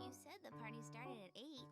You said the party started at 8.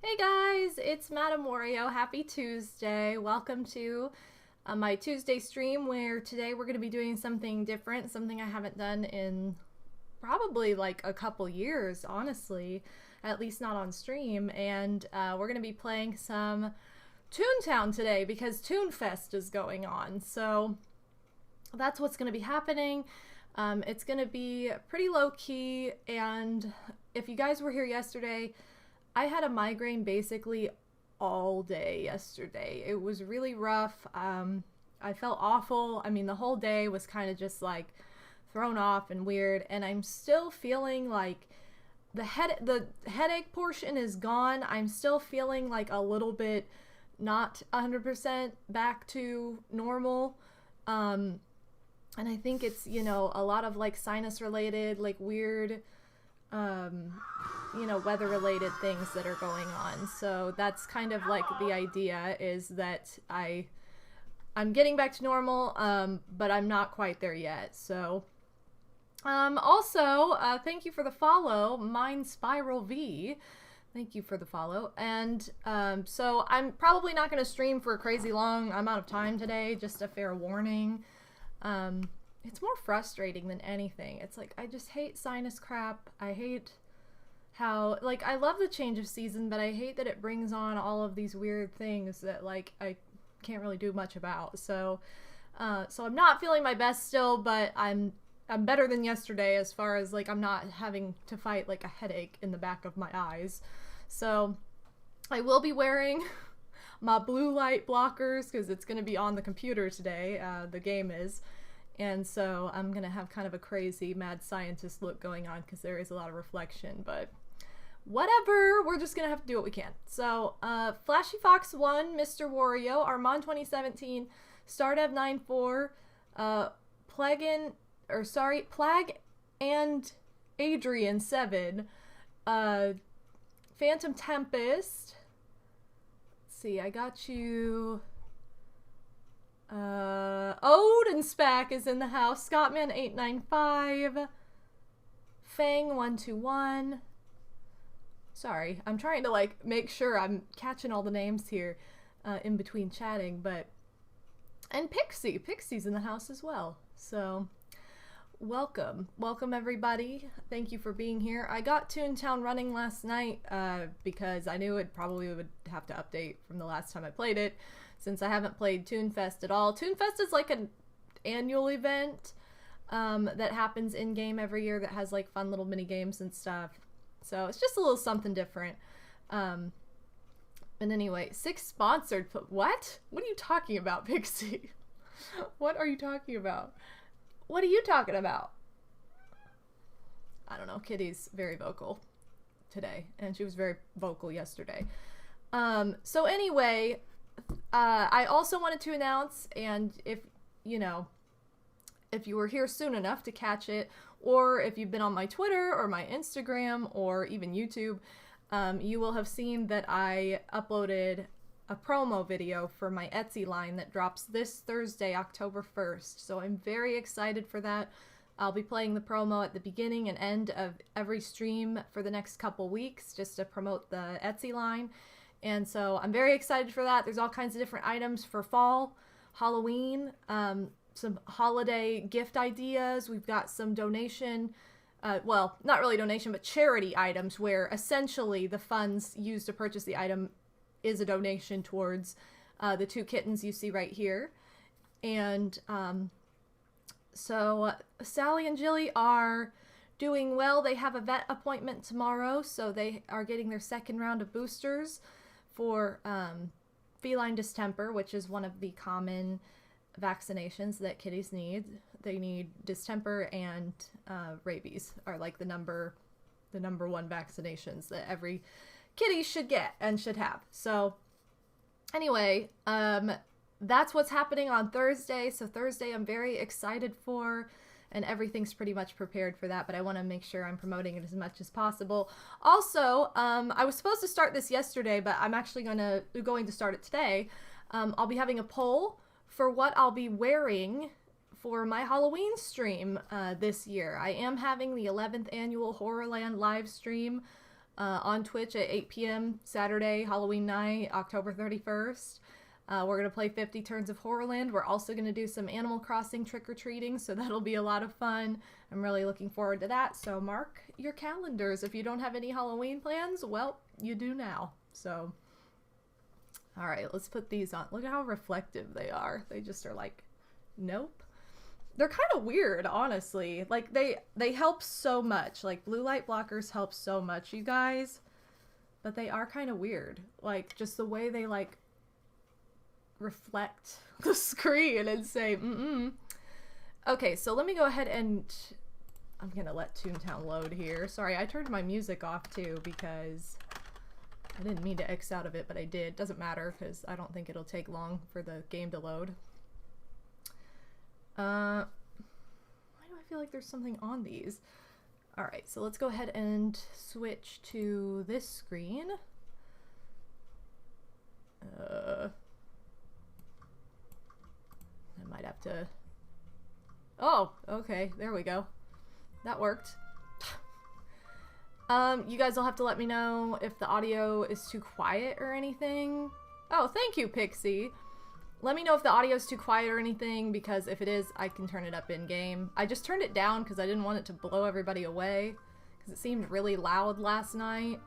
Hey guys, it's MadameWario. Happy Tuesday. Welcome to my Tuesday stream where today we're going to be doing something different, something I haven't done in probably like a couple years, honestly, at least not on stream. And we're going to be playing some Toontown today because Toonfest is going on. So that's what's going to be happening. It's going to be pretty low-key, and if you guys were here yesterday, I had a migraine basically all day yesterday. It was really rough. I felt awful. I mean, the whole day was kind of just like thrown off and weird, and I'm still feeling like the headache portion is gone. I'm still feeling like a little bit not 100% back to normal. And I think it's, you know, a lot of like sinus related, like weird you know, weather related things that are going on. So that's kind of like the idea, is that I'm getting back to normal, but I'm not quite there yet. So also thank you for the follow, Mind Spiral V. Thank you for the follow. And so I'm probably not going to stream for a crazy long amount of time today, just a fair warning. It's more frustrating than anything. It's like, I just hate sinus crap. I hate how, like, I love the change of season, but I hate that it brings on all of these weird things that, like, I can't really do much about. So I'm not feeling my best still, but I'm better than yesterday as far as, like, I'm not having to fight, like, a headache in the back of my eyes. So I will be wearing my blue light blockers because it's going to be on the computer today. The game is. And so I'm going to have kind of a crazy mad scientist look going on because there is a lot of reflection, but whatever, we're just going to have to do what we can. So, Flashy Fox 1, Mr. Wario, Armand 2017, Stardev94, Plague and Adrian 7, Phantom Tempest, let's see, I got you... Odin is in the house. Scottman895. Fang121. Sorry, I'm trying to like make sure I'm catching all the names here in between chatting, but and Pixie's in the house as well. So welcome everybody. Thank you for being here. I got Toontown running last night because I knew it probably would have to update from the last time I played it, since I haven't played Toonfest at all. Toonfest is like an annual event that happens in-game every year that has like fun little mini games and stuff. So it's just a little something different. But anyway, 6 sponsored. What? What are you talking about, Pixie? What are you talking about? What are you talking about? I don't know. Kitty's very vocal today, and she was very vocal yesterday. So anyway, I also wanted to announce, and if you were here soon enough to catch it, or if you've been on my Twitter or my Instagram or even YouTube, you will have seen that I uploaded a promo video for my Etsy line that drops this Thursday, October 1st. So I'm very excited for that. I'll be playing the promo at the beginning and end of every stream for the next couple weeks just to promote the Etsy line. And so I'm very excited for that. There's all kinds of different items for fall, Halloween, some holiday gift ideas. We've got some donation, well, not really donation, but charity items where essentially the funds used to purchase the item is a donation towards the 2 kittens you see right here. And so Sally and Jilly are doing well. They have a vet appointment tomorrow, so they are getting their 2nd round of boosters for feline distemper, which is one of the common vaccinations that kitties need. They need distemper and rabies are like the number 1 vaccinations that every kitty should get and should have. So anyway, that's what's happening on Thursday. So Thursday I'm very excited for, and everything's pretty much prepared for that, but I want to make sure I'm promoting it as much as possible. Also, I was supposed to start this yesterday, but I'm actually going to start it today. I'll be having a poll for what I'll be wearing for my Halloween stream this year. I am having the 11th annual Horrorland live stream on Twitch at 8 p.m. Saturday, Halloween night, October 31st. We're going to play 50 turns of Horrorland. We're also going to do some Animal Crossing trick-or-treating, so that'll be a lot of fun. I'm really looking forward to that, so mark your calendars. If you don't have any Halloween plans, well, you do now. So, alright, let's put these on. Look at how reflective they are. They just are like, nope. They're kind of weird, honestly. Like, they help so much. Like, blue light blockers help so much, you guys. But they are kind of weird. Like, just the way they, like, reflect the screen and say, Okay, so let me go ahead and... I'm gonna let Toontown load here. Sorry, I turned my music off, too, because I didn't mean to X out of it, but I did. Doesn't matter, because I don't think it'll take long for the game to load. Why do I feel like there's something on these? Alright, so let's go ahead and switch to this screen. I might have to... Oh, okay, there we go. That worked. You guys will have to let me know if the audio is too quiet or anything. Oh, thank you, Pixie. Let me know if the audio is too quiet or anything, because if it is, I can turn it up in-game. I just turned it down because I didn't want it to blow everybody away, because it seemed really loud last night.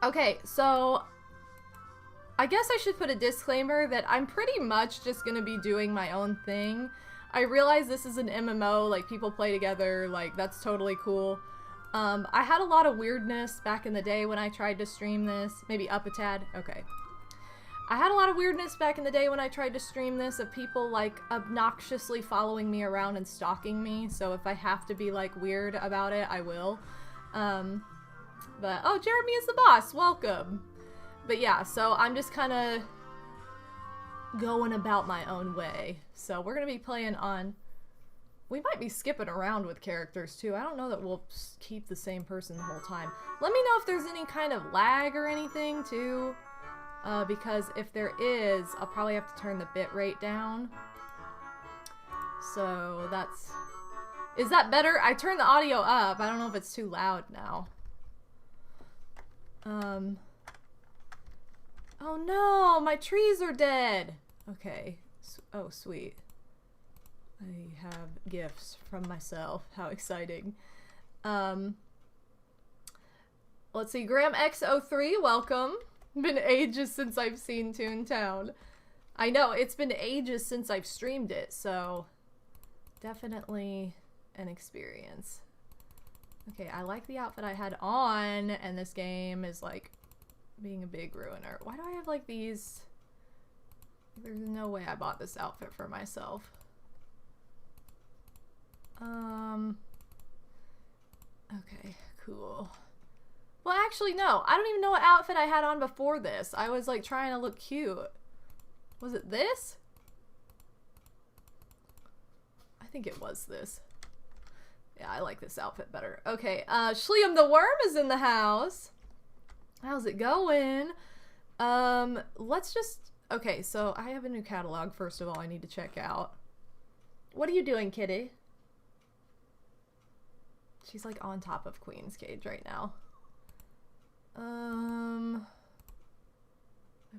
Okay, so I guess I should put a disclaimer that I'm pretty much just gonna be doing my own thing. I realize this is an MMO, like, people play together, like, that's totally cool. I had a lot of weirdness back in the day when I tried to stream this. Maybe up a tad? Okay. I had a lot of weirdness back in the day when I tried to stream this of people, like, obnoxiously following me around and stalking me, so if I have to be, like, weird about it, I will. But, oh, Jeremy is the boss! Welcome! But yeah, so I'm just kind of going about my own way. So we're going to be playing on... We might be skipping around with characters, too. I don't know that we'll keep the same person the whole time. Let me know if there's any kind of lag or anything, too. Because if there is, I'll probably have to turn the bit rate down. So that's... Is that better? I turned the audio up. I don't know if it's too loud now. Oh no, my trees are dead. Okay. Oh, sweet. I have gifts from myself. How exciting. Let's see. Graham X03, welcome. Been ages since I've seen Toontown. I know, it's been ages since I've streamed it, so definitely an experience. Okay, I like the outfit I had on, and this game is like being a big ruiner. Why do I have like these? There's no way I bought this outfit for myself. Okay, cool. Well, actually, no. I don't even know what outfit I had on before this. I was like trying to look cute. Was it this? I think it was this. Yeah, I like this outfit better. Okay, Schliam the Worm is in the house. How's it going? Let's just... Okay, so I have a new catalog, first of all, I need to check out. What are you doing, kitty? She's like on top of Queen's Cage right now. I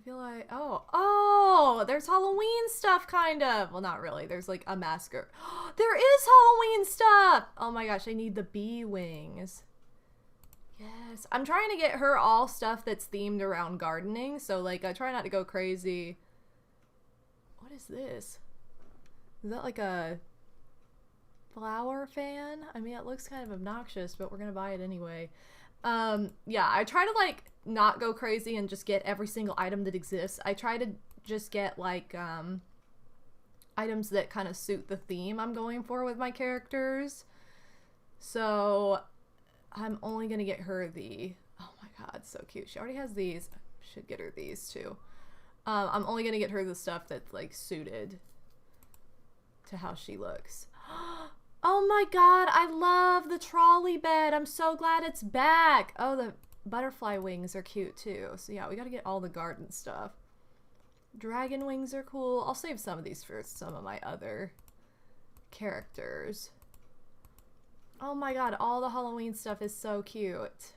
feel like... Oh, there's Halloween stuff, kind of. Well, not really. There's like a masker. There is Halloween stuff! Oh my gosh, I need the bee wings. Yes. I'm trying to get her all stuff that's themed around gardening, so like I try not to go crazy. What is this? Is that like a flower fan? I mean, it looks kind of obnoxious, but we're gonna buy it anyway. Yeah, I try to like not go crazy and just get every single item that exists. I try to just get like items that kind of suit the theme I'm going for with my characters. So I'm only gonna get her the... Oh my god, so cute. She already has these. Should get her these too. I'm only gonna get her the stuff that's like suited to how she looks. Oh my god, I love the trolley bed. I'm so glad it's back. Oh, the butterfly wings are cute too. So yeah, we gotta get all the garden stuff. Dragon wings are cool. I'll save some of these for some of my other characters. Oh my god, all the Halloween stuff is so cute.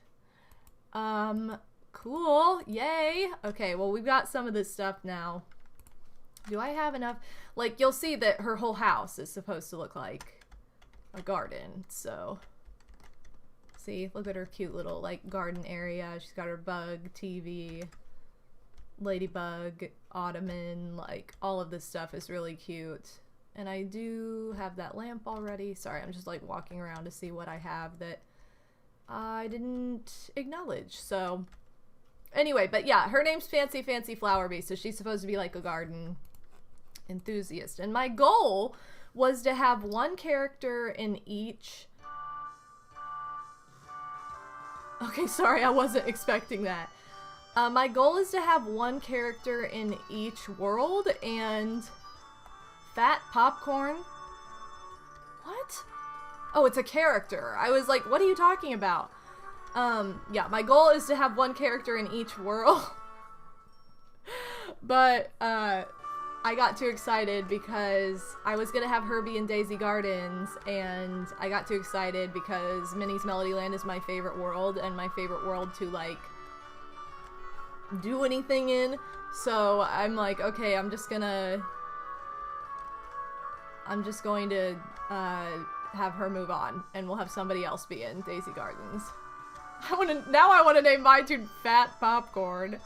Cool. Yay. Okay, well, we've got some of this stuff now. Do I have enough? Like, you'll see that her whole house is supposed to look like a garden, so... See, look at her cute little, like, garden area. She's got her bug, TV, ladybug, ottoman, like, all of this stuff is really cute. And I do have that lamp already. Sorry, I'm just, like, walking around to see what I have that I didn't acknowledge, so... Anyway, but yeah, her name's Fancy Fancy Flower Bee, so she's supposed to be, like, a garden enthusiast. And my goal was to have one character in each... Okay, sorry, I wasn't expecting that. My goal is to have one character in each world, and... Fat popcorn? What? Oh, it's a character. I was like, what are you talking about? Yeah, my goal is to have one character in each world. But, I got too excited because I was gonna have Herbie in Daisy Gardens, and I got too excited because Minnie's Melody Land is my favorite world, and my favorite world to, like, do anything in. So I'm like, okay, I'm just going to have her move on, and we'll have somebody else be in Daisy Gardens. Now I want to name my toon Fat Popcorn.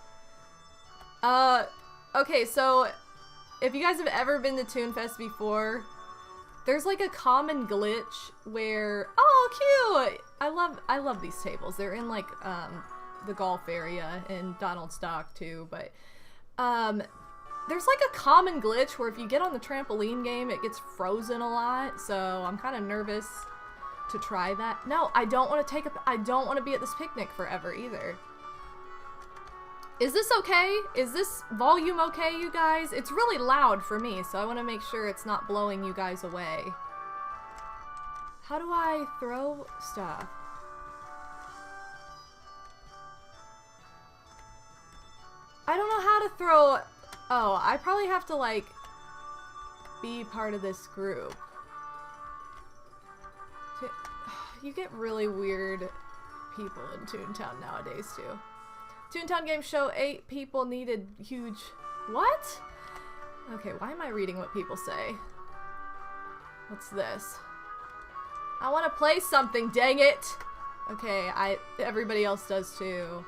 Okay, so if you guys have ever been to Toonfest before, there's like a common glitch where, oh, cute! I love these tables. They're in like the golf area in Donald's Dock too, but there's like a common glitch where if you get on the trampoline game, it gets frozen a lot, so I'm kind of nervous to try that. No, I don't want to be at this picnic forever either. Is this okay? Is this volume okay, you guys? It's really loud for me, so I want to make sure it's not blowing you guys away. How do I throw stuff? I don't know how to throw... Oh, I probably have to, like, be part of this group. You get really weird people in Toontown nowadays, too. Toontown game show 8 people needed huge... What? Okay, why am I reading what people say? What's this? I want to play something, dang it! Okay, everybody else does too.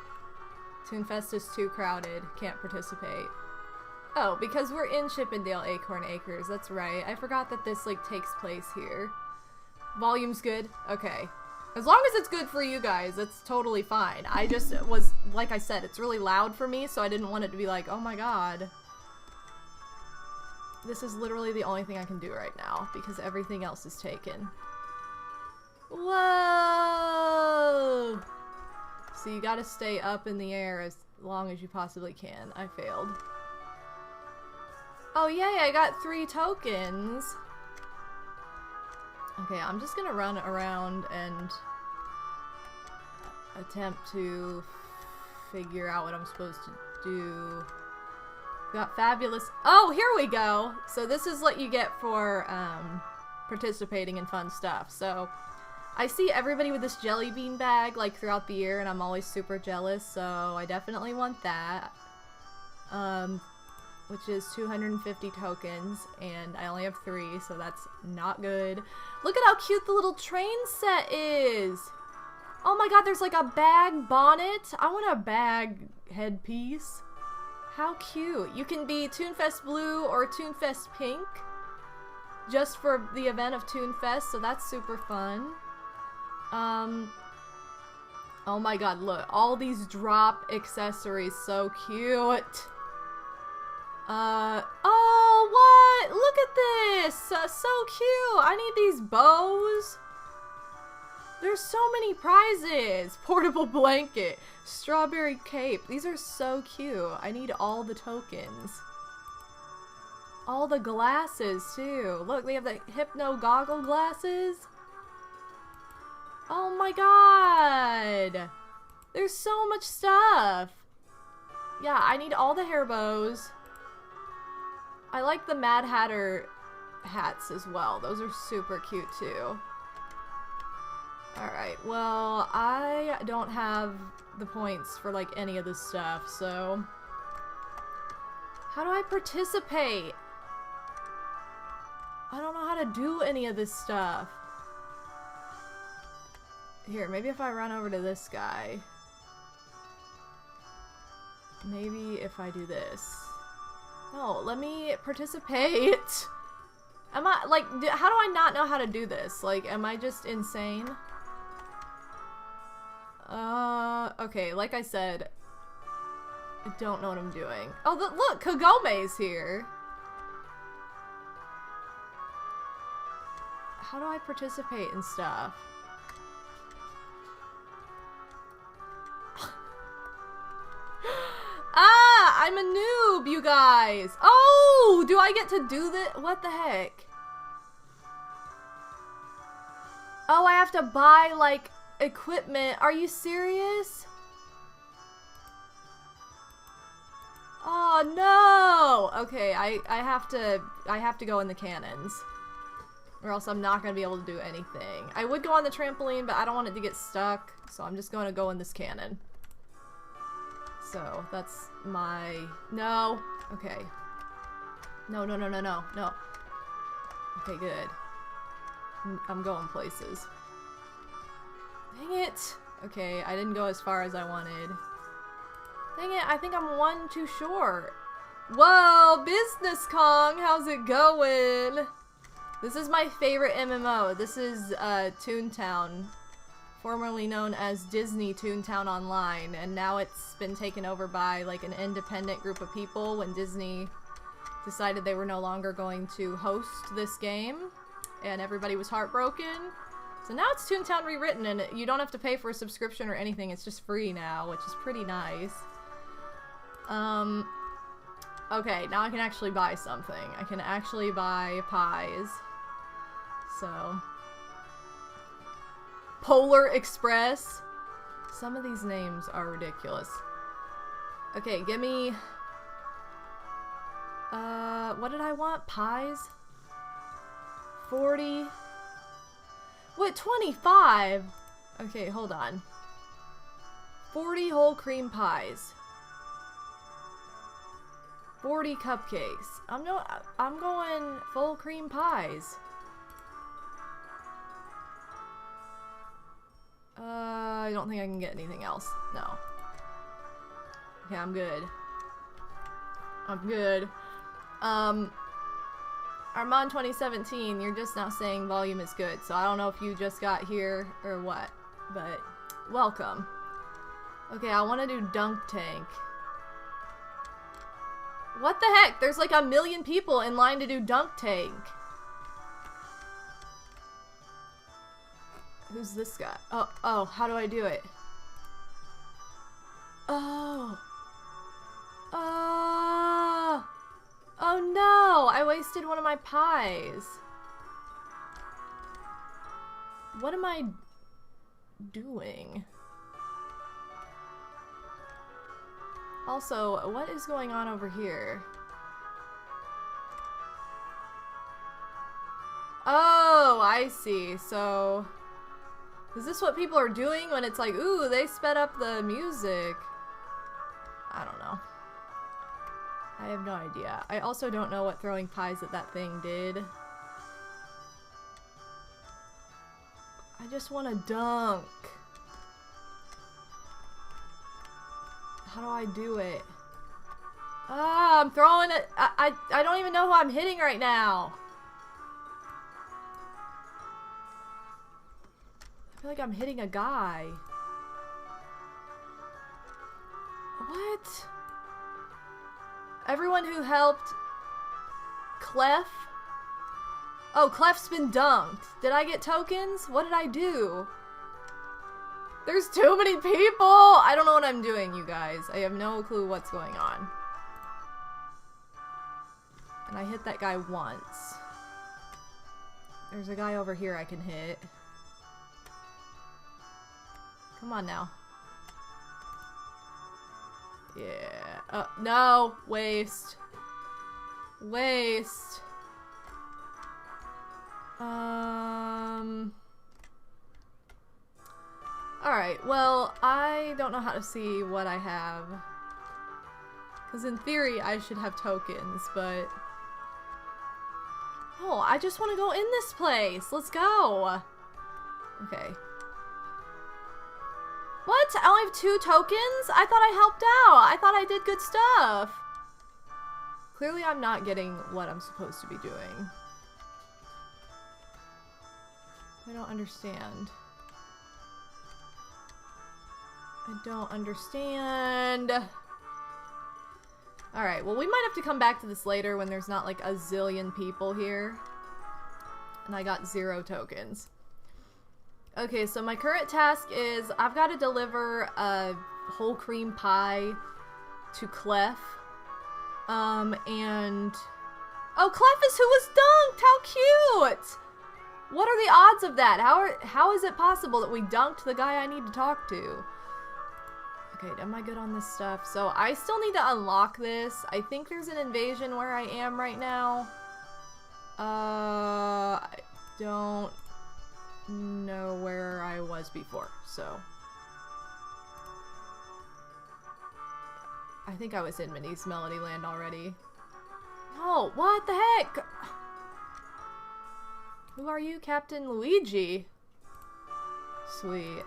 Toonfest is too crowded. Can't participate. Oh, because we're in Chippendale Acorn Acres. That's right. I forgot that this, like, takes place here. Volume's good? Okay. As long as it's good for you guys, it's totally fine. I just was, like I said, it's really loud for me, so I didn't want it to be like, oh my god. This is literally the only thing I can do right now, because everything else is taken. Whoa! So you gotta stay up in the air as long as you possibly can. I failed. Oh yay, I got 3 tokens! Okay, I'm just gonna run around and attempt to figure out what I'm supposed to do. Got fabulous. Oh, here we go! So this is what you get for participating in fun stuff. So I see everybody with this jelly bean bag like throughout the year, and I'm always super jealous, so I definitely want that. Which is 250 tokens, and I only have 3, so that's not good. Look at how cute the little train set is! Oh my god, there's like a bag bonnet. I want a bag headpiece. How cute. You can be Toonfest Blue or Toonfest Pink, just for the event of Toonfest, so that's super fun. Oh my god, look. All these drop accessories, so cute. Oh, what? Look at this! So cute! I need these bows. There's so many prizes! Portable blanket, strawberry cape. These are so cute. I need all the tokens. All the glasses, too. Look, they have the hypno goggle glasses. Oh my god! There's so much stuff! Yeah, I need all the hair bows. I like the Mad Hatter hats as well. Those are super cute too. Alright, well, I don't have the points for like any of this stuff, so... How do I participate? I don't know how to do any of this stuff. Here, maybe if I run over to this guy. Maybe if I do this. No, let me participate. Am I, like, how do I not know how to do this? Like, am I just insane? Okay, like I said, I don't know what I'm doing. Oh, look, Kagome's here. How do I participate in stuff? Ah, I'm a noob, you guys. Oh, do I get to do this? What the heck? Oh, I have to buy, like, equipment. Are you serious? Oh, no. Okay, I have to go in the cannons. Or else I'm not going to be able to do anything. I would go on the trampoline, but I don't want it to get stuck. So I'm just going to go in this cannon. So, that's my... No! Okay. No, no, no, no, no, no. Okay, good. I'm going places. Dang it! Okay, I didn't go as far as I wanted. Dang it, I think I'm one too short. Whoa! Business Kong! How's it going? This is my favorite MMO. This is, Toontown. Formerly known as Disney Toontown Online, and now it's been taken over by like an independent group of people when Disney decided they were no longer going to host this game, and everybody was heartbroken. So now it's Toontown rewritten, and you don't have to pay for a subscription or anything, it's just free now, which is pretty nice. Okay, now I can actually buy something. I can actually buy pies. So... Polar Express. Some of these names are ridiculous. Okay, give me... what did I want? Pies? 40? What, 25? Okay, hold on. 40 whole cream pies. 40 cupcakes. I'm going full cream pies. I don't think I can get anything else. No. Okay, I'm good. I'm good. Armand 2017, you're just now saying volume is good, so I don't know if you just got here or what. but welcome. Okay, I want to do dunk tank. What the heck? There's like 1 million people in line to do dunk tank. Who's this guy? Oh, how do I do it? Oh. Oh. Oh no, I wasted one of my pies. What am I doing? Also, what is going on over here? Oh, I see. So, is this what people are doing when it's like, ooh, they sped up the music? I don't know. I have no idea. I also don't know what throwing pies at that thing did. I just want to dunk. How do I do it? Ah, I'm throwing it. I don't even know who I'm hitting right now. I feel like I'm hitting a guy. What? Everyone who helped Clef? Oh, Clef's been dunked. Did I get tokens? What did I do? There's too many people! I don't know what I'm doing, you guys. I have no clue what's going on. And I hit that guy once. There's a guy over here I can hit. Come on now. Yeah. No! Waste. Waste. Alright, well, I don't know how to see what I have. Because in theory, I should have tokens, but... Oh, I just want to go in this place! Let's go! Okay. What? I only have 2 tokens? I thought I helped out! I thought I did good stuff! Clearly I'm not getting what I'm supposed to be doing. I don't understand. I don't understand. Alright, well we might have to come back to this later when there's not like a zillion people here. And I got 0 tokens. Okay, so my current task is I've got to deliver a whole cream pie to Clef. And... Oh, Clef is who was dunked! How cute! What are the odds of that? How is it possible that we dunked the guy I need to talk to? Okay, am I good on this stuff? So I still need to unlock this. I think there's an invasion where I am right now. I don't know where I was before, so. I think I was in Minnie's Melody Land already. Oh, what the heck? Who are you, Captain Luigi? Sweet.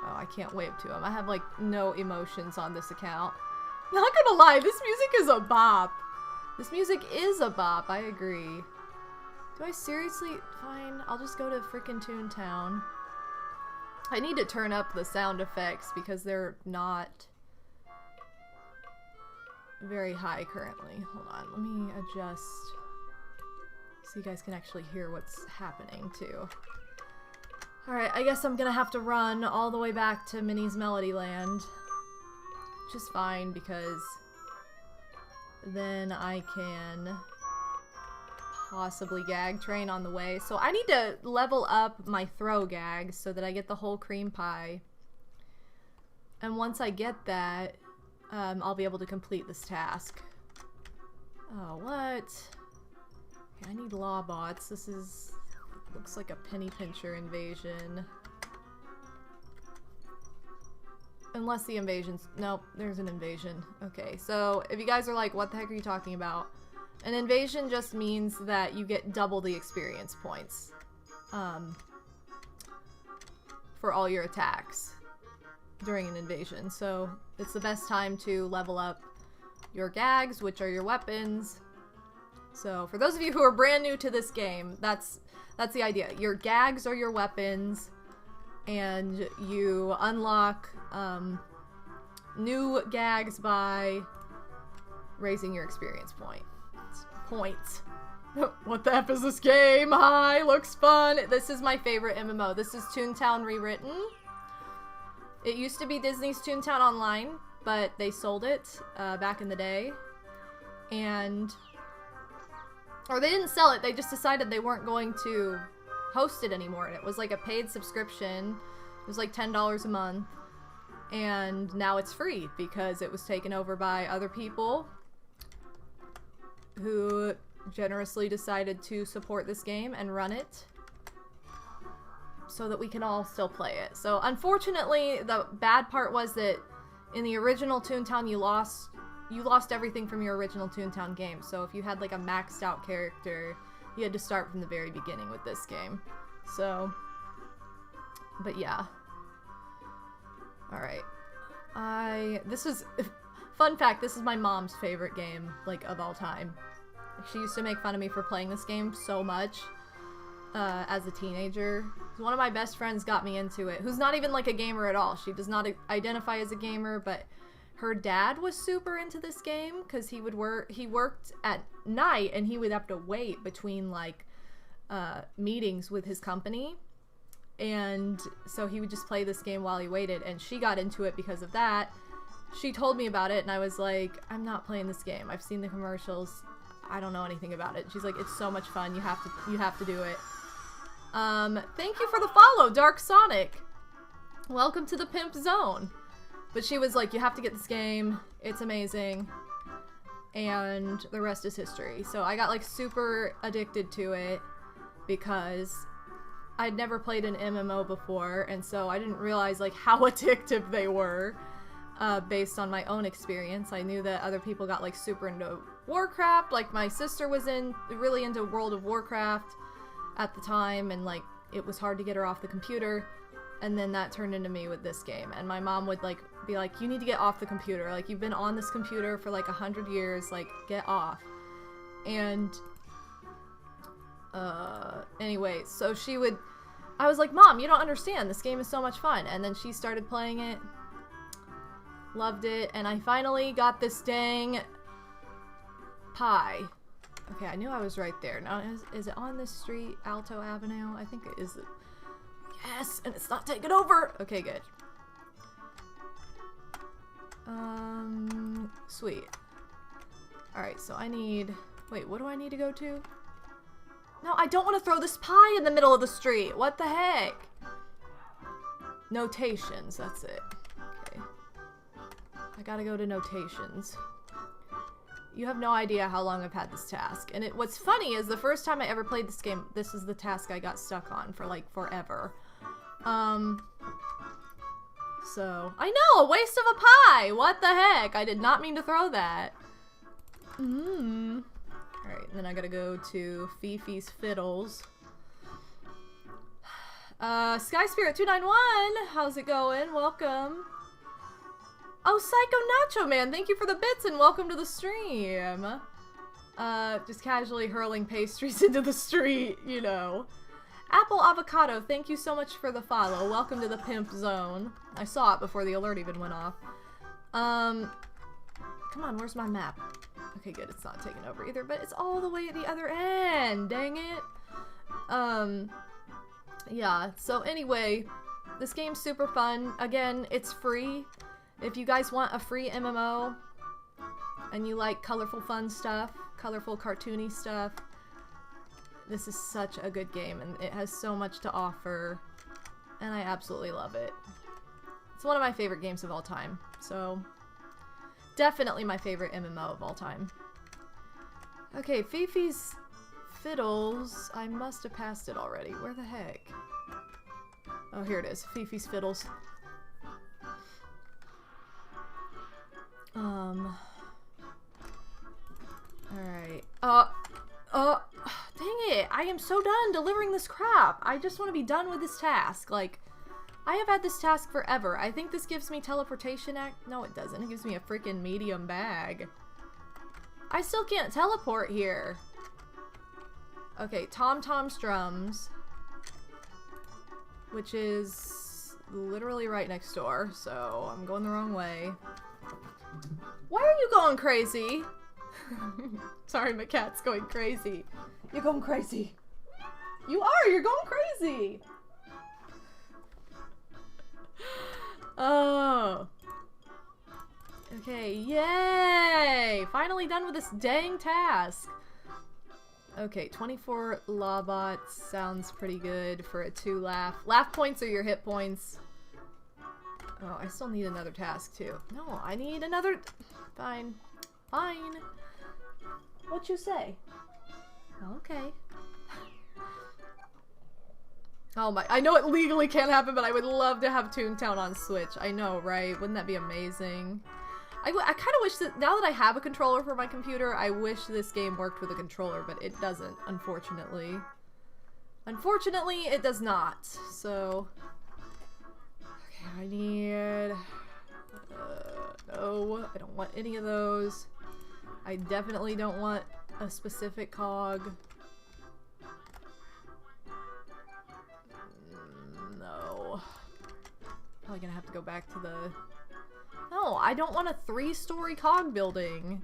Oh, I can't wave to him. I have, like, no emotions on this account. Not gonna lie, this music is a bop. This music is a bop, I agree. Do I seriously? Fine, I'll just go to frickin' Toontown. I need to turn up the sound effects because they're not very high currently. Hold on, let me adjust so you guys can actually hear what's happening too. Alright, I guess I'm gonna have to run all the way back to Minnie's Melody Land. Which is fine because then I can possibly gag train on the way. So I need to level up my throw gags so that I get the whole cream pie. And once I get that, I'll be able to complete this task. Oh, what? Okay, I need law bots. This is... looks like a penny pincher invasion. Unless the invasion's... Nope, there's an invasion. Okay, so if you guys are like, what the heck are you talking about? An invasion just means that you get double the experience points. For all your attacks during an invasion. So it's the best time to level up your gags, which are your weapons. So for those of you who are brand new to this game, that's the idea. Your gags are your weapons. and you unlock new gags by raising your experience points. What the F is this game? Hi, looks fun. This is my favorite MMO. This is Toontown rewritten. It used to be Disney's Toontown Online, but they sold it back in the day. Or they didn't sell it, they just decided they weren't going to host it anymore. And it was like a paid subscription. It was like $10 a month. And now it's free because it was taken over by other people who generously decided to support this game and run it so that we can all still play it. So unfortunately, the bad part was that in the original Toontown, you lost everything from your original Toontown game. So if you had like a maxed out character, you had to start from the very beginning with this game. So, but yeah. Alright. This is, fun fact, this is my mom's favorite game, like, of all time. She used to make fun of me for playing this game so much as a teenager. One of my best friends got me into it, who's not even like a gamer at all. She does not identify as a gamer, but her dad was super into this game because he worked at night and he would have to wait between like meetings with his company. And so he would just play this game while he waited, and she got into it because of that. She told me about it and I was like, I'm not playing this game. I've seen the commercials. I don't know anything about it. She's like, it's so much fun. You have to do it. Thank you for the follow, Dark Sonic. Welcome to the Pimp Zone. But she was like, you have to get this game. It's amazing. And the rest is history. So I got like super addicted to it because I'd never played an MMO before, and so I didn't realize like how addictive they were based on my own experience. I knew that other people got like super into Warcraft. Like my sister was really into World of Warcraft at the time, and like it was hard to get her off the computer. And then that turned into me with this game, and my mom would like be like, you need to get off the computer, like you've been on this computer for like 100 years, like get off. And anyway, so I was like, Mom, you don't understand, this game is so much fun. And then she started playing it, loved it, and I finally got this dang pie. Okay, I knew I was right there. Now, is it on this street, Alto Avenue? I think it is. Yes, and it's not taken over. Okay, good. Sweet. Alright, so I need... Wait, what do I need to go to? No, I don't want to throw this pie in the middle of the street. What the heck? Notations, that's it. Okay. I gotta go to notations. You have no idea how long I've had this task. And what's funny is the first time I ever played this game, this is the task I got stuck on for like forever. So, I know, a waste of a pie! What the heck? I did not mean to throw that. Alright, then I gotta go to Fifi's Fiddles. Sky Spirit 291, how's it going? Welcome. Oh, Psycho Nacho Man, thank you for the bits and welcome to the stream. Just casually hurling pastries into the street, you know. Apple Avocado, thank you so much for the follow. Welcome to the Pimp Zone. I saw it before the alert even went off. Come on, where's my map? Okay, good, it's not taken over either, but it's all the way at the other end, dang it. Yeah, so anyway, this game's super fun. Again, it's free. If you guys want a free MMO, and you like colorful fun stuff, colorful cartoony stuff, this is such a good game, and it has so much to offer, and I absolutely love it. It's one of my favorite games of all time, so definitely my favorite MMO of all time. Okay, Fifi's Fiddles, I must have passed it already. Where the heck? Oh, here it is, Fifi's Fiddles. Alright. Dang it! I am so done delivering this crap! I just want to be done with this task. Like, I have had this task forever. I think this gives me teleportation No, it doesn't. It gives me a freaking medium bag. I still can't teleport here. Okay, Tom Tom's Drums. Which is literally right next door, so I'm going the wrong way. Why are you going crazy? Sorry, my cat's going crazy. You're going crazy. You are! You're going crazy! Oh. Okay, yay! Finally done with this dang task. Okay, 24 Lawbots sounds pretty good for a 2 laugh. Laugh points are your hit points. Oh, I still need another task too. No, I need another... Fine. Fine. What you say? Okay. Oh my, I know it legally can't happen, but I would love to have Toontown on Switch. I know, right? Wouldn't that be amazing? I kind of wish that, now that I have a controller for my computer, I wish this game worked with a controller, but it doesn't, unfortunately. Unfortunately, it does not. So, okay, I need... no, I don't want any of those. I definitely don't want a specific cog. No. Probably gonna have to go back to the... No, I don't want a 3-story cog building.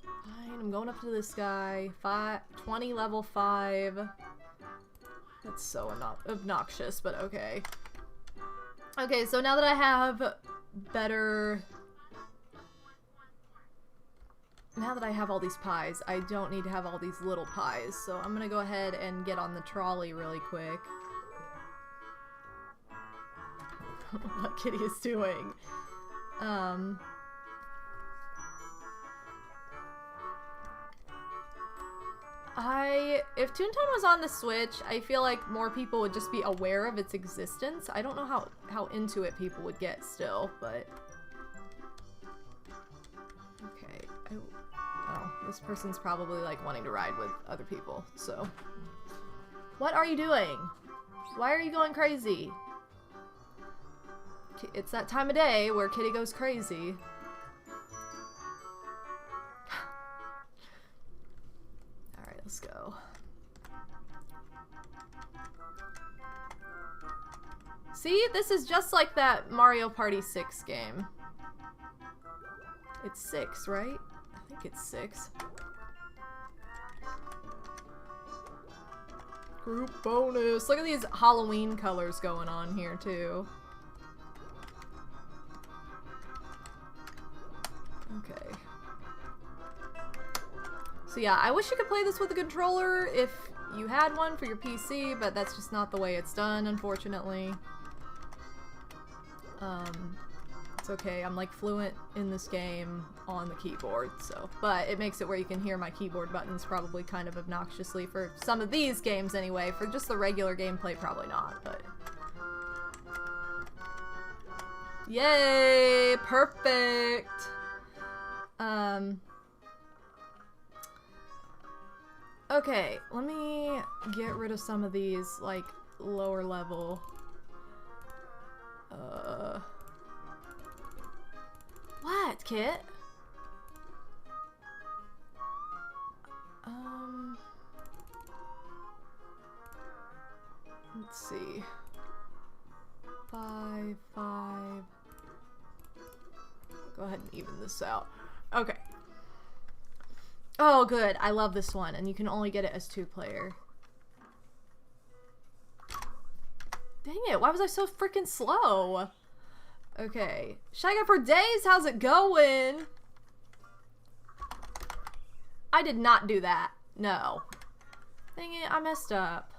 Fine, I'm going up to this guy. 20 level 5. That's so obnoxious, but okay. Okay, so now that I have better... Now that I have all these pies, I don't need to have all these little pies. So I'm gonna go ahead and get on the trolley really quick. What Kitty is doing. If Toontown was on the Switch, I feel like more people would just be aware of its existence. I don't know how into it people would get still, but... Okay. Oh, this person's probably like wanting to ride with other people, so... What are you doing? Why are you going crazy? It's that time of day where Kitty goes crazy. Alright, let's go. See? This is just like that Mario Party 6 game. It's 6, right? I think it's 6. Group bonus! Look at these Halloween colors going on here, too. Okay. So yeah, I wish you could play this with a controller if you had one for your PC, but that's just not the way it's done, unfortunately. It's okay, I'm like fluent in this game on the keyboard, so. But it makes it where you can hear my keyboard buttons probably kind of obnoxiously for some of these games anyway. For just the regular gameplay, probably not, but. Yay! Perfect! Okay, let me get rid of some of these, like, lower level. What, Kit? Let's see. 5, 5. Go ahead and even this out. Okay. Oh, good. I love this one, and you can only get it as 2-player. Dang it, why was I so freaking slow? Okay. Shy Guy for Days, how's it going? I did not do that. No. Dang it, I messed up.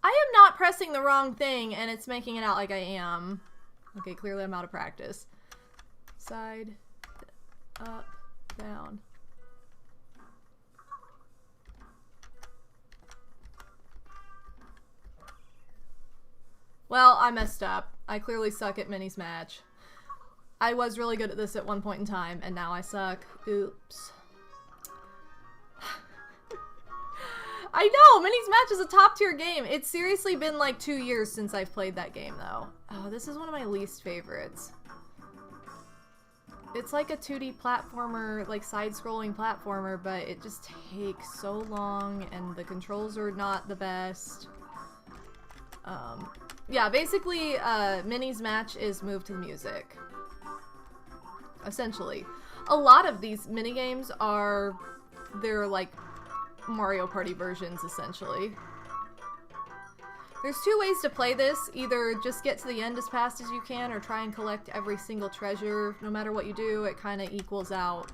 I am not pressing the wrong thing, and it's making it out like I am. Okay, clearly I'm out of practice. Side, up, down. Well, I messed up. I clearly suck at Mini Smash. I was really good at this at one point in time, and now I suck. Oops. I know! Mini Smash is a top tier game. It's seriously been like 2 years since I've played that game, though. Oh, this is one of my least favorites. It's like a 2D platformer, like side-scrolling platformer, but it just takes so long and the controls are not the best. Yeah, basically, Minnie's match is move to the music. Essentially. A lot of these minigames are, they're like Mario Party versions, essentially. There's two ways to play this. Either just get to the end as fast as you can, or try and collect every single treasure. No matter what you do, it kind of equals out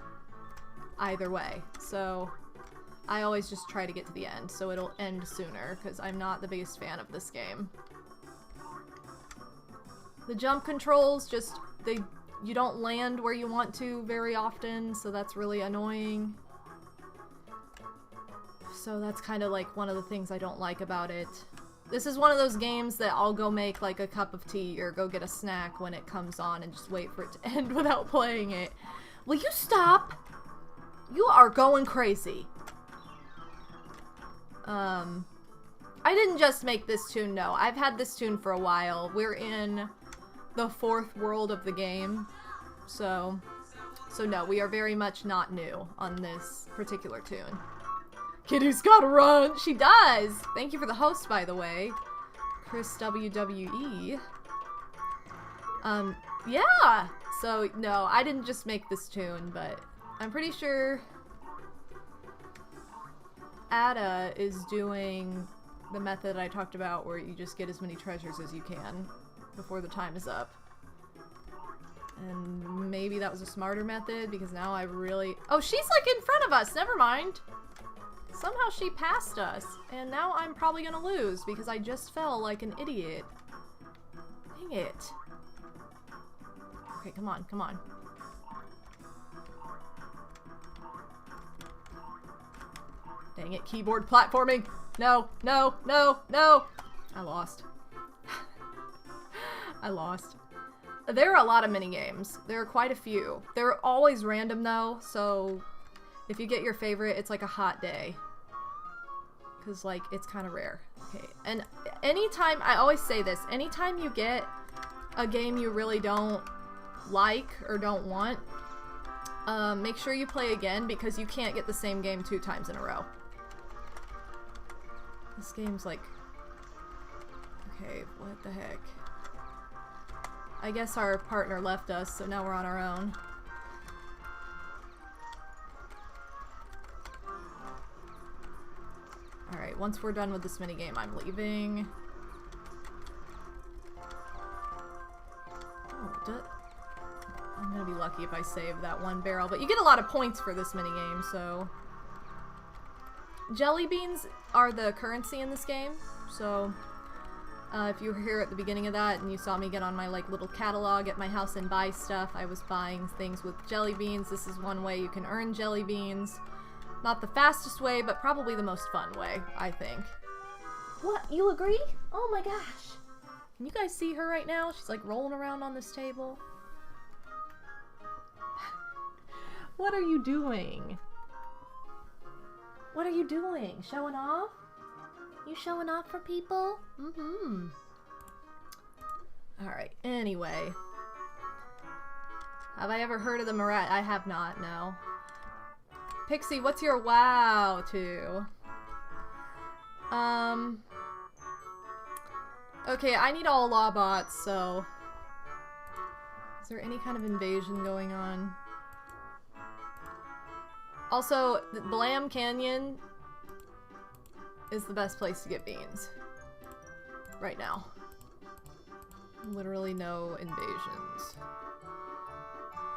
either way. So I always just try to get to the end, so it'll end sooner, because I'm not the biggest fan of this game. The jump controls, just, you don't land where you want to very often, so that's really annoying. So that's kind of like one of the things I don't like about it. This is one of those games that I'll go make like a cup of tea or go get a snack when it comes on and just wait for it to end without playing it. Will you stop? You are going crazy. I didn't just make this tune, no. I've had this tune for a while. We're in the 4th world of the game. So no, we are very much not new on this particular tune. Kitty's gotta run! She does! Thank you for the host, by the way. Chris WWE. Yeah! So, no, I didn't just make this tune, but I'm pretty sure Ada is doing the method I talked about where you just get as many treasures as you can before the time is up. And maybe that was a smarter method, because now I really... Oh, she's like in front of us! Never mind! Somehow she passed us, and now I'm probably gonna lose because I just fell like an idiot. Dang it. Okay, come on, come on. Dang it, keyboard platforming! No, no, no, no! I lost. I lost. There are a lot of minigames. There are quite a few. They're always random though, so if you get your favorite, it's like a hot day. Because, like, it's kind of rare. Okay, and anytime, I always say this, anytime you get a game you really don't like or don't want, make sure you play again, because you can't get the same game 2 times in a row. This game's like... Okay, what the heck? I guess our partner left us, so now we're on our own. Alright, once we're done with this minigame, I'm leaving. Oh, I'm gonna be lucky if I save that one barrel, but you get a lot of points for this minigame, so... Jelly beans are the currency in this game, so... if you were here at the beginning of that and you saw me get on my like little catalog at my house and buy stuff, I was buying things with jelly beans. This is one way you can earn jelly beans. Not the fastest way, but probably the most fun way, I think. What? You agree? Oh my gosh. Can you guys see her right now? She's like rolling around on this table. What are you doing? What are you doing? Showing off? You showing off for people? Mm-hmm. Alright, anyway. Have I ever heard of the Marat? I have not, no. Pixie, what's your wow to? Okay, I need all law bots, so... Is there any kind of invasion going on? Also, Blam Canyon is the best place to get beans. Right now. Literally no invasions.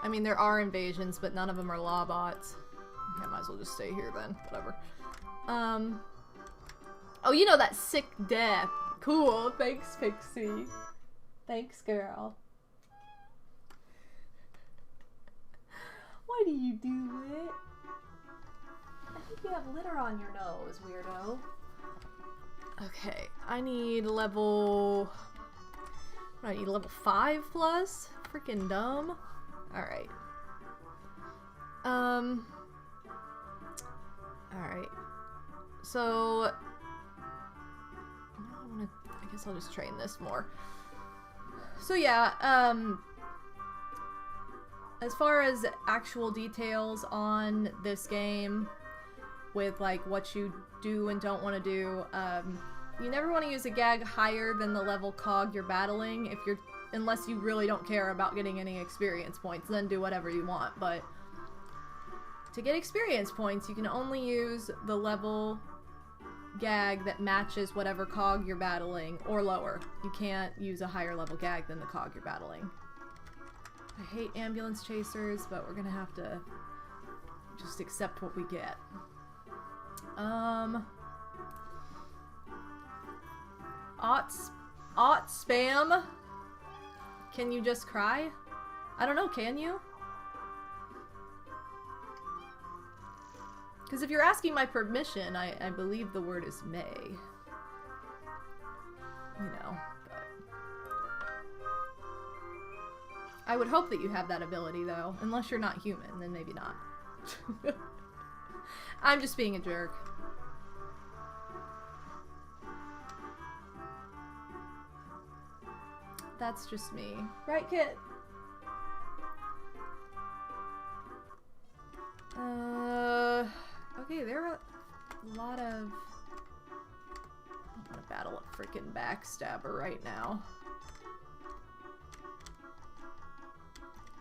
I mean, there are invasions, but none of them are law bots. Okay, I might as well just stay here then. Whatever. Oh, you know that sick death. Cool. Thanks, Pixie. Thanks, girl. Why do you do it? I think you have litter on your nose, weirdo. Okay, I need level... I need level 5 plus? Freaking dumb. Alright. Alright. So... I guess I'll just train this more. So yeah, as far as actual details on this game, with like what you do and don't want to do, you never want to use a gag higher than the level cog you're battling unless you really don't care about getting any experience points. Then do whatever you want, but to get experience points you can only use the level gag that matches whatever cog you're battling or lower. You can't use a higher level gag than the cog you're battling. I hate ambulance chasers, but we're gonna have to just accept what we get. Spam? Can you just cry? I don't know, can you? Because if you're asking my permission, I believe the word is may. You know, but... I would hope that you have that ability, though. Unless you're not human, then maybe not. I'm just being a jerk. That's just me. Right, Kit? Okay, there are a lot of... I don't want to battle a freaking backstabber right now.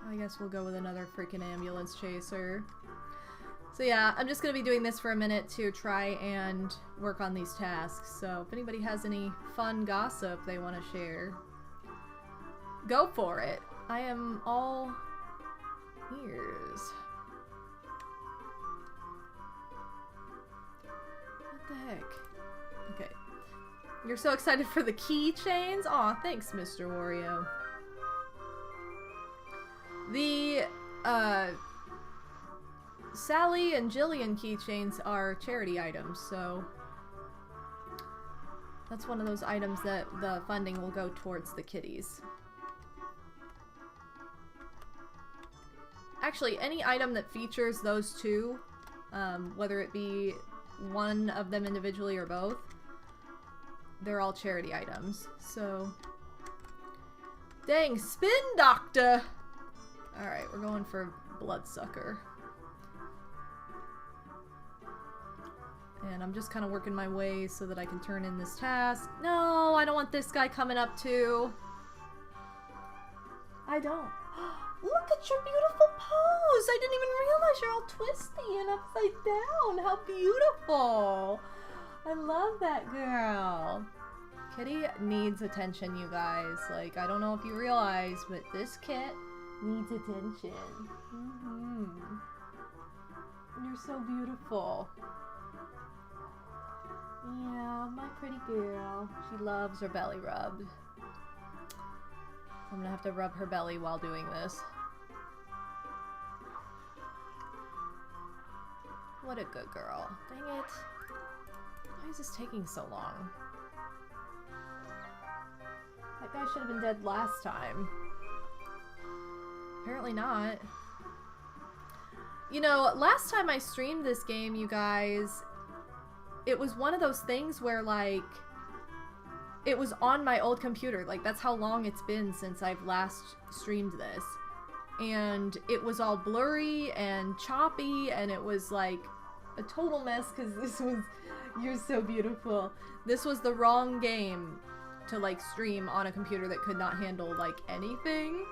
I guess we'll go with another freaking ambulance chaser. So yeah, I'm just gonna be doing this for a minute to try and work on these tasks. So if anybody has any fun gossip they want to share, go for it. I am all ears. What the heck? Okay. You're so excited for the keychains? Aw, thanks, Mr. Wario. The, Sally and Jillian keychains are charity items, so that's one of those items that the funding will go towards the kitties. Actually, any item that features those two, whether it be one of them individually or both, they're all charity items, so... Dang, Spin Doctor! Alright, we're going for Bloodsucker. And I'm just kind of working my way so that I can turn in this task. No, I don't want this guy coming up too. I don't. Look at your beautiful pose! I didn't even realize you're all twisty and upside down. How beautiful! I love that girl. Kitty needs attention, you guys. Like, I don't know if you realize, but this kit needs attention. You're so beautiful. Yeah, my pretty girl. She loves her belly rubbed. I'm gonna have to rub her belly while doing this. What a good girl. Dang it. Why is this taking so long? That guy should have been dead last time. Apparently not. You know, last time I streamed this game, you guys, it was one of those things where, like, it was on my old computer. Like, that's how long it's been since I've last streamed this. And it was all blurry and choppy, and it was, like, a total mess, because this was... You're so beautiful. This was the wrong game to, like, stream on a computer that could not handle, like, anything.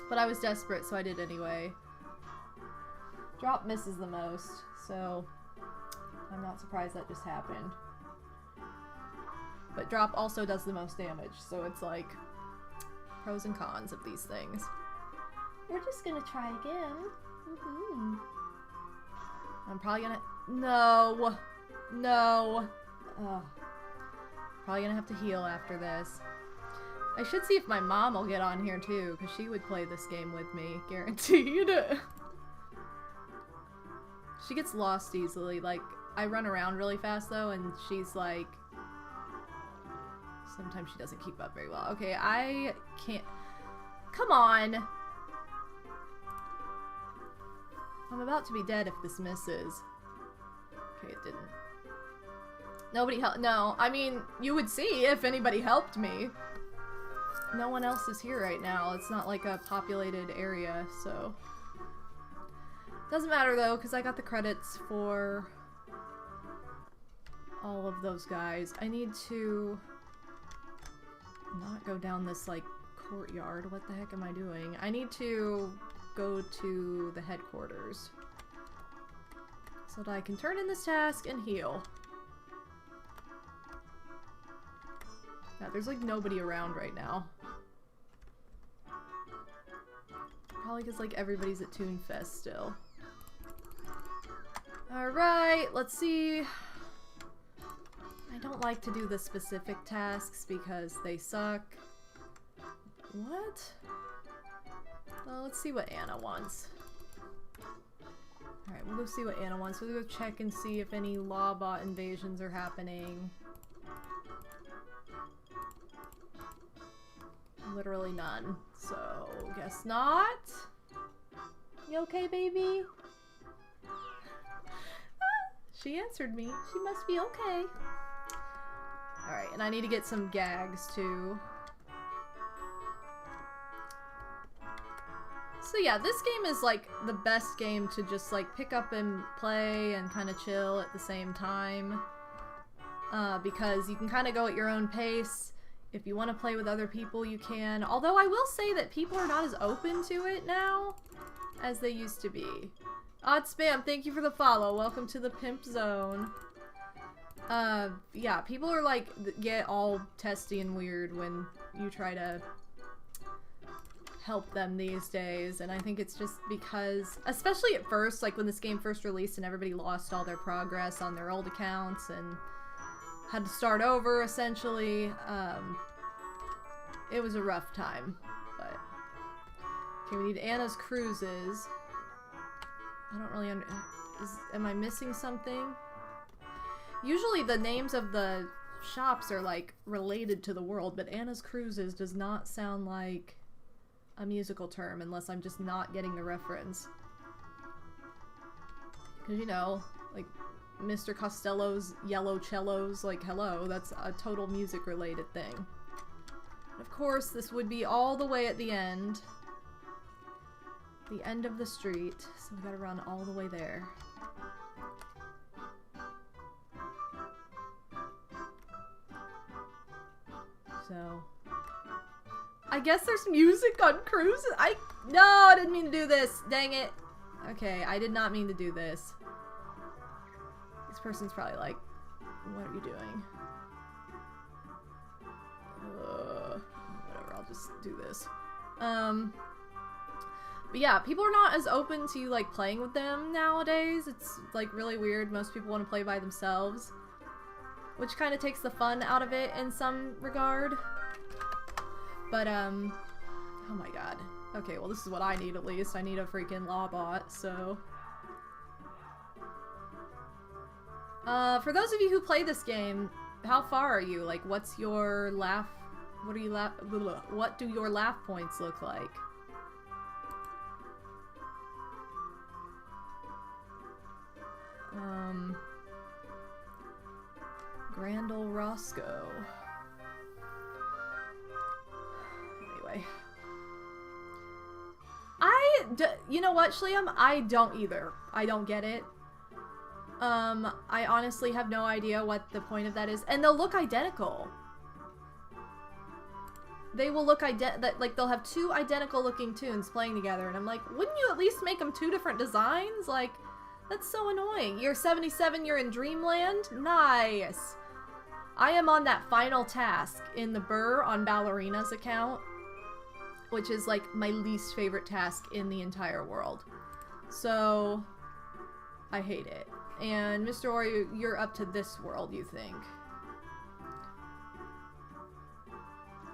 But I was desperate, so I did anyway. Drop misses the most, so I'm not surprised that just happened. But drop also does the most damage, so it's like pros and cons of these things. We're just gonna try again. I'm probably gonna... No! No! Ugh. Probably gonna have to heal after this. I should see if my mom will get on here too, because she would play this game with me, guaranteed. She gets lost easily. Like, I run around really fast though, and she's like... Sometimes she doesn't keep up very well. Okay, I can't... Come on! I'm about to be dead if this misses. Okay, it didn't. Nobody helped. No, I mean, you would see if anybody helped me. no one else is here right now. It's not like a populated area, so... Doesn't matter though, because I got the credits for all of those guys. I need to not go down this, like, courtyard. What the heck am I doing? I need to go to the headquarters so that I can turn in this task and heal. Yeah, there's like nobody around right now. Probably because like everybody's at Toonfest still. Alright, let's see. I don't like to do the specific tasks because they suck. What? Well, let's see what Anna wants. Alright, we'll go see what Anna wants. We'll go check and see if any Lawbot invasions are happening. Literally none. So, guess not. You okay, baby? She answered me. She must be okay. Alright, and I need to get some gags too. So yeah, this game is like the best game to just like pick up and play and kind of chill at the same time. Because you can kind of go at your own pace. If you want to play with other people, you can. Although I will say that people are not as open to it now as they used to be. Odd Spam, thank you for the follow. Welcome to the Pimp Zone. Yeah, people are like, get all testy and weird when you try to help them these days, and I think it's just because, especially at first, like when this game first released and everybody lost all their progress on their old accounts and had to start over, essentially, it was a rough time, but... Okay, we need Anna's cruises. I don't really am I missing something? Usually the names of the shops are, like, related to the world, but Anna's Cruises does not sound like a musical term unless I'm just not getting the reference. Because, you know, like, Mr. Costello's Yellow Cellos, like, hello, that's a total music-related thing. And of course, this would be all the way at the end. The end of the street, so we gotta run all the way there. So, I guess there's music on cruises? No, I didn't mean to do this. Dang it. Okay, I did not mean to do this. This person's probably like, what are you doing? Whatever, I'll just do this. But yeah, people are not as open to, like, playing with them nowadays. It's, like, really weird. Most people want to play by themselves, which kind of takes the fun out of it in some regard. But, oh my god. Okay, well, this is what I need, at least. I need a freaking Lawbot, so... for those of you who play this game, how far are you? Like, what's your laugh... What do your laugh points look like? Grandel Roscoe. Anyway. You know what, Shliam? I don't either. I don't get it. I honestly have no idea what the point of that is. And they'll look identical. They will look like they'll have two identical looking tunes playing together, and I'm like, wouldn't you at least make them two different designs? Like, that's so annoying. You're 77, you're in Dreamland? Nice. I am on that final task in the Burr on Ballerina's account, which is like my least favorite task in the entire world. So, I hate it. And Mr. Wario, you're up to this world, you think.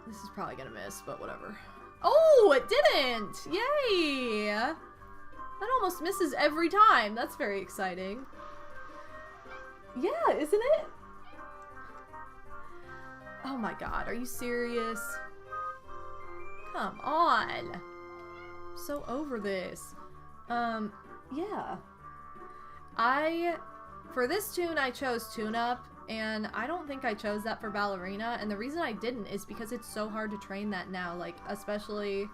This is probably gonna miss, but whatever. Oh, it didn't! Yay! That almost misses every time. That's very exciting. Yeah, isn't it? Oh my god, are you serious? Come on. I'm so over this. Yeah. For this tune, I chose Tune Up And I don't think I chose that for ballerina, and the reason I didn't is because it's so hard to train that now, like, especially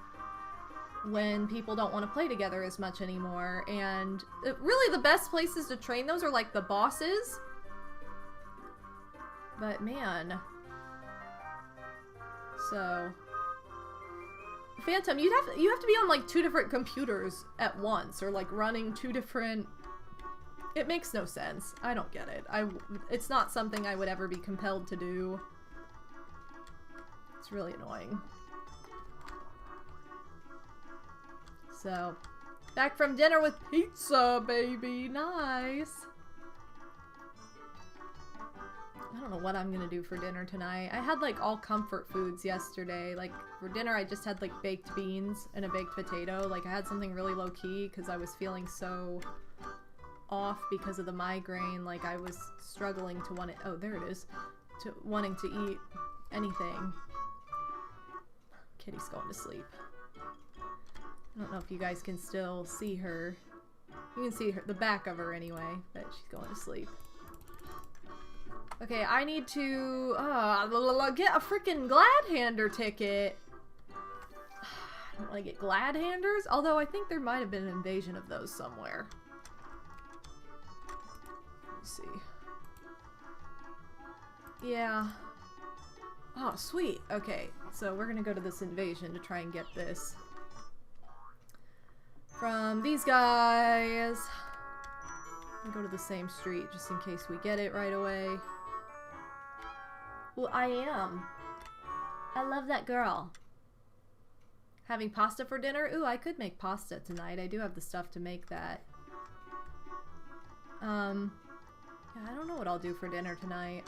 when people don't want to play together as much anymore. And really the best places to train those are like the bosses. But man. So Phantom, you have to be on like 2 different computers at once, or like running 2 different. It makes no sense. I don't get it. It's not something I would ever be compelled to do. It's really annoying. So, back from dinner with pizza, baby. Nice. I don't know what I'm gonna do for dinner tonight. I had like all comfort foods yesterday. Like for dinner I just had like baked beans and a baked potato. Like I had something really low key because I was feeling so off because of the migraine. Like I was struggling to want it. Oh, there it is. To wanting to eat anything. Kitty's going to sleep. I don't know if you guys can still see her. You can see her, the back of her anyway, but she's going to sleep. Okay, I need to get a freaking Glad-Hander ticket. I don't want to get Glad-Handers, although I think there might have been an invasion of those somewhere. Let's see. Yeah. Oh, sweet. Okay, so we're gonna go to this invasion to try and get this from these guys. I'll go to the same street just in case we get it right away. Well, I am. I love that girl. Having pasta for dinner? Ooh, I could make pasta tonight. I do have the stuff to make that. Yeah, I don't know what I'll do for dinner tonight.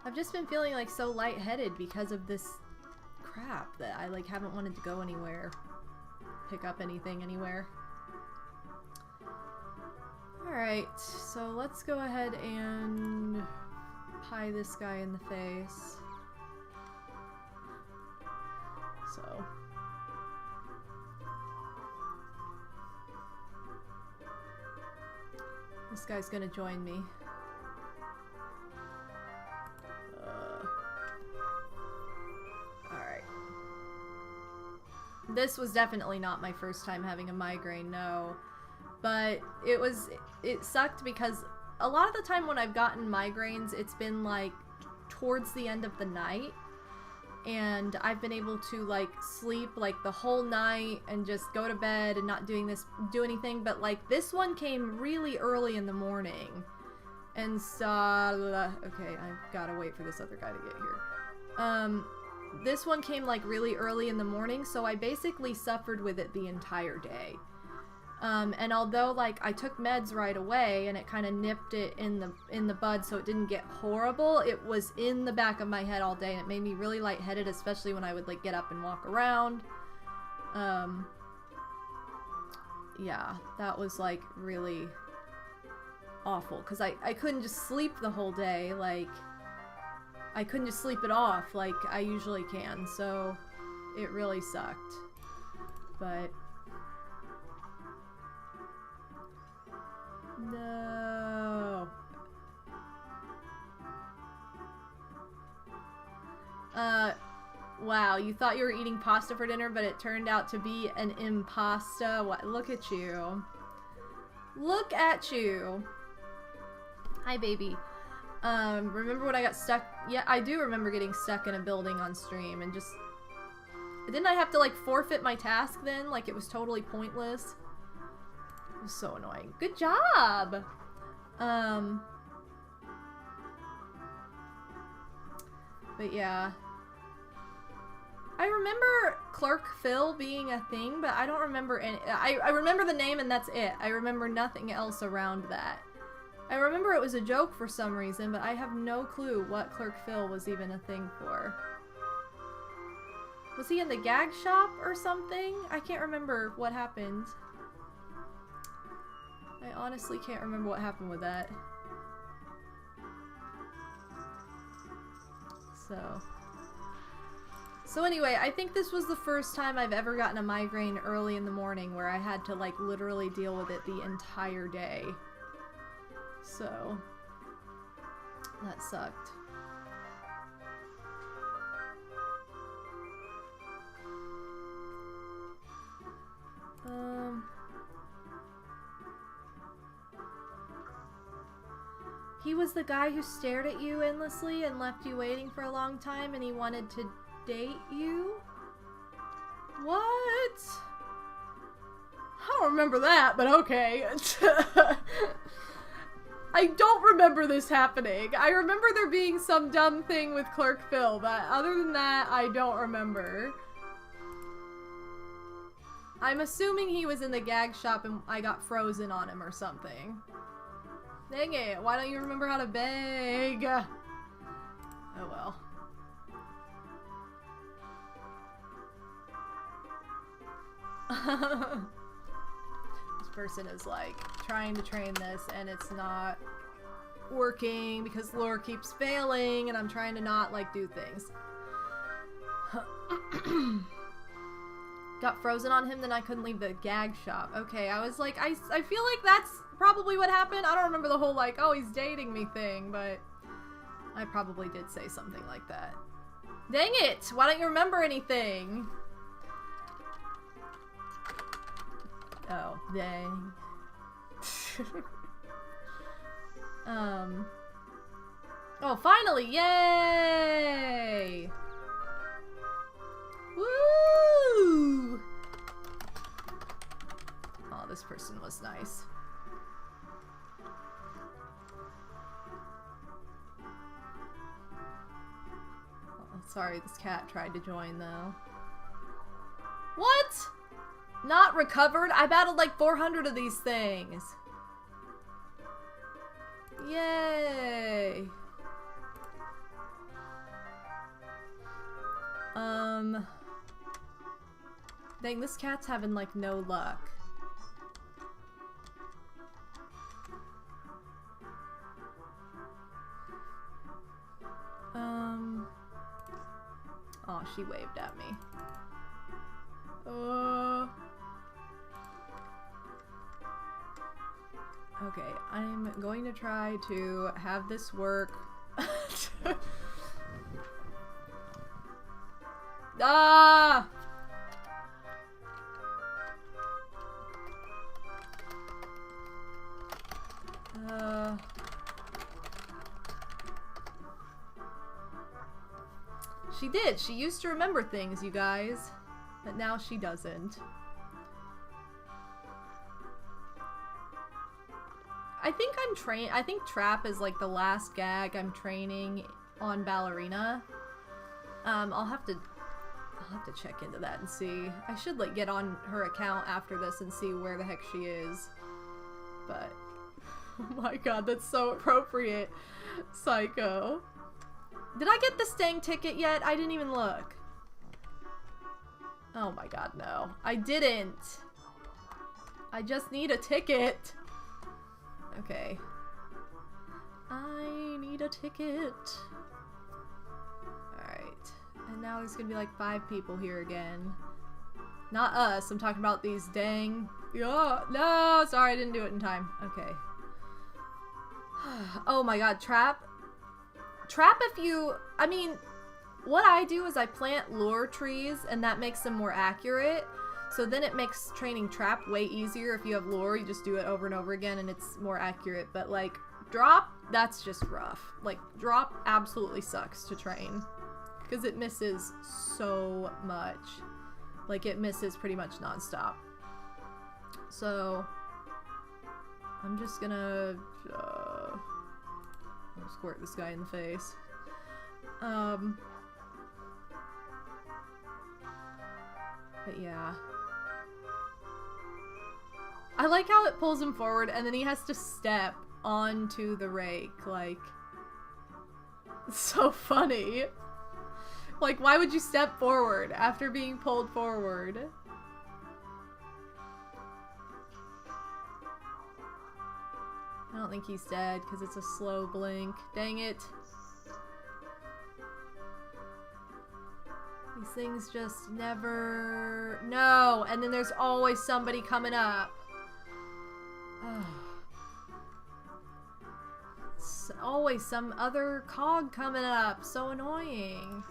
I've just been feeling like so lightheaded because of this crap that I like haven't wanted to go anywhere. Pick up anything anywhere. Alright, so let's go ahead and pie this guy in the face. So. This guy's gonna join me. Alright. This was definitely not my first time having a migraine, no. But it sucked because a lot of the time when I've gotten migraines, it's been like towards the end of the night. And I've been able to like sleep like the whole night and just go to bed and not do anything. But like this one came really early in the morning. And so, okay, I've got to wait for this other guy to get here. This one came like really early in the morning, so I basically suffered with it the entire day. And although like I took meds right away and it kind of nipped it in the bud so it didn't get horrible, it was in the back of my head all day and it made me really lightheaded, especially when I would like get up and walk around. Yeah, that was like really awful because I couldn't just sleep the whole day. Like I couldn't just sleep it off like I usually can, so it really sucked. But no. Wow, you thought you were eating pasta for dinner, but it turned out to be an impasta. What? Look at you. Look at you. Hi, baby. Remember when I got stuck? Yeah, I do remember getting stuck in a building on stream and just... Didn't I have to, like, forfeit my task then? Like, it was totally pointless. It was so annoying. Good job! But yeah. I remember Clerk Phil being a thing, but I don't remember any... I remember the name and that's it. I remember nothing else around that. I remember it was a joke for some reason, but I have no clue what Clerk Phil was even a thing for. Was he in the gag shop or something? I can't remember what happened. I honestly can't remember what happened with that. So anyway, I think this was the first time I've ever gotten a migraine early in the morning where I had to like literally deal with it the entire day. So that sucked. He was the guy who stared at you endlessly and left you waiting for a long time, and he wanted to date you? What? I don't remember that, but okay. I don't remember this happening. I remember there being some dumb thing with Clerk Phil, but other than that, I don't remember. I'm assuming he was in the gag shop and I got frozen on him or something. Dang it, why don't you remember how to beg? Oh well. This person is like trying to train this and it's not working because lore keeps failing and I'm trying to not like do things. Got frozen on him, then I couldn't leave the gag shop. Okay, I was like, I feel like that's probably what happened. I don't remember the whole like, oh, he's dating me thing, but I probably did say something like that. Dang it! Why don't you remember anything? Oh, dang. Oh, finally! Yay! Woo! Oh, this person was nice. Oh, sorry, this cat tried to join though. What? Not recovered? I battled like 400 of these things. Yay! Dang, this cat's having like no luck. Oh, she waved at me. Okay, I'm going to try to have this work. Ah! She did. She used to remember things, you guys. But now she doesn't. I think Trap is like the last gag I'm training on Ballerina. I'll have to check into that and see. I should like get on her account after this and see where the heck she is. But oh my god, that's so appropriate. Psycho. Did I get the Stang ticket yet? I didn't even look. Oh my god, no. I didn't. I just need a ticket. Okay. I need a ticket. Alright. And now there's gonna be like 5 people here again. Not us. I'm talking about these dang... Yeah, no! Sorry, I didn't do it in time. Okay. Oh my god, Trap. Trap if you... I mean, what I do is I plant lure trees and that makes them more accurate. So then it makes training Trap way easier. If you have lure, you just do it over and over again and it's more accurate. But like, Drop, that's just rough. Like, Drop absolutely sucks to train. Because it misses so much. Like, it misses pretty much nonstop. So, I'm just gonna... I'll squirt this guy in the face. But yeah. I like how it pulls him forward and then he has to step onto the rake. Like, it's so funny. Like, why would you step forward after being pulled forward? I don't think he's dead because it's a slow blink. Dang it. These things just never... No! And then there's always somebody coming up. Always some other cog coming up. So annoying.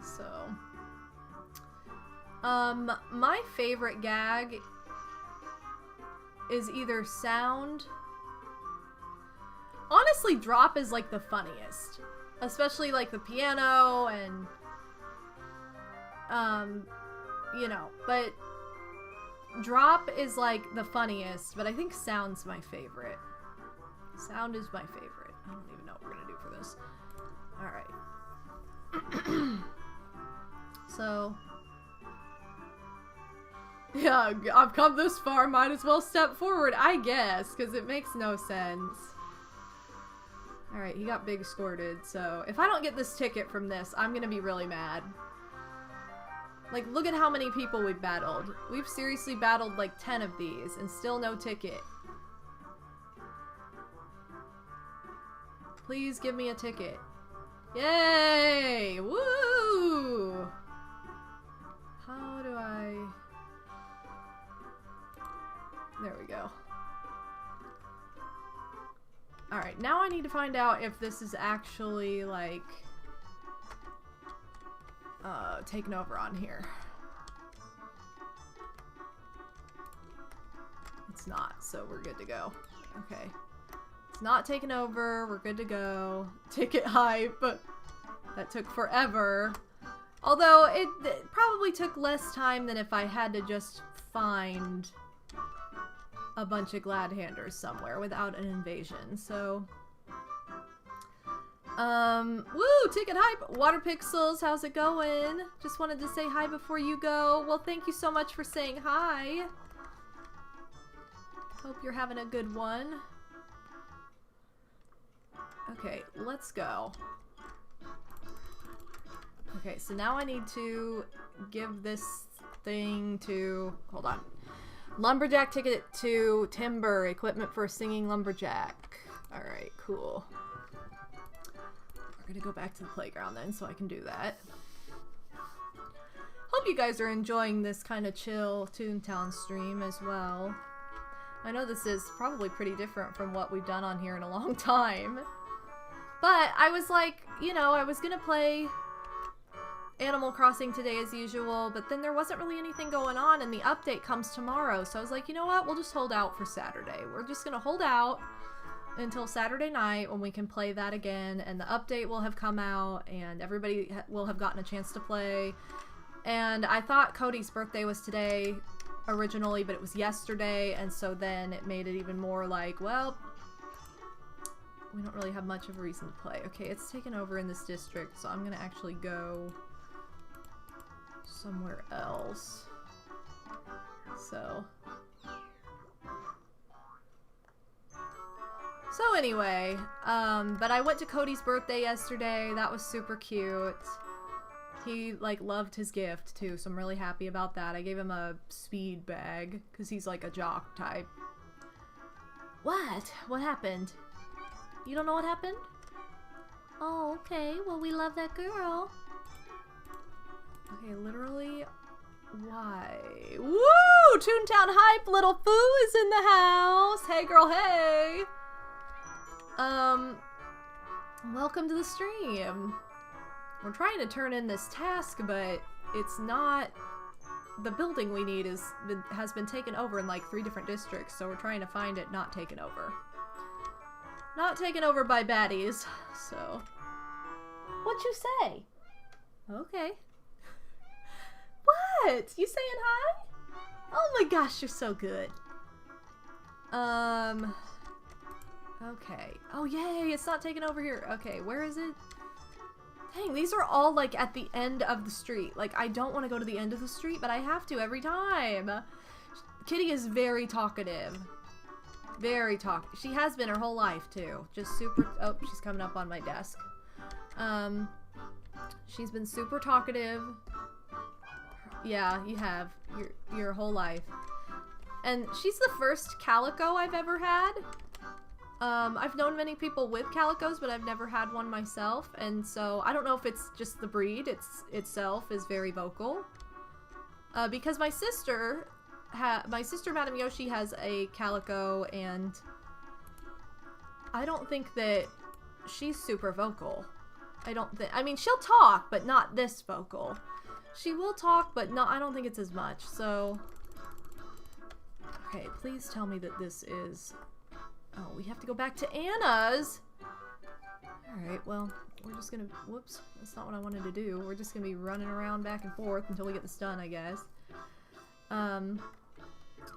So, my favorite gag is either sound. Honestly, drop is like the funniest, especially like the piano and, you know, but drop is like the funniest, but I think sound's my favorite. Sound is my favorite. I don't even know what we're gonna do for this. Alright. So, yeah, I've come this far, might as well step forward, I guess, because it makes no sense. Alright, he got big squirted, so if I don't get this ticket from this, I'm gonna be really mad. Like, look at how many people we've battled. We've seriously battled like 10 of these, and still no ticket. Please give me a ticket. Yay! Woo! How do I... There we go. Alright, now I need to find out if this is actually, like, taken over on here. It's not, so we're good to go. Okay. It's not taken over, we're good to go. Ticket hype. That took forever. Although, it probably took less time than if I had to just find a bunch of glad-handers somewhere without an invasion, so... woo! Ticket hype! Water Pixels, how's it going? Just wanted to say hi before you go. Well, thank you so much for saying hi. Hope you're having a good one. Okay, let's go. Okay, so now I need to give this thing to... Hold on. Lumberjack ticket to Timber. Equipment for a singing lumberjack. Alright, cool. We're gonna go back to the playground then so I can do that. Hope you guys are enjoying this kind of chill Toontown stream as well. I know this is probably pretty different from what we've done on here in a long time. But I was like, you know, I was gonna play Animal Crossing today as usual, but then there wasn't really anything going on and the update comes tomorrow. So I was like, you know what, we'll just hold out for Saturday. We're just gonna hold out until Saturday night when we can play that again, and the update will have come out and everybody will have gotten a chance to play. And I thought Cody's birthday was today originally, but it was yesterday, and so then it made it even more like, well, we don't really have much of a reason to play. Okay, it's taken over in this district, so I'm gonna actually go somewhere else. So anyway, but I went to Cody's birthday yesterday. That was super cute. He, like, loved his gift, too, so I'm really happy about that. I gave him a speed bag, because he's, like, a jock type. What? What happened? You don't know what happened? Oh, okay. Well, we love that girl. Okay, literally, why? Woo! Toontown hype! Little Foo is in the house! Hey, girl, hey! Welcome to the stream. We're trying to turn in this task, but it's not... The building we need has been taken over in like 3 different districts, so we're trying to find it not taken over. Not taken over by baddies, so... What'd you say? Okay. What? You saying hi? Oh my gosh, you're so good. Okay. Oh yay, it's not taken over here. Okay, where is it? Dang, these are all like at the end of the street. Like, I don't want to go to the end of the street, but I have to every time. Kitty is very talkative. Very talkative. She has been her whole life too. Just super... Oh, she's coming up on my desk. She's been super talkative. Yeah, you have. Your whole life. And she's the first calico I've ever had. I've known many people with calicos, but I've never had one myself, and so I don't know if it's just the breed itself is very vocal. Because my sister, Madame Yoshi, has a calico, and I don't think that she's super vocal. I mean, she'll talk, but not this vocal. She will talk, but no, I don't think it's as much, so... Okay, please tell me that this is... Oh, we have to go back to Anna's! Alright, well, we're just gonna... Whoops, that's not what I wanted to do. We're just gonna be running around back and forth until we get this done, I guess.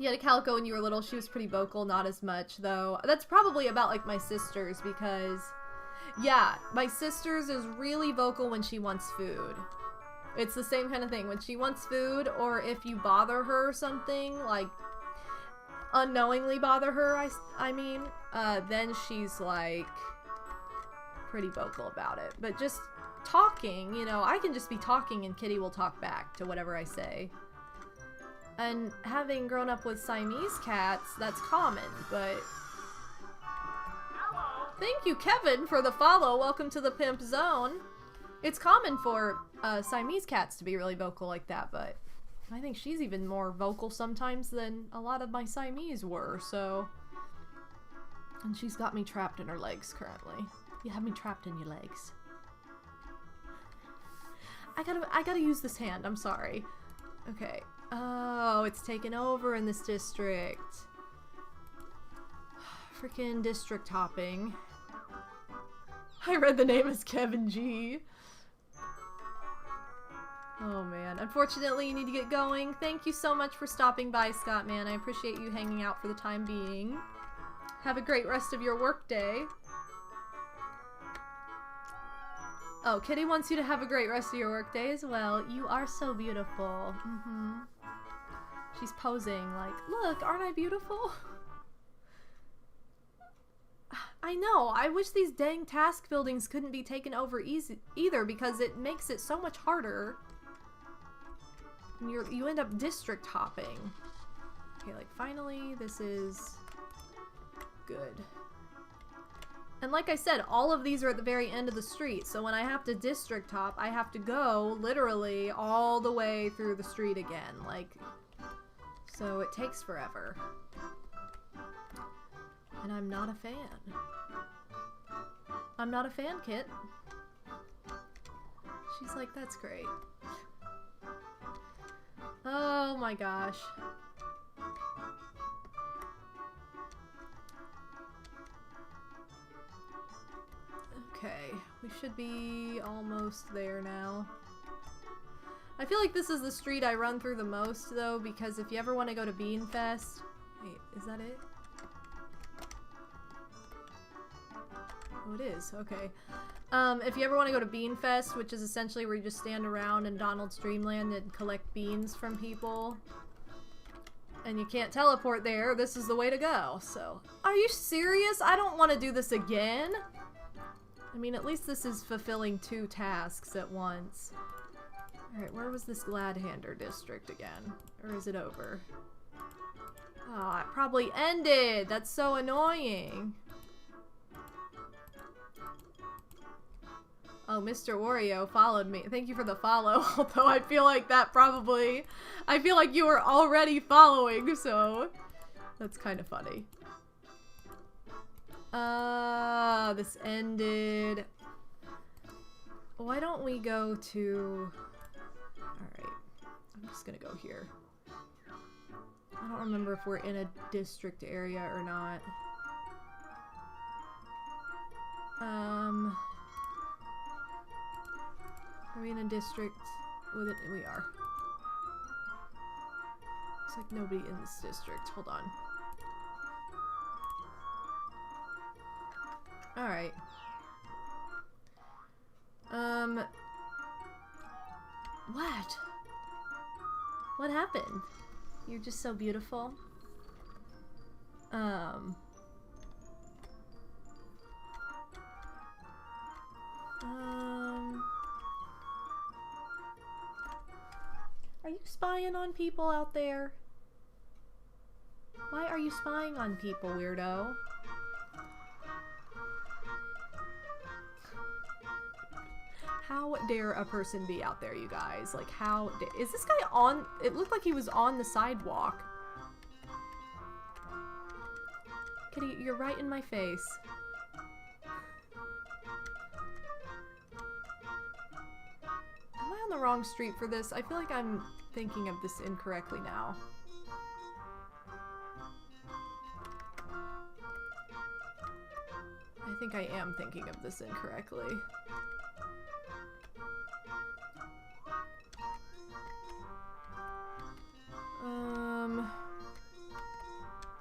Yeah, to Calico when you were little, she was pretty vocal, not as much, though. That's probably about, like, my sisters, because... Yeah, my sisters is really vocal when she wants food. It's the same kind of thing. When she wants food, or if you bother her or something, like, unknowingly bother her, I mean, then she's, like, pretty vocal about it. But just talking, you know, I can just be talking and Kitty will talk back to whatever I say. And having grown up with Siamese cats, that's common, but... Thank you, Kevin, for the follow. Welcome to the Pimp Zone. It's common for Siamese cats to be really vocal like that, but I think she's even more vocal sometimes than a lot of my Siamese were, so... And she's got me trapped in her legs currently. You have me trapped in your legs. I gotta use this hand, I'm sorry. Okay. Oh, it's taken over in this district. Freaking district hopping. I read the name as Kevin G. Oh man. Unfortunately, you need to get going. Thank you so much for stopping by, Scott, man. I appreciate you hanging out for the time being. Have a great rest of your work day. Oh, Kitty wants you to have a great rest of your work day as well. You are so beautiful. She's posing like, look, aren't I beautiful? I know, I wish these dang task buildings couldn't be taken over either, because it makes it so much harder. And you end up district hopping. Okay, like, finally, this is good. And like I said, all of these are at the very end of the street, so when I have to district hop, I have to go, literally, all the way through the street again, like, so it takes forever. And I'm not a fan. I'm not a fan, Kit. She's like, that's great. Oh my gosh. Okay, we should be almost there now. I feel like this is the street I run through the most, though, because if you ever want to go to Beanfest... Wait, is that it? Oh, it is. Okay. If you ever want to go to Beanfest, which is essentially where you just stand around in Donald's Dreamland and collect beans from people, and you can't teleport there, this is the way to go, so... Are you serious? I don't want to do this again! I mean, at least this is fulfilling 2 tasks at once. Alright, where was this Gladhander district again? Or is it over? Oh, it probably ended! That's so annoying! Oh, Mr. Wario followed me. Thank you for the follow, although I feel like that probably... I feel like you were already following, so... That's kind of funny. This ended... Why don't we go to... Alright. I'm just gonna go here. I don't remember if we're in a district area or not. Are we in a district with it? We are. Looks like nobody in this district. Hold on. Alright. What? What happened? You're just so beautiful. Are you spying on people out there? Why are you spying on people, weirdo? How dare a person be out there, you guys? Like, how is this guy on? It looked like he was on the sidewalk. Kitty, you're right in my face. the wrong street for this? I feel like I'm thinking of this incorrectly now. I think I am thinking of this incorrectly.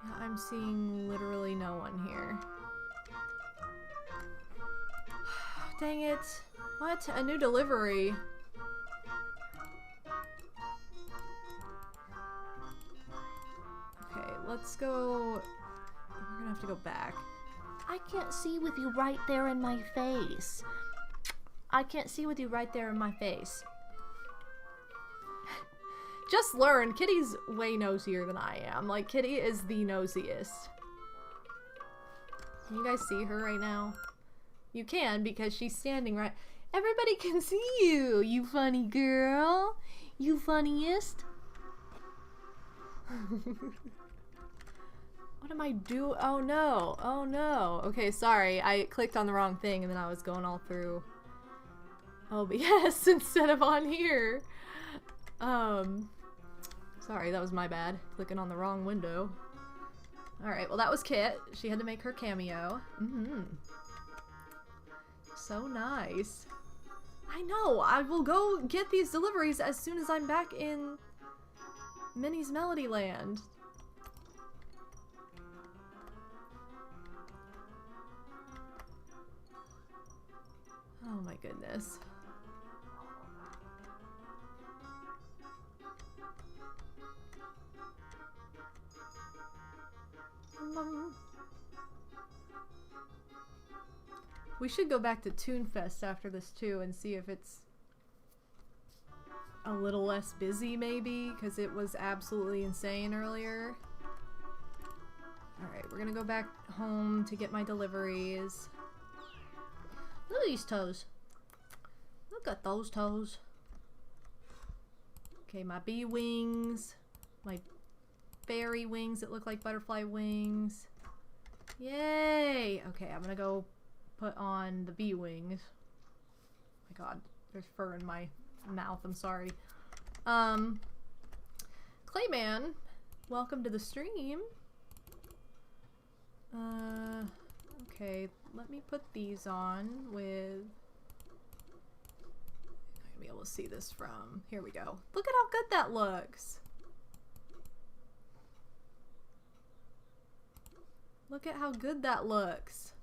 Yeah, I'm seeing literally no one here. Dang it. What? A new delivery. Okay, let's go. We're gonna have to go back. I can't see with you right there in my face. I can't see with you right there in my face. Just learn, Kitty's way nosier than I am. Like, Kitty is the nosiest. Can you guys see her right now? You can, because she's standing right... Everybody can see you, you funny girl. You funniest. What am I doing? Oh no. Oh no. Okay, sorry. I clicked on the wrong thing and then I was going all through OBS instead of on here. Sorry, that was my bad. Clicking on the wrong window. Alright, well that was Kit. She had to make her cameo. So nice. I know! I will go get these deliveries as soon as I'm back in Minnie's Melody Land. Oh my goodness. We should go back to Toonfest after this too and see if it's a little less busy maybe, because it was absolutely insane earlier. Alright, we're gonna go back home to get my deliveries. Look at these toes. Look at those toes. Okay, my bee wings. My fairy wings that look like butterfly wings. Yay! Okay, I'm gonna go put on the bee wings. Oh my god, there's fur in my mouth, I'm sorry. Clayman, welcome to the stream. Okay, let me put these on with... I'm not gonna be able to see this from... Here we go. Look at how good that looks! Look at how good that looks!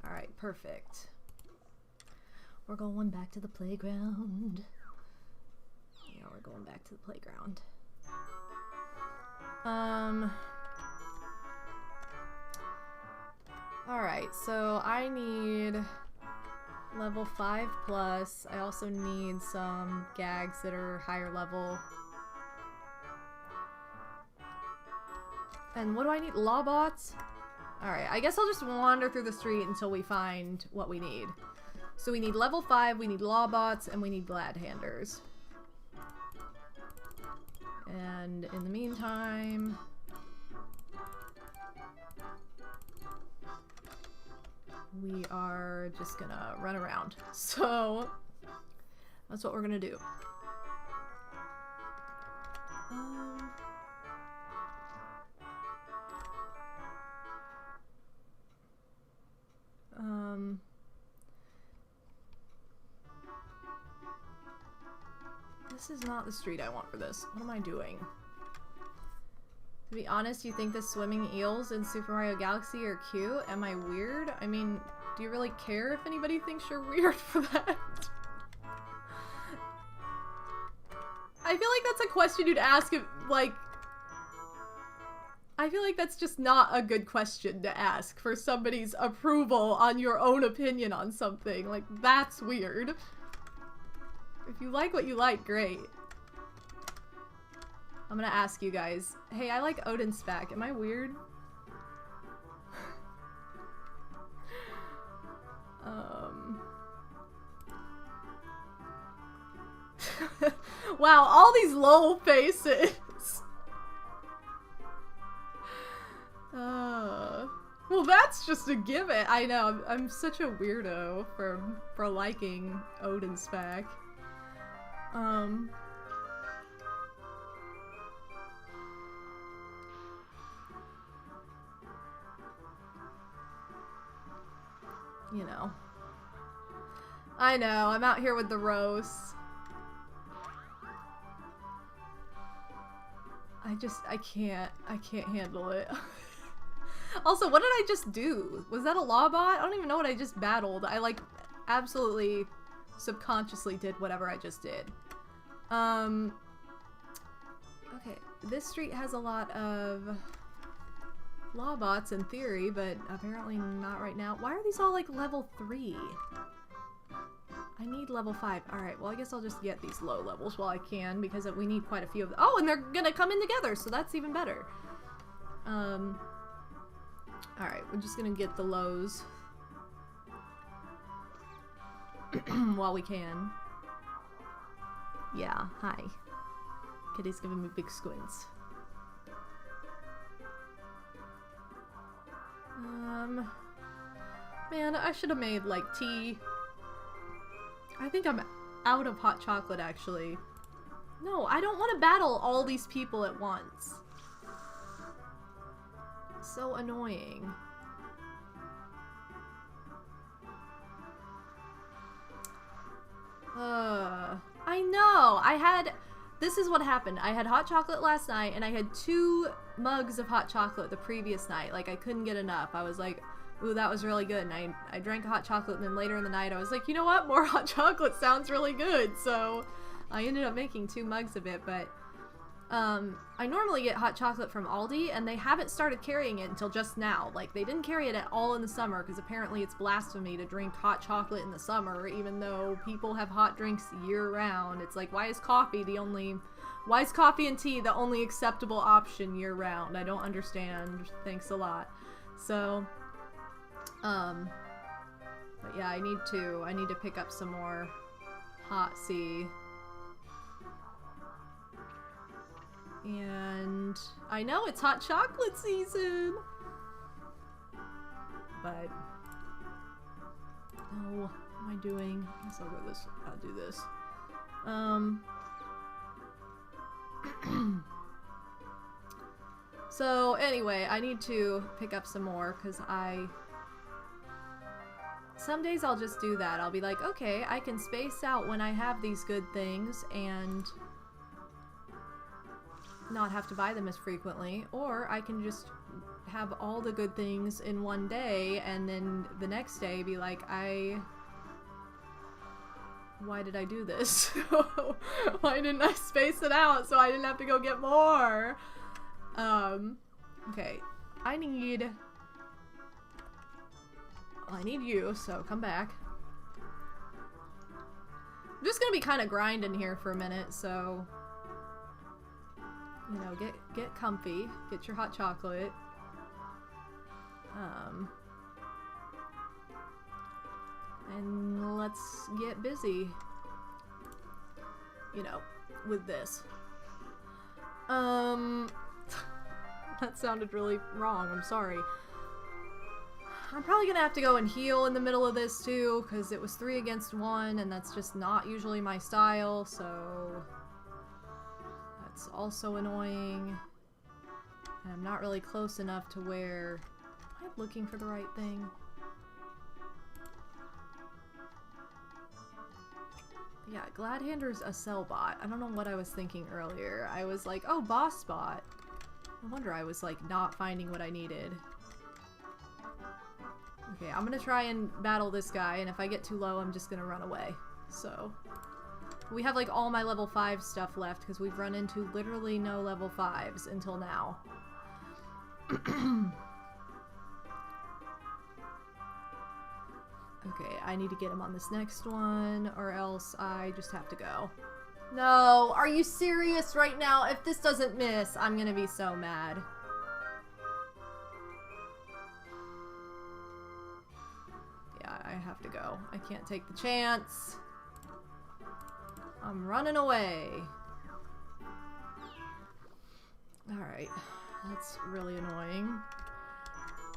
Alright, perfect. We're going back to the playground. Yeah, we're going back to the playground. Alright, so I need level 5 plus. I also need some gags that are higher level. And what do I need? Lawbots? Alright, I guess I'll just wander through the street until we find what we need. So we need level 5, we need Lawbots, and we need Gladhanders. And in the meantime... we are just gonna run around. So, that's what we're gonna do. This is not the street I want for this. What am I doing? To be honest, you think the swimming eels in Super Mario Galaxy are cute? Am I weird? I mean, do you really care if anybody thinks you're weird for that? I feel like that's a question you'd ask if, like... I feel like that's just not a good question to ask for somebody's approval on your own opinion on something. Like, that's weird. If you like what you like, great. I'm gonna ask you guys. Hey, I like Odin Spack. Am I weird? Wow, all these lol faces. Well, that's just a given. I know, I'm such a weirdo for liking Odin Spack. You know. I know, I'm out here with the roast. I can't handle it. Also, what did I just do? Was that a law bot? I don't even know what I just battled. I, like, absolutely subconsciously did whatever I just did. Okay, this street has a lot of law bots in theory, but apparently not right now. Why are these all, like, level 3? I need level 5. Alright, well I guess I'll just get these low levels while I can, because we need quite a few of them. Oh, and they're gonna come in together, so that's even better. Alright, we're just gonna get the lows while we can. Yeah, hi. Kitty's giving me big squints. Man, I should have made, like, tea. I think I'm out of hot chocolate, actually. No, I don't want to battle all these people at once. So annoying. I know! This is what happened. I had hot chocolate last night, and I had 2 mugs of hot chocolate the previous night. Like, I couldn't get enough. I was like, ooh, that was really good. And I drank hot chocolate, and then later in the night I was like, you know what? More hot chocolate sounds really good. So I ended up making 2 mugs of it, but I normally get hot chocolate from Aldi, and they haven't started carrying it until just now. Like, they didn't carry it at all in the summer, because apparently it's blasphemy to drink hot chocolate in the summer, even though people have hot drinks year-round. It's like, why is coffee and tea the only acceptable option year-round? I don't understand. Thanks a lot. So, but yeah, I need to pick up some more hot C. And I know it's hot chocolate season, but no, what am I doing? I guess I'll do this. So anyway, I need to pick up some more, because some days I'll just do that. I'll be like, okay, I can space out when I have these good things and not have to buy them as frequently, or I can just have all the good things in one day and then the next day be like, why did I do this? Why didn't I space it out so I didn't have to go get more? Okay, I need you, so come back. I'm just gonna be kind of grinding here for a minute, so you know, get comfy, get your hot chocolate. And let's get busy, you know, with this. That sounded really wrong, I'm sorry. I'm probably gonna have to go and heal in the middle of this too, because it was 3 against 1, and that's just not usually my style, so that's also annoying. And I'm not really close enough to where... Am I looking for the right thing? Yeah, Gladhander's a cell bot. I don't know what I was thinking earlier. I was like, oh, boss bot. No wonder I was like not finding what I needed. Okay, I'm gonna try and battle this guy, and if I get too low, I'm just gonna run away. So, we have like all my level 5 stuff left, because we've run into literally no level 5s until now. Okay, I need to get him on this next one, or else I just have to go. No, are you serious right now? If this doesn't miss, I'm gonna be so mad. Yeah, I have to go. I can't take the chance. I'm running away. Alright, that's really annoying.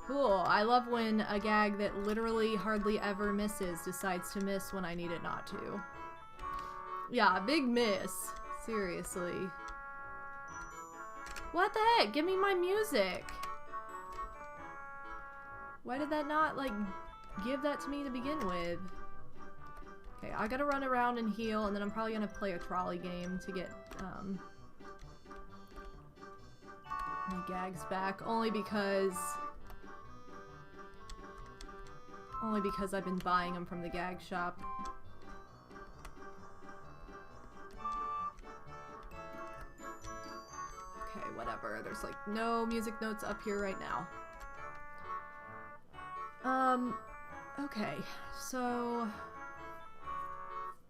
Cool, I love when a gag that literally hardly ever misses decides to miss when I need it not to. Yeah, big miss. Seriously. What the heck? Give me my music. Why did that not, like, give that to me to begin with? Okay, I gotta run around and heal, and then I'm probably gonna play a trolley game to get, my gags back. Only because I've been buying them from the gag shop. Okay, whatever. There's like no music notes up here right now. Okay, so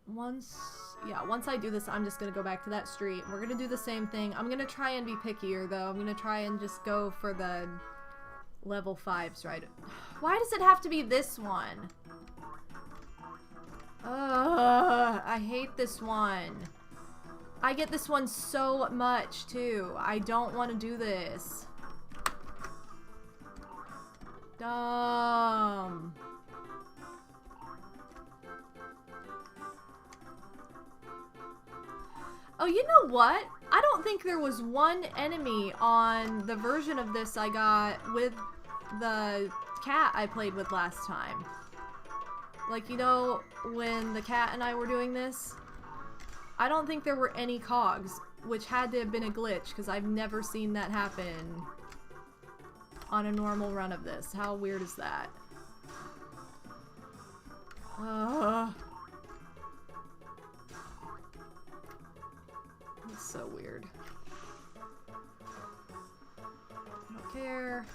once I do this, I'm just gonna go back to that street. We're gonna do the same thing. I'm gonna try and be pickier though. I'm gonna try and just go for the level 5s, right? Why does it have to be this one? I hate this one. I get this one so much too. I don't want to do this. Dumb. Oh, you know what? I don't think there was one enemy on the version of this I got with the cat I played with last time. Like, you know, when the cat and I were doing this? I don't think there were any cogs, which had to have been a glitch, because I've never seen that happen on a normal run of this. How weird is that? That's so weird. I don't care.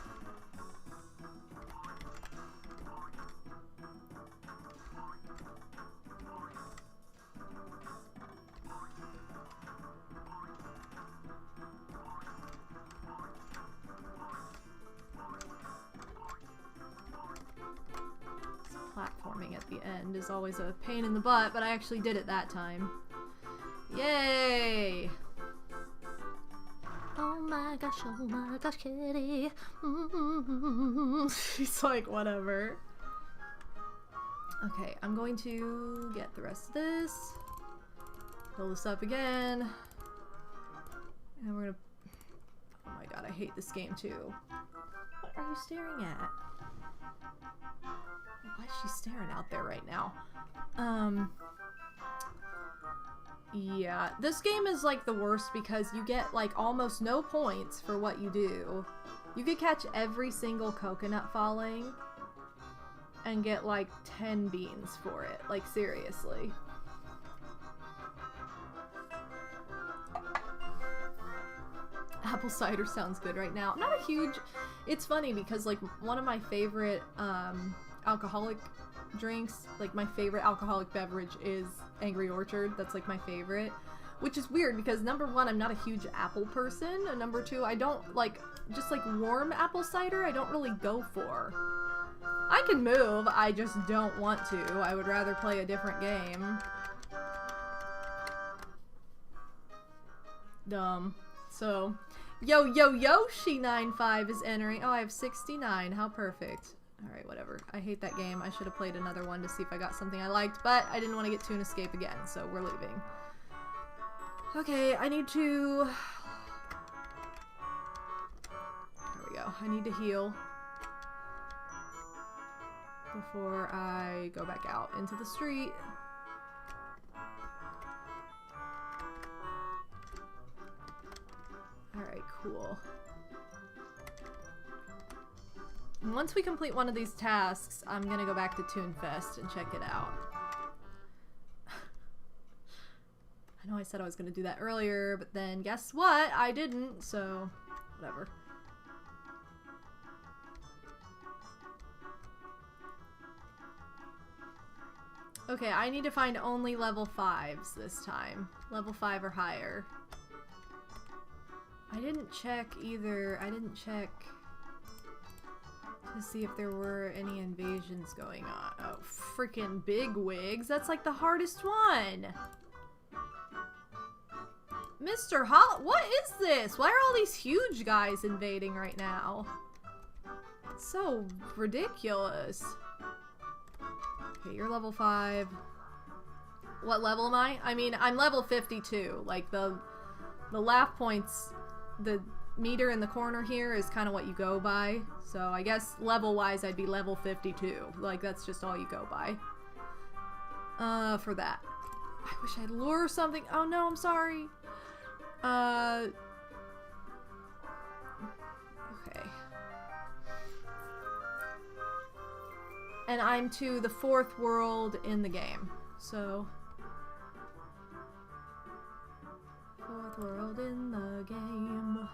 Platforming at the end is always a pain in the butt, but I actually did it that time. Yay! Oh my gosh, kitty. She's like, whatever. Okay, I'm going to get the rest of this. Fill this up again. And we're gonna... Oh my god, I hate this game too. What are you staring at? Why is she staring out there right now? Yeah, this game is like the worst because you get like almost no points for what you do. You could catch every single coconut falling and get like 10 beans for it. Like, seriously. Apple cider sounds good right now. Not a huge... It's funny because like one of my favorite alcoholic drinks, like my favorite alcoholic beverage is Angry Orchard. That's like my favorite, which is weird because number one, I'm not a huge apple person, and number two, I don't like just like warm apple cider. I don't really go for. I can move, I just don't want to. I would rather play a different game. Dumb. So, Yoshi95 is entering. Oh, I have 69. How perfect. Alright, whatever. I hate that game. I should have played another one to see if I got something I liked, but I didn't want to get Toon Escape again, so we're leaving. Okay, I need to... There we go. I need to heal before I go back out into the street. Alright, cool. And once we complete one of these tasks, I'm gonna go back to Toonfest and check it out. I know I said I was gonna do that earlier, but then guess what? I didn't, so whatever. Okay, I need to find only level 5s this time. Level 5 or higher. I didn't check either. I didn't check to see if there were any invasions going on. Oh, freaking big wigs. That's like the hardest one. Mr. Hol- What is this? Why are all these huge guys invading right now? It's so ridiculous. Okay, you're level 5. What level am I? I mean, I'm level 52. Like, the laugh points, the meter in the corner here is kind of what you go by. So I guess level-wise, I'd be level 52. Like, that's just all you go by. For that. I wish I had lure or something. Oh no, I'm sorry. Okay. And I'm to the 4th world in the game. So... 4th world in the game.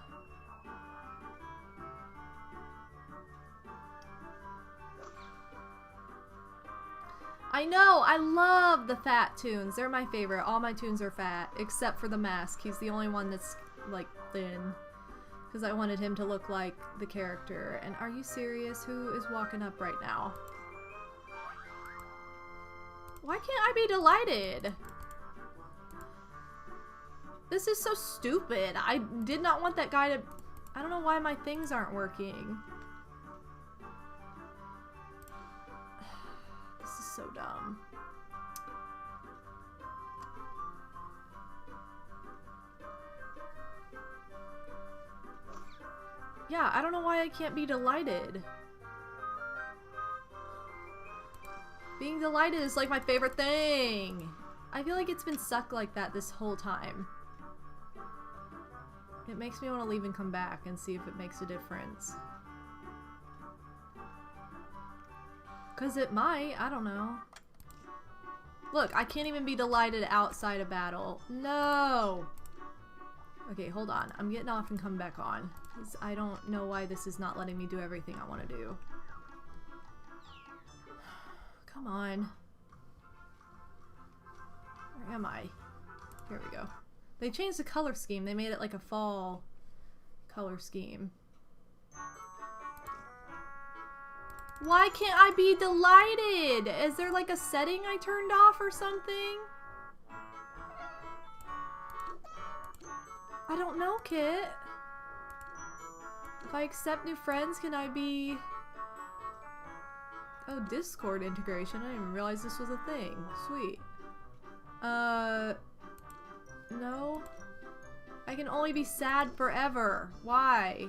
I know! I love the fat tunes. They're my favorite. All my tunes are fat, except for the mask. He's the only one that's, like, thin. Because I wanted him to look like the character. And are you serious? Who is walking up right now? Why can't I be delighted? This is so stupid. I did not want that guy to... I don't know why my things aren't working. This is so dumb. Yeah, I don't know why I can't be delighted. Being delighted is like my favorite thing. I feel like it's been stuck like that this whole time. It makes me want to leave and come back and see if it makes a difference. 'Cause it might, I don't know. Look, I can't even be delighted outside of battle. No! Okay, hold on. I'm getting off and coming back on. 'Cause I don't know why this is not letting me do everything I want to do. Come on. Where am I? Here we go. They changed the color scheme. They made it like a fall color scheme. Why can't I be delighted? Is there like a setting I turned off or something? I don't know, Kit. If I accept new friends, can I be... Oh, Discord integration. I didn't even realize this was a thing. Sweet. No. I can only be sad forever. Why?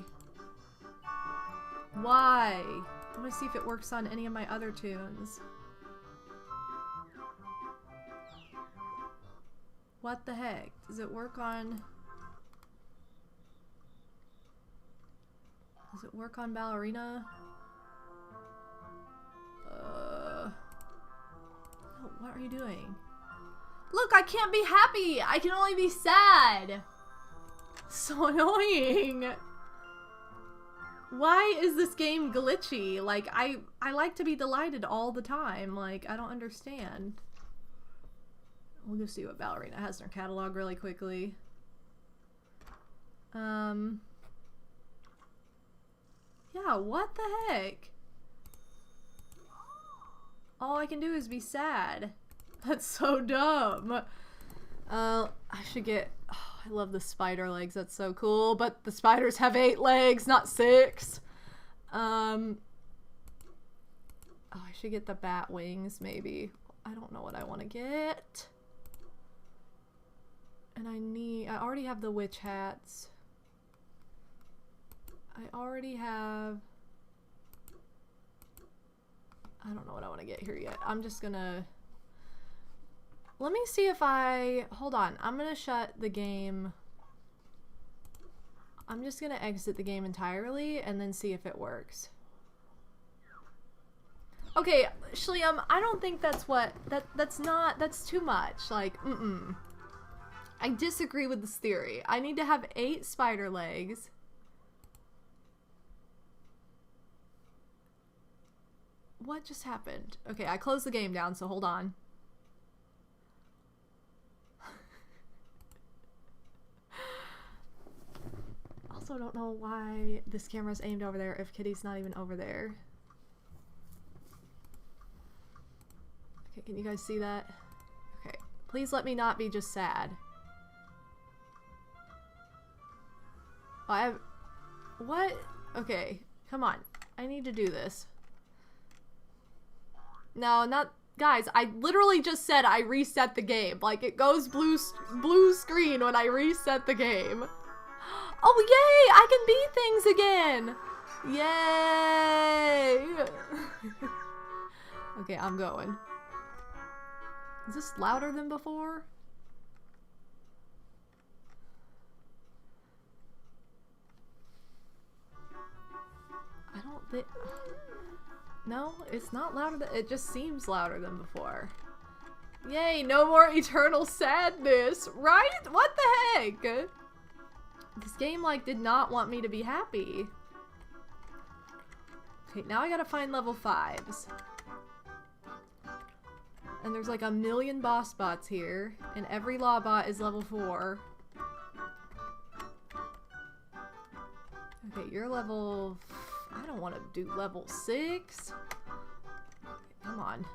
Why? I want to see if it works on any of my other tunes. What the heck? Does it work on... Does it work on Ballerina? Oh, what are you doing? Look, I can't be happy! I can only be sad! So annoying! Why is this game glitchy? Like, I like to be delighted all the time. Like, I don't understand. We'll go see what Ballerina has in her catalog really quickly. Yeah, what the heck? All I can do is be sad. That's so dumb. I should get... Oh, I love the spider legs. That's so cool. But the spiders have 8 legs, not 6. Oh, I should get the bat wings, maybe. I don't know what I want to get. And I already have the witch hats. I already have... I don't know what I want to get here yet. I'm just gonna... Let me see if I... Hold on. I'm gonna shut the game. I'm just gonna exit the game entirely and then see if it works. Okay, Shliam, I don't think that's what... That's too much. Like, I disagree with this theory. I need to have 8 spider legs. What just happened? Okay, I closed the game down, so hold on. Also don't know why this camera's aimed over there if Kitty's not even over there. Okay, can you guys see that? Okay, please let me not be just sad. Oh, what? Okay, come on. I need to do this. No, not... Guys, I literally just said I reset the game. Like, it goes blue screen when I reset the game. Oh, yay! I can beat things again! Yay! Okay, I'm going. Is this louder than before? I don't think... No, it's not louder than... It just seems louder than before. Yay, no more eternal sadness, right? What the heck? This game, like, did not want me to be happy. Okay, now I gotta find level 5s. And there's like a million boss bots here, and every law bot is level 4. Okay, you're level... I don't want to do level 6. Come on.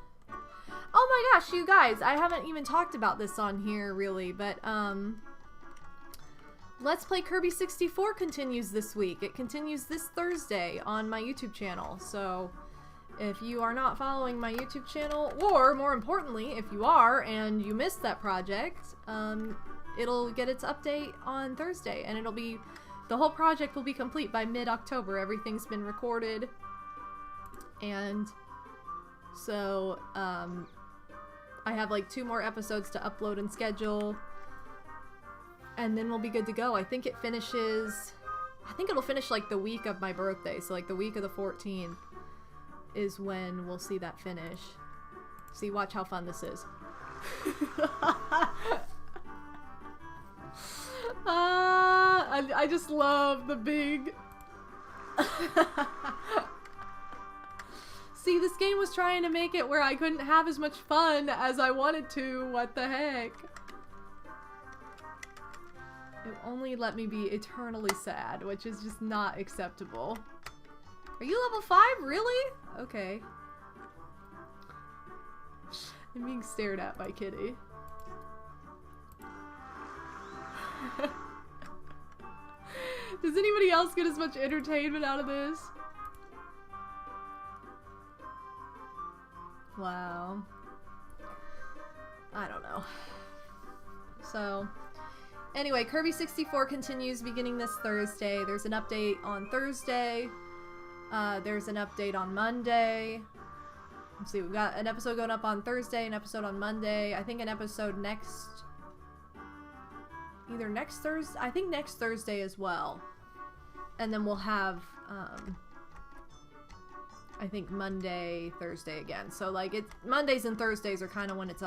Oh my gosh, you guys, I haven't even talked about this on here really, but Let's Play Kirby 64 continues this week. It continues this Thursday on my YouTube channel, so if you are not following my YouTube channel, or more importantly, if you are and you missed that project, it'll get its update on Thursday, and it'll be... The whole project will be complete by mid-October. Everything's been recorded. And so, I have like 2 more episodes to upload and schedule. And then we'll be good to go. I think it finishes... I think it'll finish like the week of my birthday. So like the week of the 14th is when we'll see that finish. See, watch how fun this is. I just love the big... See, this game was trying to make it where I couldn't have as much fun as I wanted to. What the heck? It only let me be eternally sad, which is just not acceptable. Are you level 5? Really? Okay. I'm being stared at by Kitty. Does anybody else get as much entertainment out of this? Wow. I don't know. So, anyway, Kirby 64 continues beginning this Thursday. There's an update on Thursday. There's an update on Monday. Let's see, we've got an episode going up on Thursday, an episode on Monday. I think an episode next... Either next Thursday... I think next Thursday as well. And then we'll have, I think Monday, Thursday again. So, like, Mondays and Thursdays are kind of when it's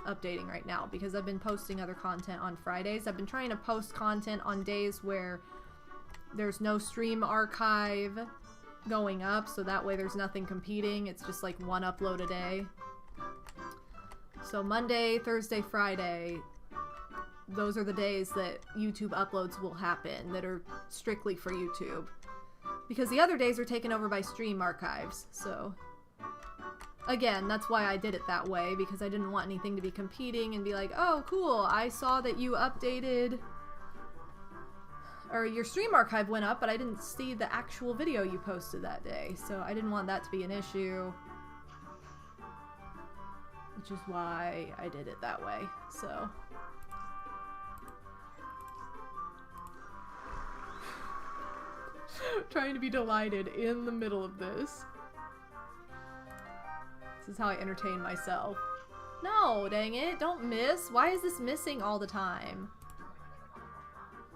updating right now, because I've been posting other content on Fridays. I've been trying to post content on days where there's no stream archive going up, so that way there's nothing competing. It's just, like, one upload a day. So Monday, Thursday, Friday... Those are the days that YouTube uploads will happen that are strictly for YouTube. Because the other days are taken over by stream archives, so... Again, that's why I did it that way, because I didn't want anything to be competing and be like, oh, cool, I saw that you updated... Or your stream archive went up, but I didn't see the actual video you posted that day, so I didn't want that to be an issue. Which is why I did it that way, so... Trying to be delighted in the middle of this. This is how I entertain myself. No, dang it, don't miss. Why is this missing all the time?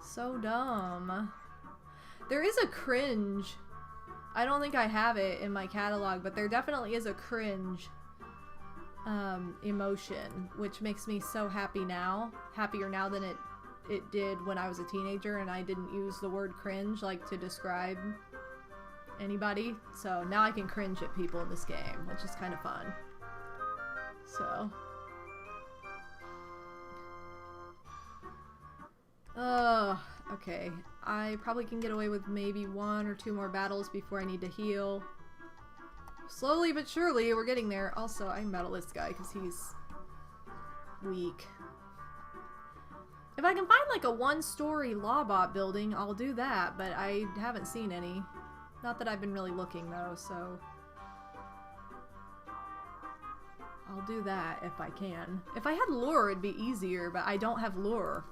So dumb. There is a cringe. I don't think I have it in my catalog, but there definitely is a cringe emotion, which makes me so happy now. Happier now than it did when I was a teenager and I didn't use the word cringe like to describe anybody. So now I can cringe at people in this game, which is kind of fun. So. Okay. I probably can get away with maybe 1 or 2 more battles before I need to heal. Slowly but surely, we're getting there. Also, I can battle this guy because he's weak. If I can find like a 1-story Lawbot building, I'll do that, but I haven't seen any. Not that I've been really looking though, so... I'll do that if I can. If I had lure, it'd be easier, but I don't have lure.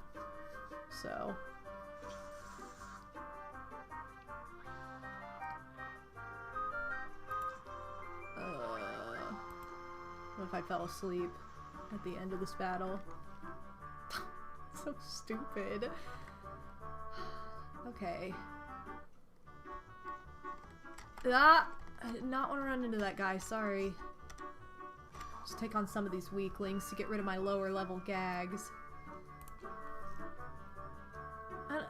So. What if I fell asleep at the end of this battle? So stupid. Okay. Ah! I did not want to run into that guy, sorry. Just take on some of these weaklings to get rid of my lower level gags.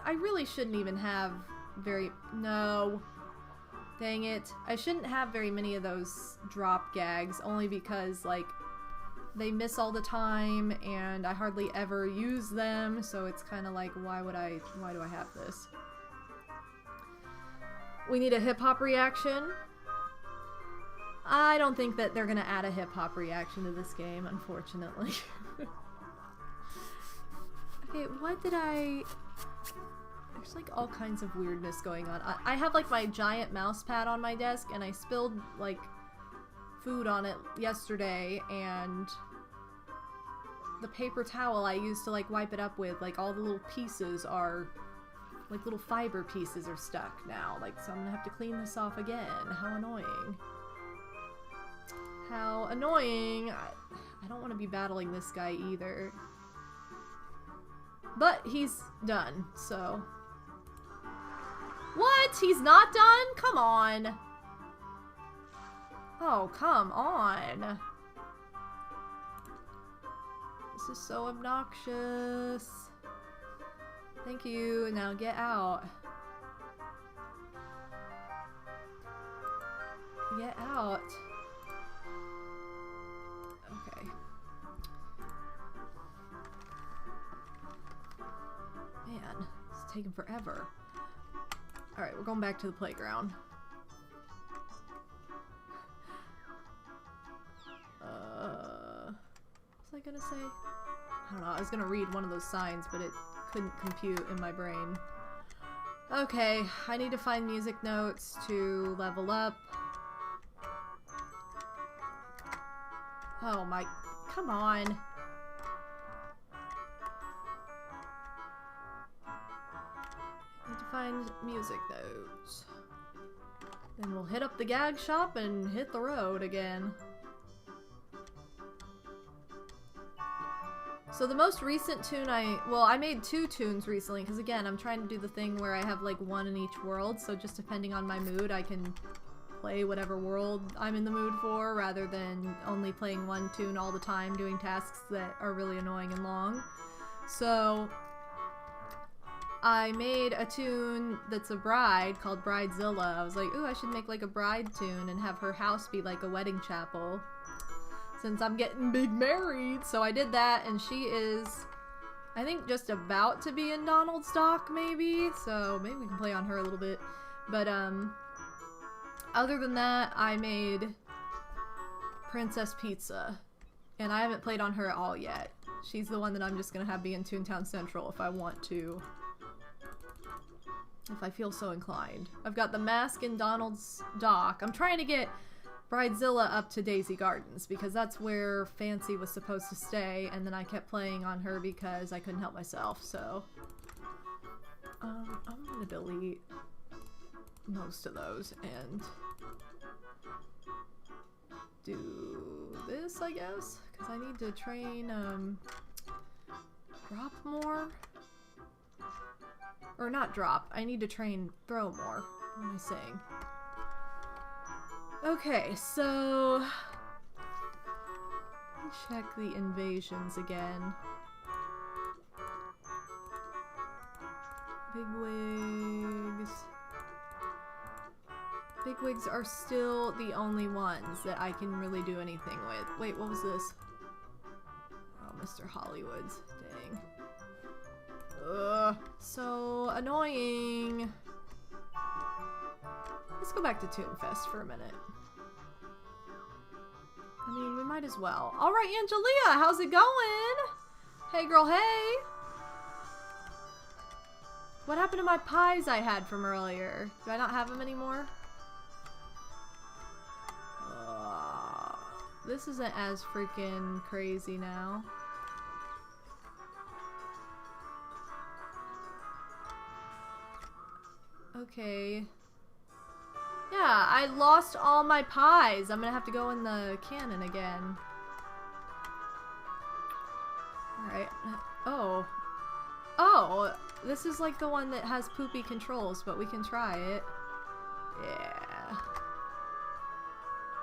I really shouldn't even have very... No. Dang it. I shouldn't have very many of those drop gags, only because, like, they miss all the time, and I hardly ever use them, so it's kind of like, why do I have this? We need a hip-hop reaction. I don't think that they're gonna add a hip-hop reaction to this game, unfortunately. Okay, what did I... There's like all kinds of weirdness going on. I have like my giant mouse pad on my desk, and I spilled like food on it yesterday, and the paper towel I used to like wipe it up with, like all the little pieces are like little fiber pieces are stuck now. Like, so I'm gonna have to clean this off again. How annoying. How annoying. I don't want to be battling this guy either. But he's done, so... What? He's not done? Come on. Oh, come on. This is so obnoxious. Thank you. Now get out. Get out. Okay. Man, it's taking forever. Alright, we're going back to the playground. What was I gonna say? I don't know, I was gonna read one of those signs, but it couldn't compute in my brain. Okay, I need to find music notes to level up. Oh my... Come on! Need to find music notes. Then we'll hit up the gag shop and hit the road again. So the most recent tune I made 2 tunes recently, because again, I'm trying to do the thing where I have like one in each world, so just depending on my mood, I can play whatever world I'm in the mood for, rather than only playing one tune all the time, doing tasks that are really annoying and long. So I made a tune that's a bride called Bridezilla. I was like, ooh, I should make like a bride tune and have her house be like a wedding chapel, since I'm getting big married. So I did that, and she is, I think, just about to be in Donald's dock, maybe, so maybe we can play on her a little bit. But other than that, I made Princess Pizza, and I haven't played on her at all yet. She's the one that I'm just gonna have be in Toontown Central if I want to, if I feel so inclined. I've got the mask in Donald's dock. I'm trying to get Bridezilla up to Daisy Gardens, because that's where Fancy was supposed to stay, and then I kept playing on her because I couldn't help myself, so... I'm gonna delete most of those and do this, I guess, because I need to train, drop more? Or not drop, I need to train throw more. What am I saying? Okay, so let me check the invasions again. Bigwigs. Bigwigs are still the only ones that I can really do anything with. Wait, what was this? Oh, Mr. Hollywood's. Dang. Ugh, so annoying. Let's go back to Toonfest for a minute. I mean, we might as well. Alright, Angelia, how's it going? Hey girl, hey! What happened to my pies I had from earlier? Do I not have them anymore? this isn't as freaking crazy now. Okay. Yeah, I lost all my pies. I'm gonna have to go in the cannon again. Alright. Oh. Oh! This is like the one that has poopy controls, but we can try it. Yeah.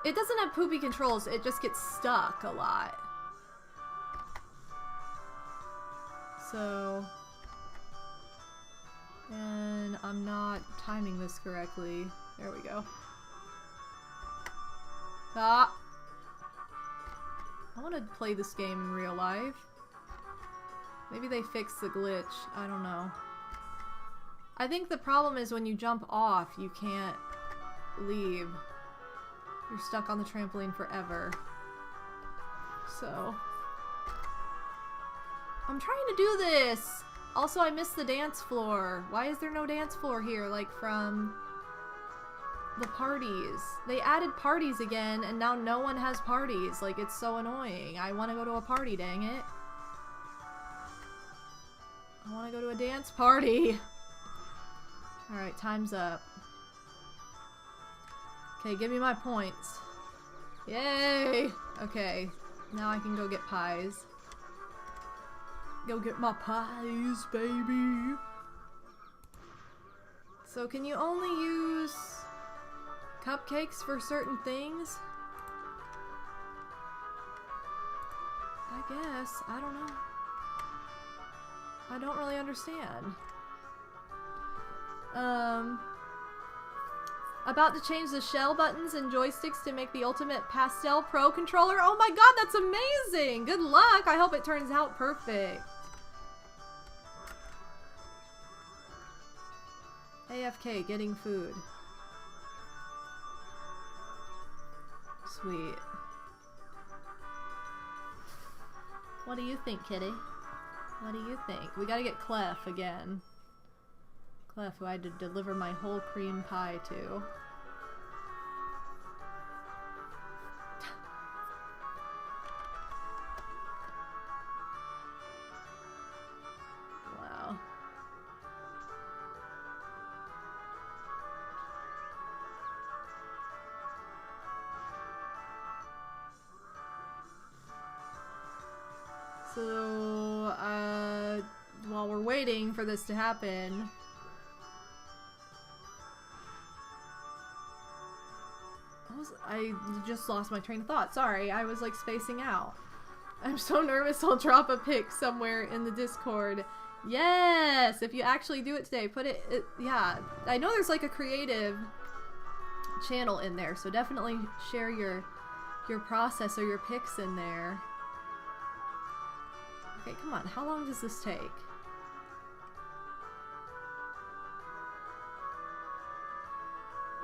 It doesn't have poopy controls, it just gets stuck a lot. So... And I'm not timing this correctly. There we go. Ah! I want to play this game in real life. Maybe they fixed the glitch. I don't know. I think the problem is when you jump off, you can't leave. You're stuck on the trampoline forever. So... I'm trying to do this! Also, I missed the dance floor. Why is there no dance floor here, like from the parties? They added parties again, and now no one has parties. Like, it's so annoying. I want to go to a party, dang it. I want to go to a dance party. Alright, time's up. Okay, give me my points. Yay! Okay, now I can go get pies. Go get my pies, baby! So can you only use cupcakes for certain things? I guess. I don't know. I don't really understand. About to change the shell buttons and joysticks to make the ultimate Pastel Pro controller. Oh my god, that's amazing! Good luck! I hope it turns out perfect. AFK, getting food. Sweet. What do you think, kitty? What do you think? We gotta get Clef again. Clef, who I had to deliver my whole cream pie to. Wow. So, while we're waiting for this to happen, I just lost my train of thought. Sorry, I was like spacing out. I'm so nervous I'll drop a pic somewhere in the Discord. Yes! If you actually do it today, put it, yeah. I know there's like a creative channel in there, so definitely share your process or your pics in there. Okay, come on. How long does this take?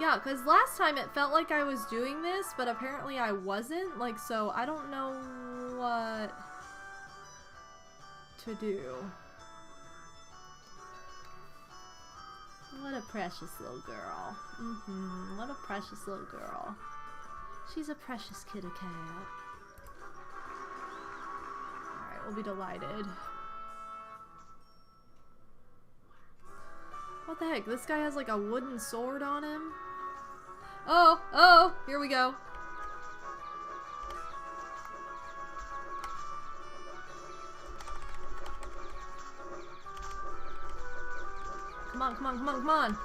Yeah, because last time it felt like I was doing this, but apparently I wasn't. Like, so I don't know what to do. What a precious little girl. What a precious little girl. She's a precious kitty cat. Alright, we'll be delighted. What the heck? This guy has like a wooden sword on him? Oh! Oh! Here we go. Come on, come on, come on, come on!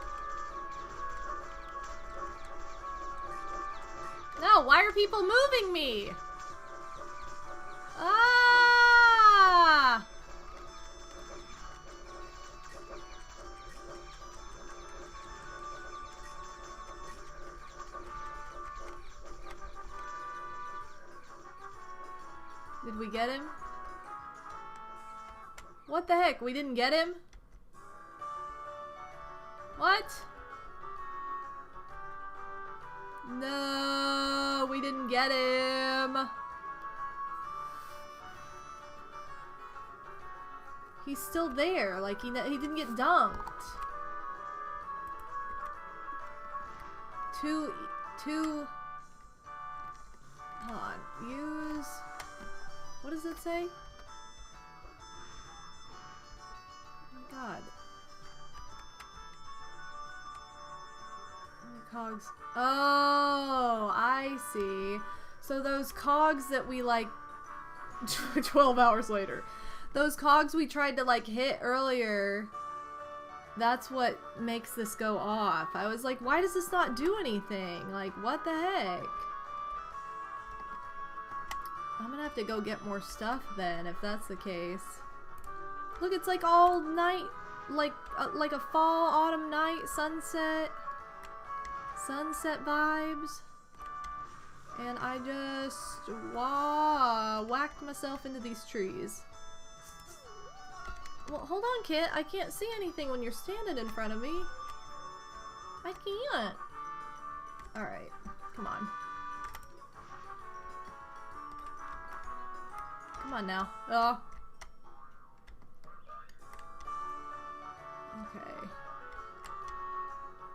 No! Why are people moving me? Ah! Did we get him? What the heck? We didn't get him? What? No, we didn't get him. He's still there. Like, he didn't get dunked. Two Hold on. Use... What does it say? Oh my god. Cogs. Oh, I see. So those cogs that we like 12 hours later. Those cogs we tried to like hit earlier, that's what makes this go off. I was like, why does this not do anything? Like, what the heck? I'm gonna have to go get more stuff then, if that's the case. Look, it's like all night, like a fall, autumn night, sunset vibes. And I just whacked myself into these trees. Well, hold on, Kit. I can't see anything when you're standing in front of me. I can't. Alright. Come on. Come on now. Oh. Okay.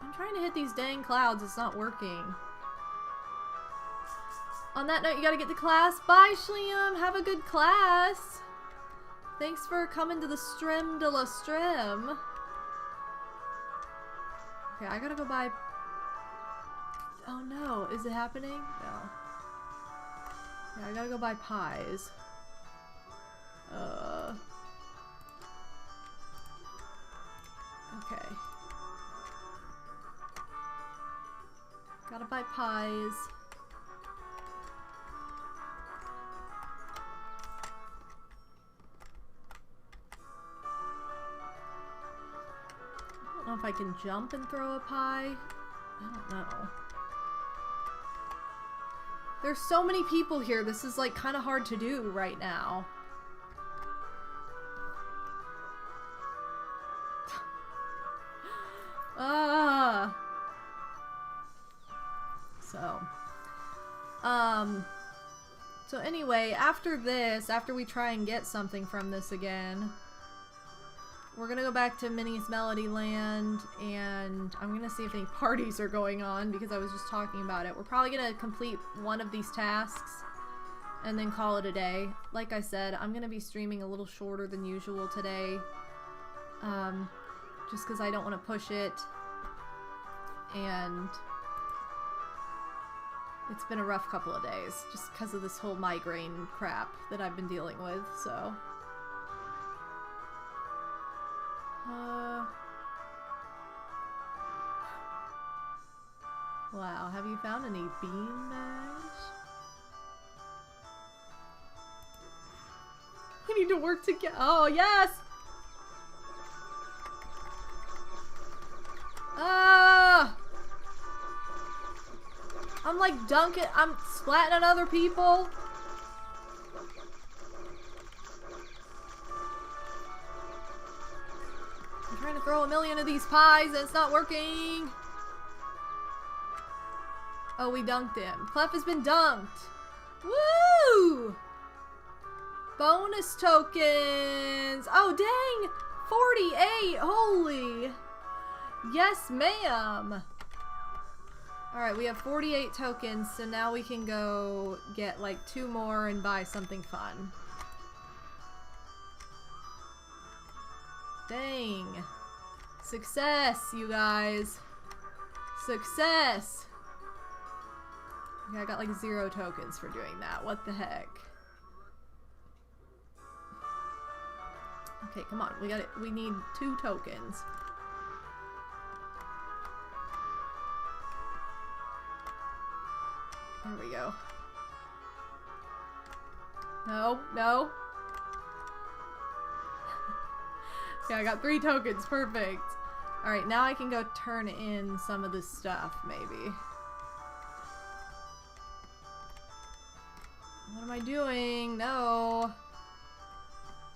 I'm trying to hit these dang clouds. It's not working. On that note, you gotta get to class. Bye, Shliam. Have a good class. Thanks for coming to the Strim de la Strim. Okay, I gotta go buy... Oh no, is it happening? No. Yeah, I gotta go buy pies. Okay. Gotta buy pies. I don't know if I can jump and throw a pie. I don't know. There's so many people here. This is like kind of hard to do right now. So anyway, after this, after we try and get something from this again, we're gonna go back to Minnie's Melody Land, and I'm gonna see if any parties are going on, because I was just talking about it. We're probably gonna complete one of these tasks and then call it a day. Like I said, I'm gonna be streaming a little shorter than usual today, just because I don't want to push it, and it's been a rough couple of days, just because of this whole migraine crap that I've been dealing with, so. Wow, have you found any bean bags? We need to work together. Oh, yes! I'm like dunking, I'm splatting on other people. I'm trying to throw a million of these pies and it's not working. Oh, we dunked him. Clef has been dunked. Woo! Bonus tokens. Oh, dang. 48. Holy. Yes, ma'am. Alright, we have 48 tokens, so now we can go get like 2 more and buy something fun. Dang. Success, you guys. Success. Okay, I got like 0 tokens for doing that. What the heck? Okay, come on. We got it. We need 2 tokens. There we go. No, no. Okay, I got 3 tokens. Perfect. Alright, now I can go turn in some of this stuff, maybe. What am I doing? No.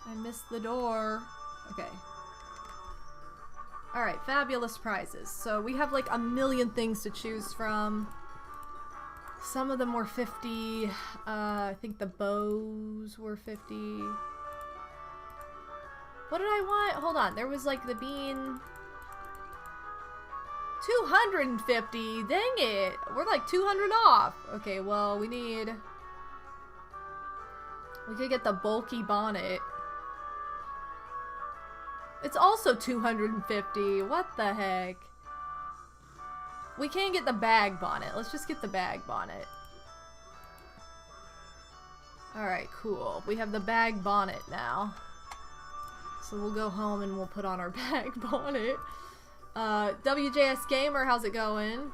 I missed the door. Okay. Alright, fabulous prizes. So we have like a million things to choose from. Some of them were 50. I think the bows were 50. What did I want? Hold on. There was like the bean. 250. Dang it. We're like 200 off. Okay, well, we need We could get the bulky bonnet. It's also 250. What the heck? We can't get the bag bonnet. Let's just get the bag bonnet. Alright, cool. We have the bag bonnet now. So we'll go home and we'll put on our bag bonnet. WJS Gamer, how's it going?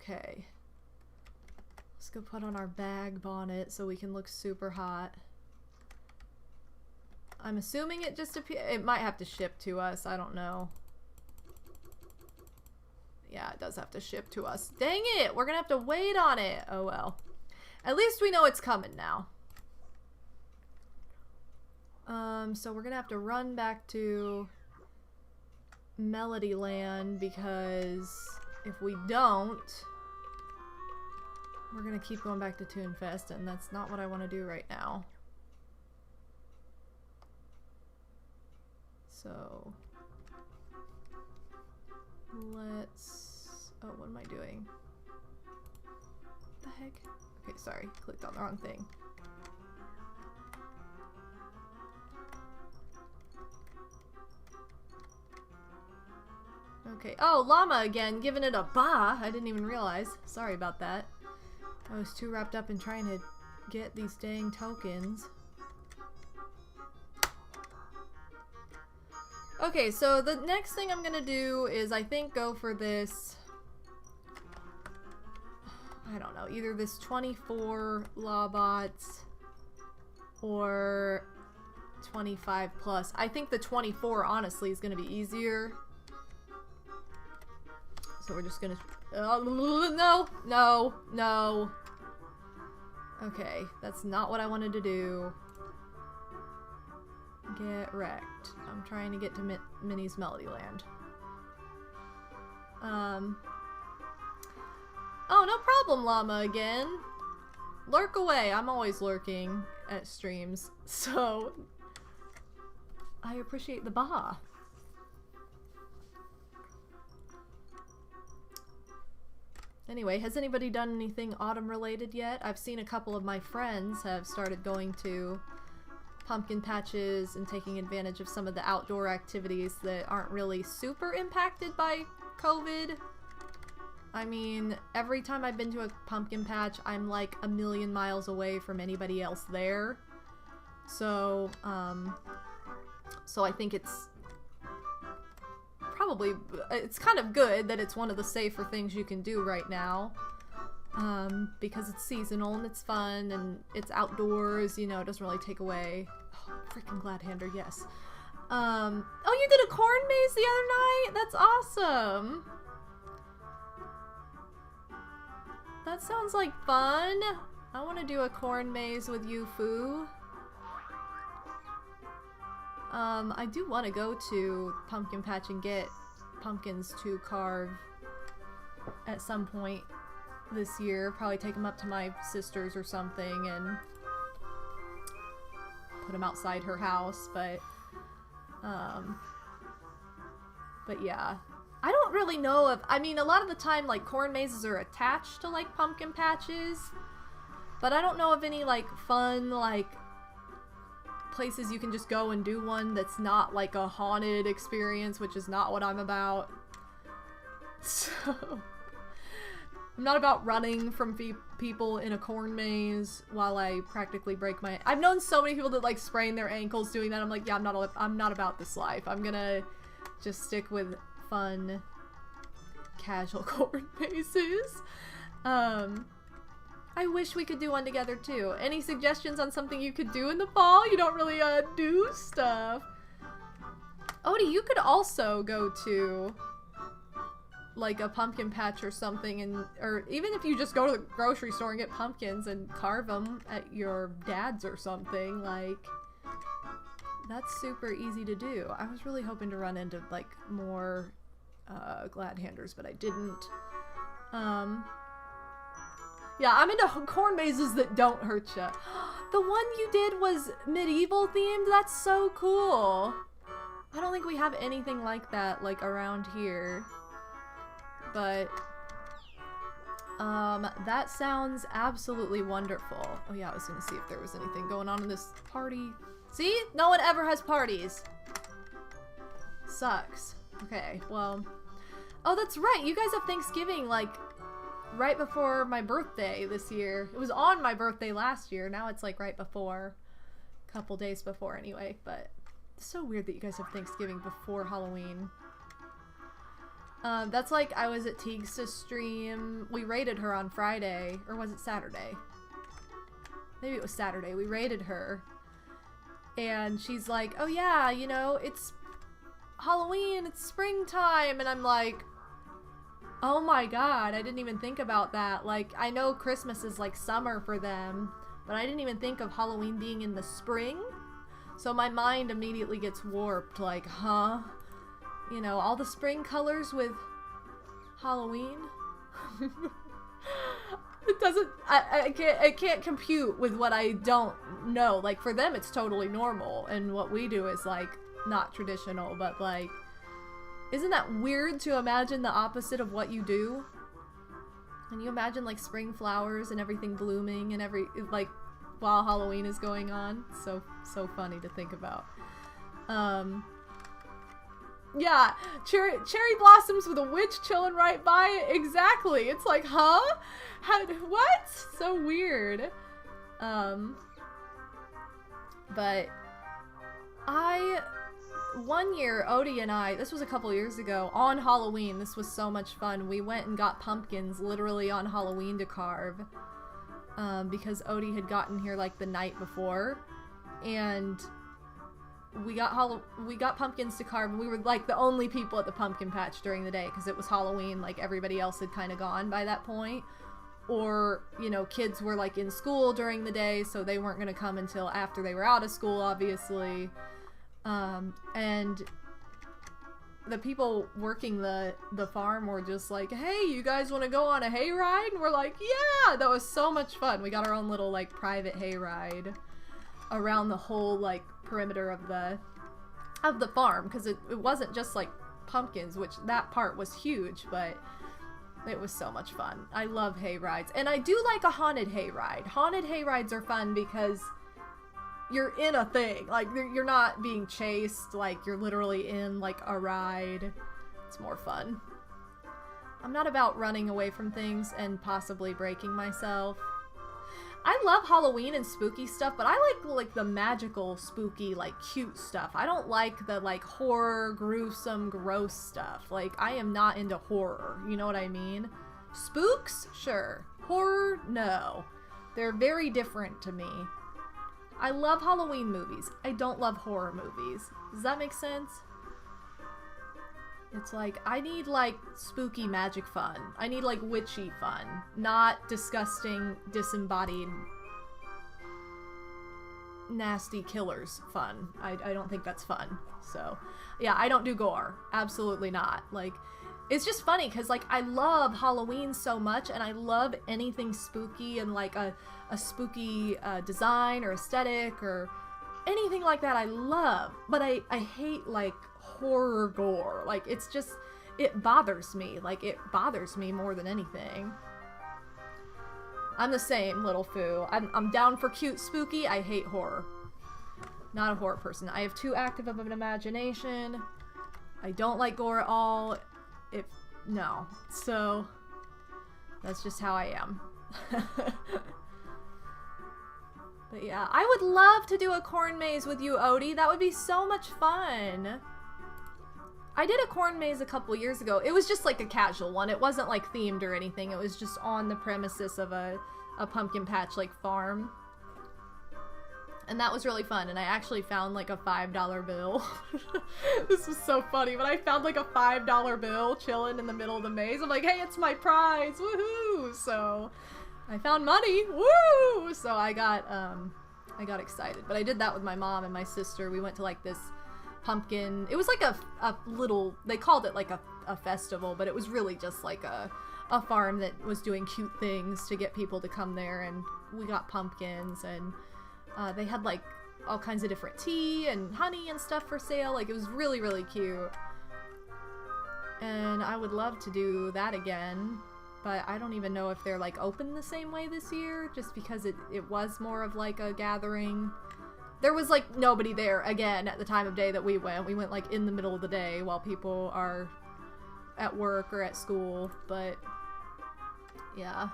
Okay. Let's go put on our bag bonnet so we can look super hot. I'm assuming it just it might have to ship to us. I don't know. Yeah, it does have to ship to us. Dang it! We're gonna have to wait on it. Oh well. At least we know it's coming now. So we're gonna have to run back to Melody Land because if we don't, we're gonna keep going back to Toonfest, and that's not what I want to do right now. So let's... Oh, what am I doing? What the heck? Okay, sorry. Clicked on the wrong thing. Okay. Oh, llama again, giving it a bah. I didn't even realize. Sorry about that. I was too wrapped up in trying to get these dang tokens. Okay, so the next thing I'm gonna do is I think go for this, I don't know, either this 24 Lawbots or 25 plus. I think the 24 honestly is gonna be easier. So we're just gonna, no. Okay, that's not what I wanted to do. Get wrecked. I'm trying to get to Minnie's Melody Land. Oh, no problem, llama again. Lurk away. I'm always lurking at streams, so I appreciate the bah. Anyway, has anybody done anything autumn related yet? I've seen a couple of my friends have started going to pumpkin patches and taking advantage of some of the outdoor activities that aren't really super impacted by COVID. I mean, every time I've been to a pumpkin patch, I'm like a million miles away from anybody else there. So, so I think it's kind of good that it's one of the safer things you can do right now. Because it's seasonal and it's fun and it's outdoors, you know, it doesn't really take away. Oh, freaking Gladhander, yes. Oh, you did a corn maze the other night? That's awesome. That sounds like fun. I want to do a corn maze with you, Foo. I do want to go to Pumpkin Patch and get pumpkins to carve at some point this year. Probably take them up to my sister's or something and put them outside her house, but yeah. I don't really know if, I mean, a lot of the time, like, corn mazes are attached to, like, pumpkin patches, but I don't know of any, like, fun, like, places you can just go and do one that's not, like, a haunted experience, which is not what I'm about. So, I'm not about running from people in a corn maze while I practically break my... I've known so many people that, like, sprain their ankles doing that. I'm like, yeah, I'm not about this life. I'm gonna just stick with fun, casual corn mazes. I wish we could do one together too. Any suggestions on something you could do in the fall? You don't really do stuff. Odie, you could also go to like a pumpkin patch or something, and or even if you just go to the grocery store and get pumpkins and carve them at your dad's or something, like that's super easy to do. I was really hoping to run into like more Gladhanders, but I didn't. Yeah, I'm into corn mazes that don't hurt ya. The one you did was medieval themed? That's so cool. I don't think we have anything like that, like, around here. But That sounds absolutely wonderful. Oh yeah, I was gonna see if there was anything going on in this party. See? No one ever has parties. Sucks. Okay, well. Oh, that's right. You guys have Thanksgiving, like, right before my birthday this year. It was on my birthday last year. Now it's, like, right before. A couple days before, anyway. But it's so weird that you guys have Thanksgiving before Halloween. That's like, I was at Teague's stream. We raided her on Friday. Or was it Saturday? Maybe it was Saturday. We raided her. And she's like, oh yeah, you know, it's Halloween, it's springtime. And I'm like, oh my god, I didn't even think about that. Like, I know Christmas is like summer for them, but I didn't even think of Halloween being in the spring. So my mind immediately gets warped, like, huh? You know, all the spring colors with Halloween? It doesn't, I can't compute with what I don't know. Like, for them it's totally normal, and what we do is like not traditional, but like, isn't that weird to imagine the opposite of what you do? Can you imagine like spring flowers and everything blooming and like while Halloween is going on? So funny to think about. Yeah, cherry blossoms with a witch chilling right by it. Exactly. It's like, huh? What? So weird. But one year, Odie and I, this was a couple years ago, on Halloween, this was so much fun. We went and got pumpkins literally on Halloween to carve. Because Odie had gotten here like the night before. And we got pumpkins to carve, and we were like the only people at the pumpkin patch during the day because it was Halloween. Like, everybody else had kind of gone by that point, or, you know, kids were like in school during the day, so they weren't going to come until after they were out of school, obviously. And the people working the farm were just like, hey, you guys want to go on a hayride? And we're like, yeah, that was so much fun. We got our own little like private hayride around the whole like perimeter of the farm, because it wasn't just like pumpkins, which that part was huge, but it was so much fun. I love hay rides, and I do like a haunted hayride. Haunted hayrides are fun because you're in a thing, like you're not being chased, like you're literally in like a ride. It's more fun. I'm not about running away from things and possibly breaking myself. I love Halloween and spooky stuff, but I like the magical, spooky, like cute stuff. I don't like the like horror, gruesome, gross stuff. Like, I am not into horror. You know what I mean? Spooks? Sure. Horror? No. They're very different to me. I love Halloween movies. I don't love horror movies. Does that make sense? It's like, I need like spooky magic fun. I need like witchy fun, not disgusting, disembodied, nasty killers fun. I don't think that's fun. So yeah, I don't do gore. Absolutely not. Like, it's just funny because like I love Halloween so much, and I love anything spooky and like a spooky design or aesthetic or anything like that. I love, but I hate like horror gore. Like, it's just, it bothers me. Like, it bothers me more than anything. I'm the same, little foo. I'm down for cute spooky. I hate horror. Not a horror person. I have too active of an imagination. I don't like gore at all. No. So that's just how I am. But yeah, I would love to do a corn maze with you, Odie. That would be so much fun. I did a corn maze a couple years ago. It was just like a casual one. It wasn't like themed or anything. It was just on the premises of a pumpkin patch like farm. And that was really fun. And I actually found like a $5 bill. This was so funny, but I found like a $5 bill chilling in the middle of the maze. I'm like, hey, it's my prize. Woohoo! So I found money. Woo! So I got excited. But I did that with my mom and my sister. We went to like this pumpkin, it was like a little, they called it like a festival, but it was really just like a farm that was doing cute things to get people to come there, and we got pumpkins, and they had like all kinds of different tea and honey and stuff for sale. Like, it was really, really cute, and I would love to do that again. but I don't even know if they're like open the same way this year, just because it was more of like a gathering. There was like nobody there again at the time of day that we went. We went like in the middle of the day while people are at work or at school, but yeah.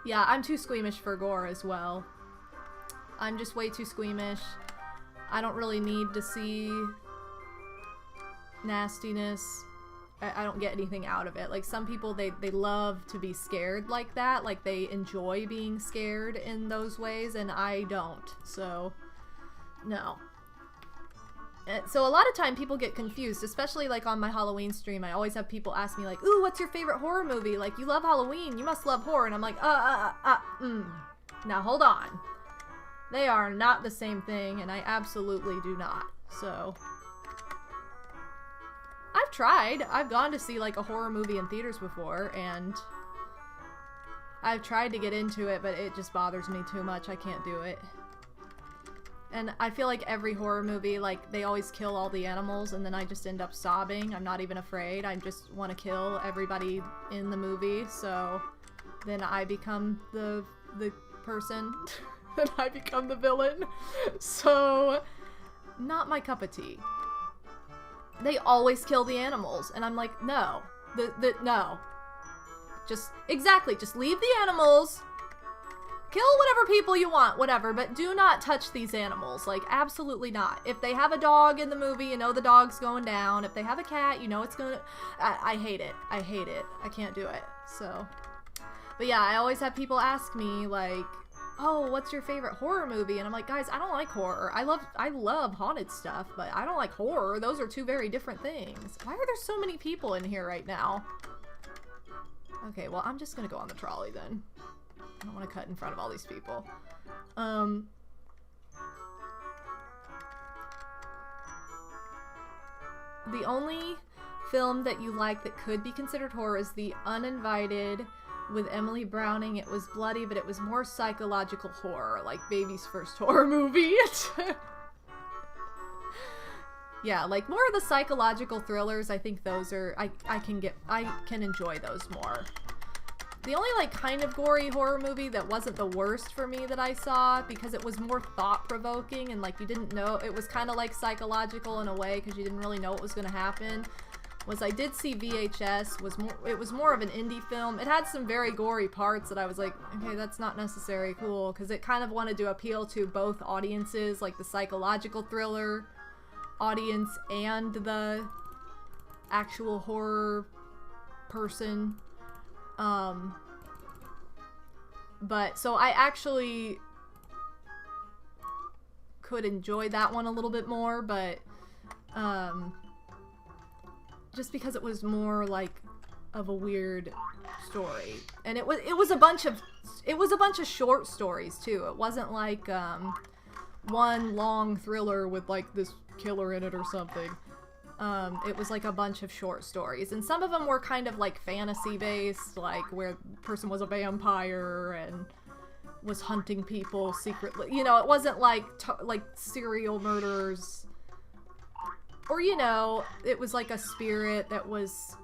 Yeah, I'm too squeamish for gore as well. I'm just way too squeamish. I don't really need to see nastiness. I don't get anything out of it. Like, some people, they love to be scared like that. Like, they enjoy being scared in those ways, and I don't. So, no. So a lot of time people get confused, especially like on my Halloween stream. I always have people ask me like, ooh, what's your favorite horror movie? Like, you love Halloween, you must love horror. And I'm like, Now hold on. They are not the same thing, and I absolutely do not. So, I've tried. I've gone to see like a horror movie in theaters before, and I've tried to get into it, but it just bothers me too much. I can't do it. And I feel like every horror movie, like, they always kill all the animals, and then I just end up sobbing. I'm not even afraid. I just want to kill everybody in the movie, so then I become the person. And I become the villain. So, not my cup of tea. They always kill the animals, and I'm like, no. No. Just leave the animals. Kill whatever people you want, whatever, but do not touch these animals. Like, absolutely not. If they have a dog in the movie, you know the dog's going down. If they have a cat, you know it's gonna... I hate it. I hate it. I can't do it. So... But yeah, I always have people ask me, like, oh, what's your favorite horror movie? And I'm like, guys, I don't like horror. I love haunted stuff, but I don't like horror. Those are two very different things. Why are there so many people in here right now? Okay, well, I'm just gonna go on the trolley then. I don't want to cut in front of all these people. The only film that you like that could be considered horror is The Uninvited with Emily Browning. It was bloody, but it was more psychological horror, like baby's first horror movie. Yeah, like more of the psychological thrillers, I think those are, I can enjoy those more. The only, like, kind of gory horror movie that wasn't the worst for me that I saw, because it was more thought-provoking, and, like, you didn't know, it was kind of, like, psychological in a way, because you didn't really know what was going to happen, was I did see VHS, it was more of an indie film. It had some very gory parts that I was like, okay, that's not necessarily cool, because it kind of wanted to appeal to both audiences, like the psychological thriller audience and the actual horror person. But, so I actually could enjoy that one a little bit more, but, just because it was more, like, of a weird story. And it was a bunch of short stories, too. It wasn't like, one long thriller with, like, this killer in it or something. It was like a bunch of short stories, and some of them were kind of like fantasy based, like where the person was a vampire and was hunting people secretly. You know, it wasn't like serial murders, or, you know, it was like a spirit that was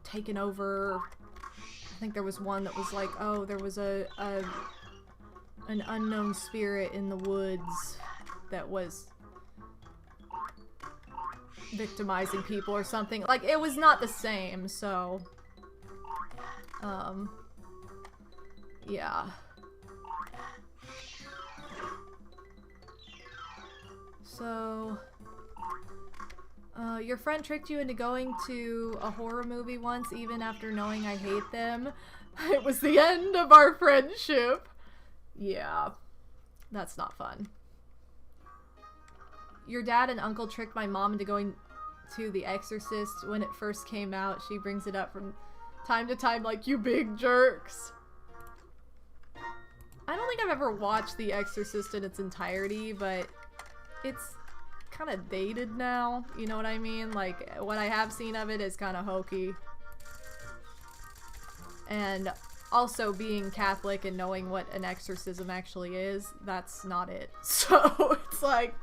taken over. I think there was one that was like, oh, there was an unknown spirit in the woods that was victimizing people or something. Like, it was not the same, so yeah. So your friend tricked you into going to a horror movie once, even after knowing I hate them. It was the end of our friendship. Yeah, that's not fun. Your dad and uncle tricked my mom into going to The Exorcist when it first came out. She brings it up from time to time, like, you big jerks. I don't think I've ever watched The Exorcist in its entirety, but it's kind of dated now. You know what I mean? Like, what I have seen of it is kind of hokey. And also, being Catholic and knowing what an exorcism actually is, that's not it. So, it's like...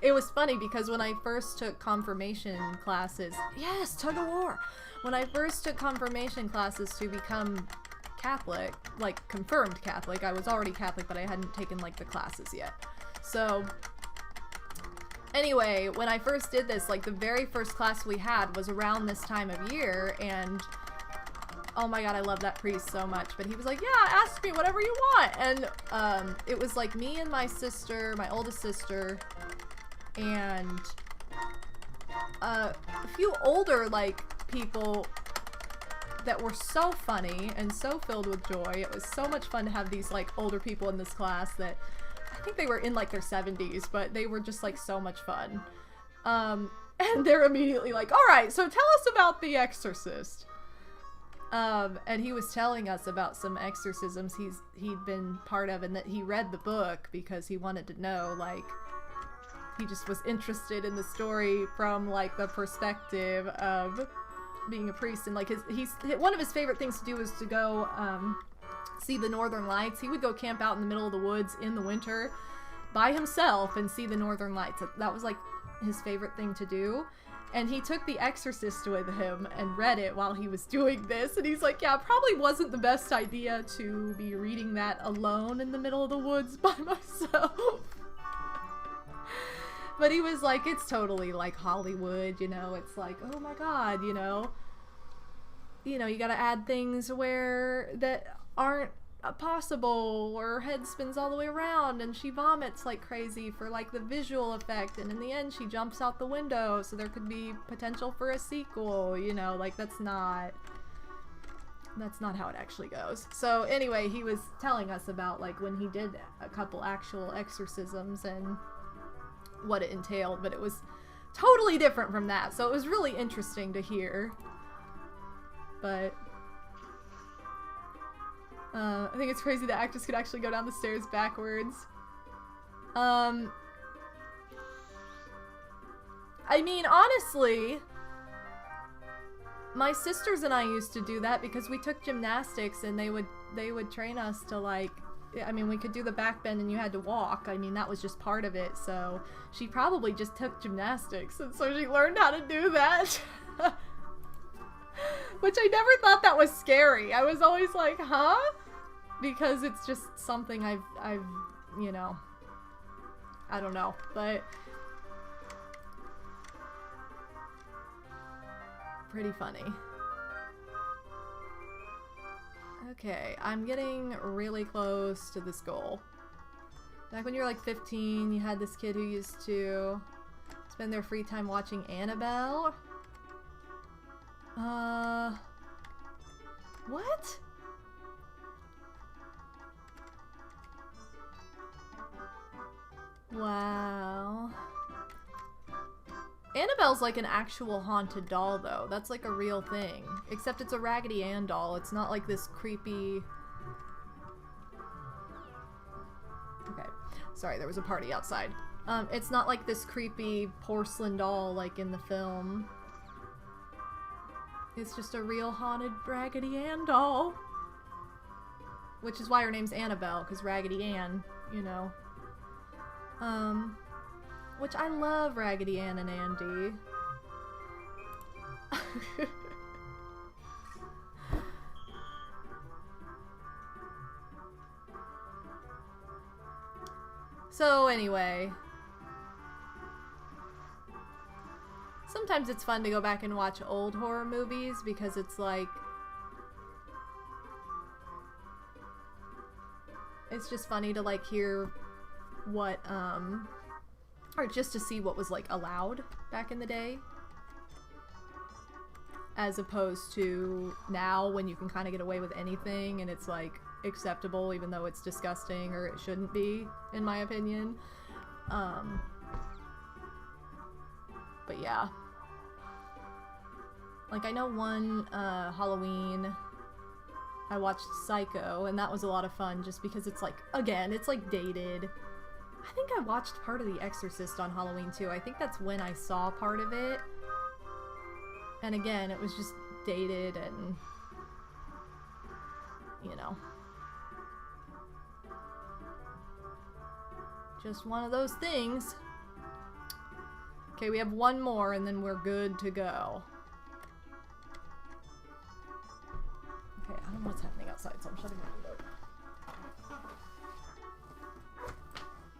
It was funny because when I first took confirmation classes, yes, tug of war. When I first took confirmation classes to become Catholic, like confirmed Catholic, I was already Catholic, but I hadn't taken like the classes yet. So anyway, when I first did this, like the very first class we had was around this time of year, and oh my god, I love that priest so much. But he was like, yeah, ask me whatever you want. And it was like me and my sister, my oldest sister, and a few older like people that were so funny and so filled with joy. It was so much fun to have these like older people in this class that I think they were in like their 70s, but they were just like so much fun. And they're immediately like, all right, so tell us about The Exorcist. And he was telling us about some exorcisms he'd been part of, and that he read the book because he wanted to know, like, he just was interested in the story from like the perspective of being a priest. And like one of his favorite things to do was to go see the Northern Lights. He would go camp out in the middle of the woods in the winter by himself and see the Northern Lights. That was like his favorite thing to do. And he took The Exorcist with him and read it while he was doing this. And he's like, yeah, it probably wasn't the best idea to be reading that alone in the middle of the woods by myself. But he was like, it's totally like Hollywood, you know, it's like, oh my god, you know, you gotta add things that aren't possible, or her head spins all the way around and she vomits like crazy for like the visual effect, and in the end she jumps out the window, so there could be potential for a sequel, you know, like that's not how it actually goes. So anyway, he was telling us about like when he did a couple actual exorcisms and what it entailed, but it was totally different from that, so it was really interesting to hear. But I think it's crazy that actors could actually go down the stairs backwards. I mean, honestly, my sisters and I used to do that because we took gymnastics, and they would train us to like, I mean, we could do the back bend and you had to walk. I mean, that was just part of it. So she probably just took gymnastics, and so she learned how to do that. Which I never thought that was scary. I was always like, huh? Because it's just something I've, you know, I don't know, but pretty funny. Okay, I'm getting really close to this goal. Back when you were like 15, you had this kid who used to spend their free time watching Annabelle. What? Wow. Annabelle's like an actual haunted doll, though. That's like a real thing. Except it's a Raggedy Ann doll. It's not like this creepy... Okay. Sorry, there was a party outside. It's not like this creepy porcelain doll like in the film. It's just a real haunted Raggedy Ann doll. Which is why her name's Annabelle, because Raggedy Ann, you know. Which I love Raggedy Ann and Andy. So anyway, sometimes it's fun to go back and watch old horror movies because it's like, it's just funny to like hear what or just to see what was like allowed back in the day, as opposed to now when you can kind of get away with anything and it's like acceptable even though it's disgusting or it shouldn't be, in my opinion. But yeah, like I know one Halloween I watched Psycho, and that was a lot of fun just because it's like, again, it's like dated. I think I watched part of The Exorcist on Halloween too. I think that's when I saw part of it. And again, it was just dated and, you know, just one of those things. Okay, we have one more and then we're good to go. Okay, I don't know what's happening outside, so I'm shutting my window.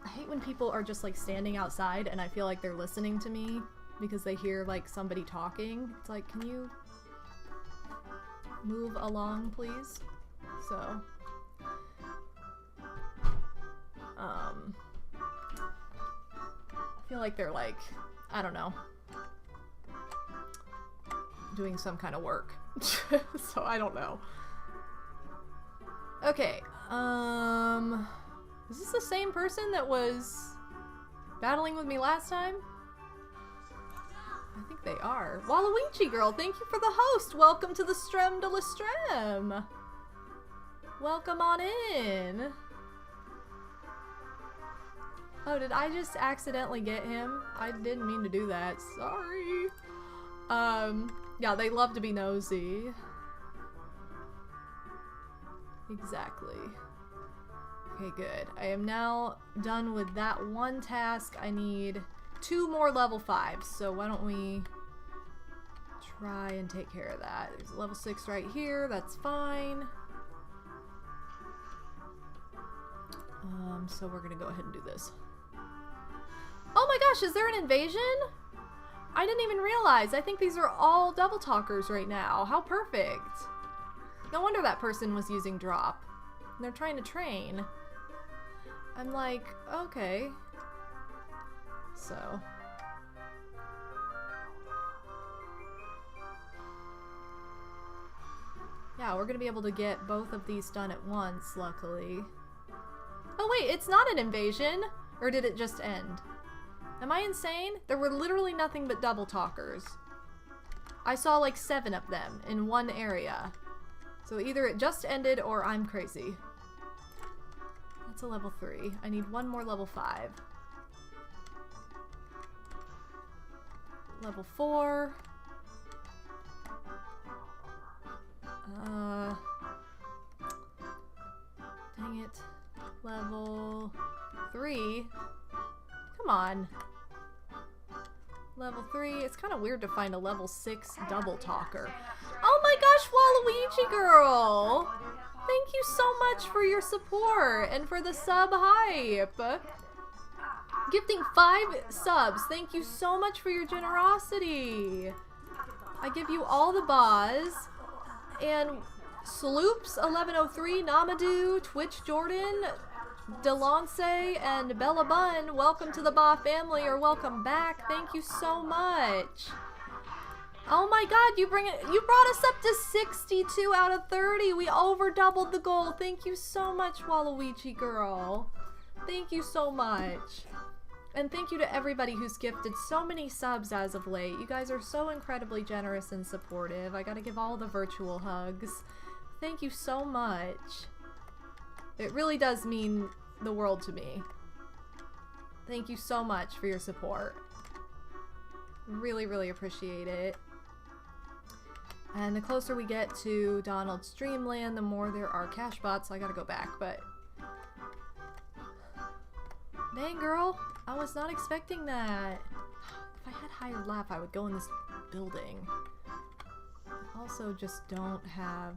I hate when people are just like standing outside and I feel like they're listening to me because they hear like somebody talking. It's like, can you move along, please? So, I feel like they're like, I don't know, doing some kind of work. So I don't know. Okay, is this the same person that was battling with me last time? I think they are. Waluigi girl, thank you for the host. Welcome to the Strem de la Strem. Welcome on in. Oh, did I just accidentally get him? I didn't mean to do that. Sorry. Yeah, they love to be nosy. Exactly. Okay, good. I am now done with that one task. I need 2 more level 5s, so why don't we try and take care of that. There's a level 6 right here. That's fine. So we're gonna go ahead and do this. Oh my gosh, is there an invasion? I didn't even realize. I think these are all double talkers right now. How perfect. No wonder that person was using drop. They're trying to train. I'm like, okay. So. Yeah, we're gonna be able to get both of these done at once, luckily. Oh wait, it's not an invasion! Or did it just end? Am I insane? There were literally nothing but double talkers. I saw like 7 of them in one area. So either it just ended or I'm crazy. That's a level 3. I need 1 more level 5. Level 4. Dang it. Level 3. Come on. Level 3. It's kind of weird to find a level 6 double talker. Oh my gosh, Waluigi girl! Thank you so much for your support and for the sub hype. Gifting 5 subs. Thank you so much for your generosity. I give you all the bas. And Sloops 1103, Namadou, Twitch Jordan, Delance, and Bella Bun, welcome to the Ba family, or welcome back. Thank you so much. Oh my god, you brought us up to 62 out of 30. We over doubled the goal. Thank you so much, Waluigi girl. Thank you so much. And thank you to everybody who's gifted so many subs as of late. You guys are so incredibly generous and supportive. I gotta give all the virtual hugs. Thank you so much. It really does mean the world to me. Thank you so much for your support. Really, really appreciate it. And the closer we get to Donald's Dreamland, the more there are cash bots. So I gotta go back, but... Dang, girl. I was not expecting that. If I had higher laugh, I would go in this building. I also just don't have...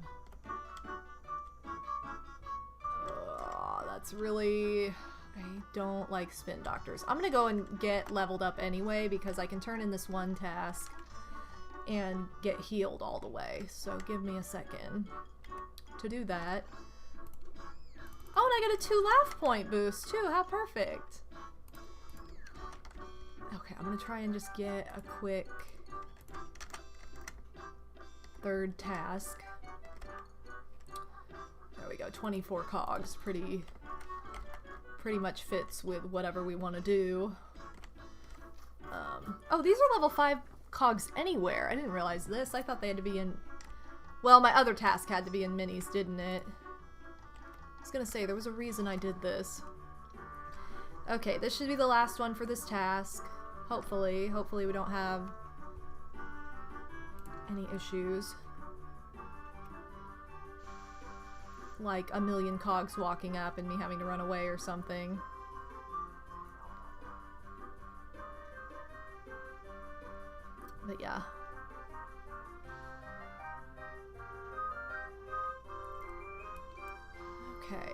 that's really... I don't like spin doctors. I'm gonna go and get leveled up anyway because I can turn in this one task and get healed all the way. So give me a second to do that. Oh, and I get a 2 laugh point boost too. How perfect. Okay, I'm gonna try and just get a quick 3rd task. There we go, 24 cogs. Pretty much fits with whatever we want to do. Oh, these are level 5 cogs anywhere. I didn't realize this. I thought they had to be in... Well, my other task had to be in minis, didn't it? I was gonna say, there was a reason I did this. Okay, this should be the last one for this task. Hopefully. Hopefully we don't have any issues. Like a million cogs walking up and me having to run away or something. But yeah. Okay.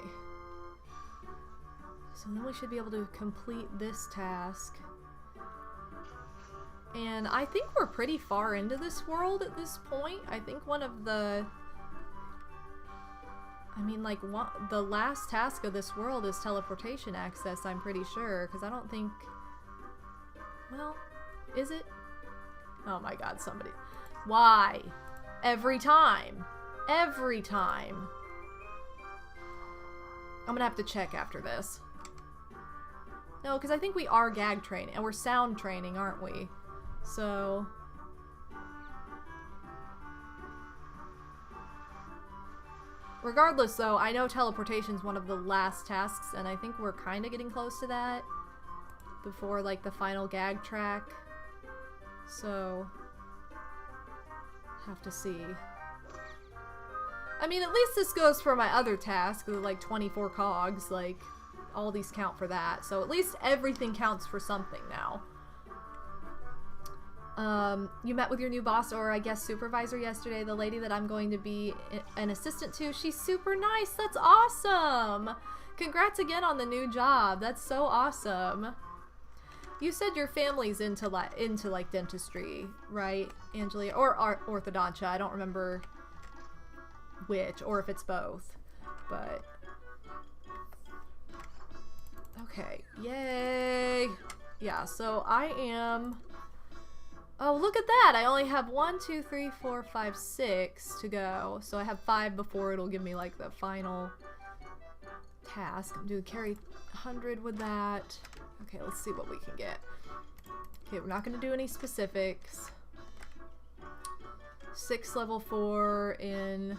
So then we should be able to complete this task. And I think we're pretty far into this world at this point. I think one of the... I mean, like, the last task of this world is teleportation access, I'm pretty sure. Because I don't think... Well, is it? Oh my god, somebody... Why? Every time. Every time. I'm gonna have to check after this. No, because I think we are gag training, and we're sound training, aren't we? So... Regardless, though, I know teleportation's one of the last tasks, and I think we're kind of getting close to that before, like, the final gag track. So... have to see. I mean, at least this goes for my other task, like 24 cogs, like, all these count for that. So at least everything counts for something now. You met with your new boss, or I guess supervisor, yesterday. The lady that I'm going to be an assistant to, she's super nice. That's awesome! Congrats again on the new job. That's so awesome. You said your family's into like dentistry, right, Angelia? Or orthodontia. I don't remember which, or if it's both. But okay, yay! Yeah, so I am... Oh, look at that! I only have 1, 2, 3, 4, 5, 6 to go. So I have 5 before it'll give me like the final task. I'm doing carry 100 with that. Okay, let's see what we can get. Okay, we're not going to do any specifics. 6 level 4 in...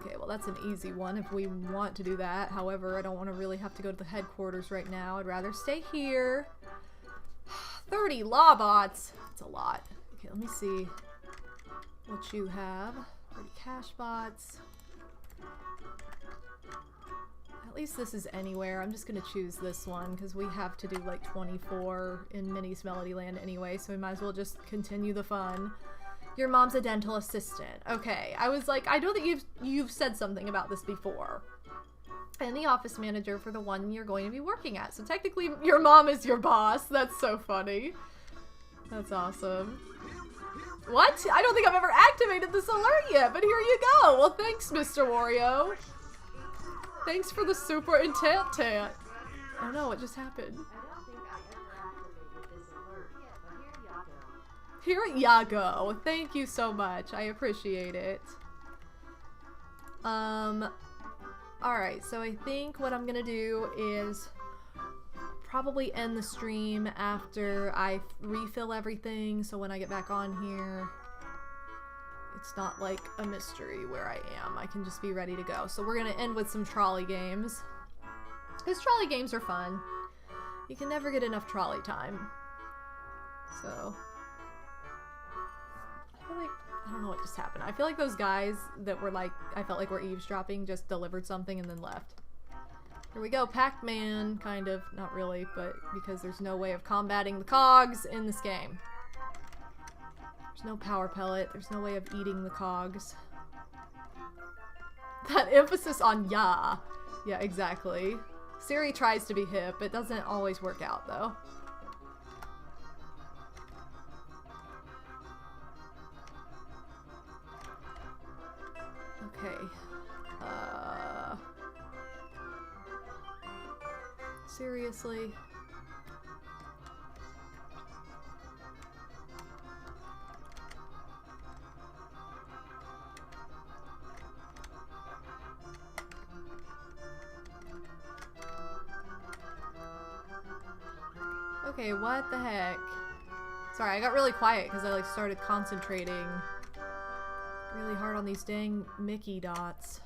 Okay, well that's an easy one if we want to do that. However, I don't want to really have to go to the headquarters right now. I'd rather stay here. 30 law bots! That's a lot. Okay, let me see what you have. 30 cash bots. At least this is anywhere. I'm just gonna choose this one because we have to do like 24 in Minnie's Melody Land anyway, so we might as well just continue the fun. Your mom's a dental assistant. Okay, I was like, I know that you've said something about this before. And the office manager for the one you're going to be working at. So technically your mom is your boss. That's so funny. That's awesome. What? I don't think I've ever activated this alert yet, but here you go. Well, thanks, Mr. Wario. Thanks for the super intent tant. Oh no, what just happened? I don't think I ever activated this alert yet, but Here ya go. Thank you so much. I appreciate it. Alright, so I think what I'm gonna do is probably end the stream after I refill everything, so when I get back on here, it's not like a mystery where I am. I can just be ready to go. So we're gonna end with some trolley games. Because trolley games are fun. You can never get enough trolley time. So... I don't know what just happened. I feel like those guys that were like, I felt like were eavesdropping just delivered something and then left. Here we go, Pac-Man, kind of. Not really, but because there's no way of combating the cogs in this game. There's no power pellet. There's no way of eating the cogs. That emphasis on ya. Yeah, exactly. Siri tries to be hip. It doesn't always work out, though. Okay. Seriously? Okay, what the heck? Sorry, I got really quiet because I like started concentrating really hard on these dang Mickey dots.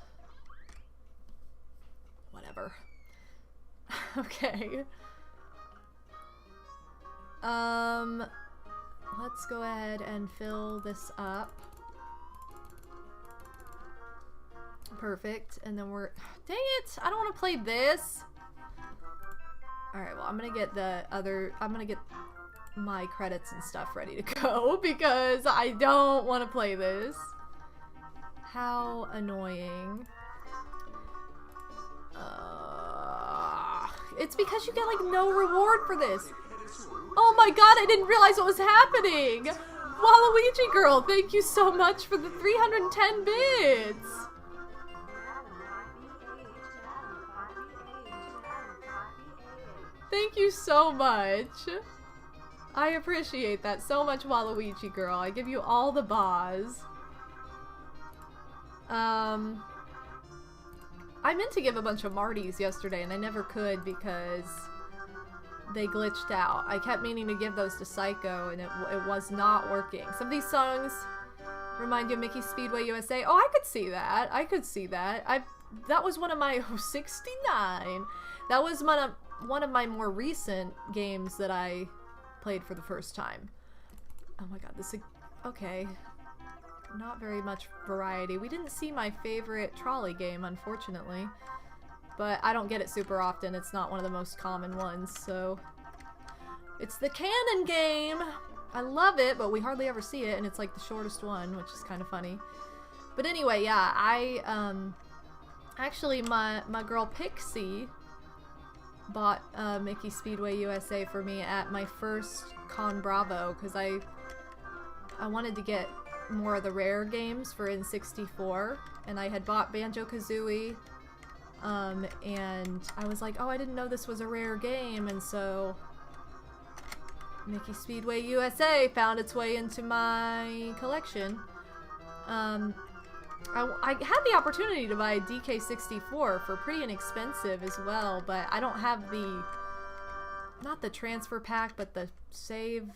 Whatever. Okay. Let's go ahead and fill this up. Perfect. And then we're... Dang it! I don't want to play this! Alright, well, I'm gonna get the other... I'm gonna get my credits and stuff ready to go because I don't want to play this. How annoying. It's because you get like no reward for this. Oh my god, I didn't realize what was happening. Waluigi girl, thank you so much for the 310 bits. Thank you so much. I appreciate that so much, Waluigi girl. I give you all the baws. I meant to give a bunch of Martys yesterday and I never could because they glitched out. I kept meaning to give those to Psycho and it was not working. Some of these songs remind you of Mickey Speedway USA. Oh, I could see that. I could see that. That was one of my 69. That was one of my more recent games that I played for the first time. Oh my god, this is okay. Not very much variety. We didn't see my favorite trolley game, unfortunately. But I don't get it super often. It's not one of the most common ones, so... It's the Cannon game! I love it, but we hardly ever see it, and it's like the shortest one, which is kind of funny. But anyway, yeah, actually, my girl Pixie bought Mickey Speedway USA for me at my first Con Bravo, because I wanted to get more of the rare games for N64, and I had bought Banjo-Kazooie, and I was like, oh, I didn't know this was a rare game, and so Mickey Speedway USA found its way into my collection. I had the opportunity to buy DK64 for pretty inexpensive as well, but I don't have not the transfer pack, but the save,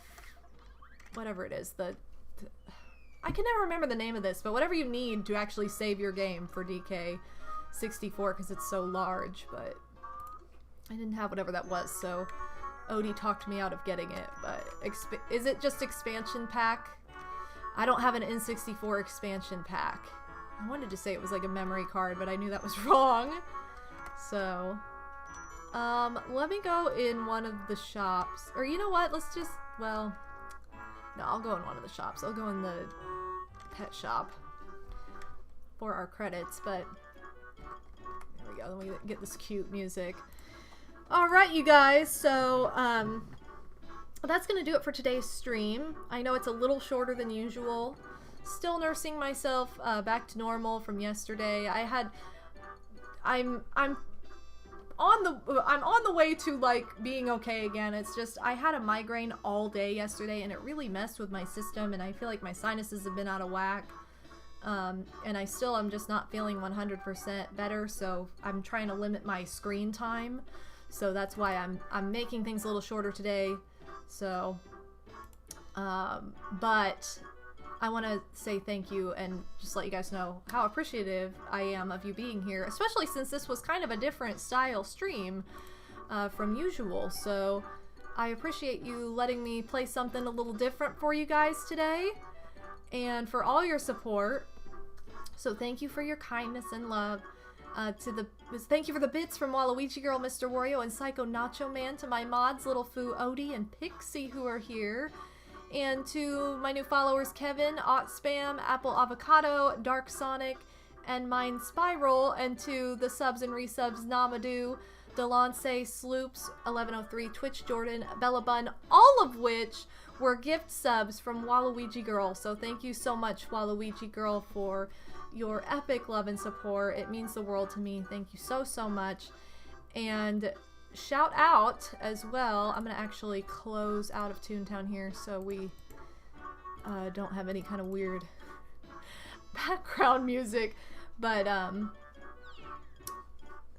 whatever it is, I can never remember the name of this, but whatever you need to actually save your game for DK64 because it's so large, but I didn't have whatever that was, so Odie talked me out of getting it, but is it just expansion pack? I don't have an N64 expansion pack. I wanted to say it was like a memory card, but I knew that was wrong. So, let me go in one of the shops, or you know what, let's just, well, no, I'll go in one of the shops. I'll go in the pet shop for our credits, but there we go. Let me get this cute music. Alright, you guys, so that's gonna do it for today's stream. I know it's a little shorter than usual. Still nursing myself back to normal from yesterday. I'm on the way to like being okay again. It's just I had a migraine all day yesterday and it really messed with my system, and I feel like my sinuses have been out of whack. And I'm just not feeling 100% better, so I'm trying to limit my screen time. So that's why I'm making things a little shorter today. So but I want to say thank you and just let you guys know how appreciative I am of you being here, especially since this was kind of a different style stream from usual. So I appreciate you letting me play something a little different for you guys today and for all your support. So thank you for your kindness and love. Thank you for the bits from Waluigi Girl, Mr. Wario, and Psycho Nacho Man, to my mods, Little Foo, Odie, and Pixie, who are here. And to my new followers, Kevin, Spam, Apple Avocado, Dark Sonic, and Mind Spiral, and to the subs and resubs, Namadoo, Delance, Sloops, 1103, Twitch Jordan, Bella Bun, all of which were gift subs from Waluigi Girl. So thank you so much, Waluigi Girl, for your epic love and support. It means the world to me. Thank you so, so much. And shout out as well. I'm going to actually close out of Toontown here so we don't have any kind of weird background music. But,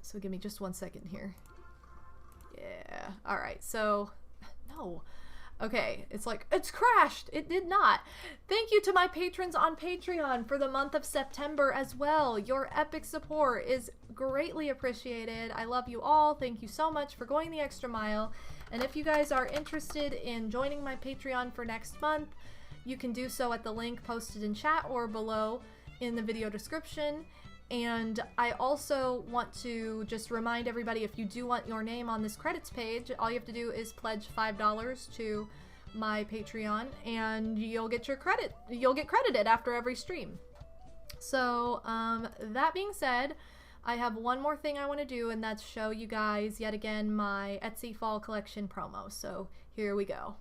so give me just 1 second here. Yeah. Alright, so, no. Okay, it's like, it's crashed! It did not! Thank you to my patrons on Patreon for the month of September as well. Your epic support is greatly appreciated. I love you all. Thank you so much for going the extra mile. And if you guys are interested in joining my Patreon for next month, you can do so at the link posted in chat or below in the video description. And I also want to just remind everybody, if you do want your name on this credits page, all you have to do is pledge $5 to my Patreon, and you'll get your credit. You'll get credited after every stream. So that being said, I have one more thing I want to do, and that's show you guys yet again my Etsy fall collection promo. So here we go.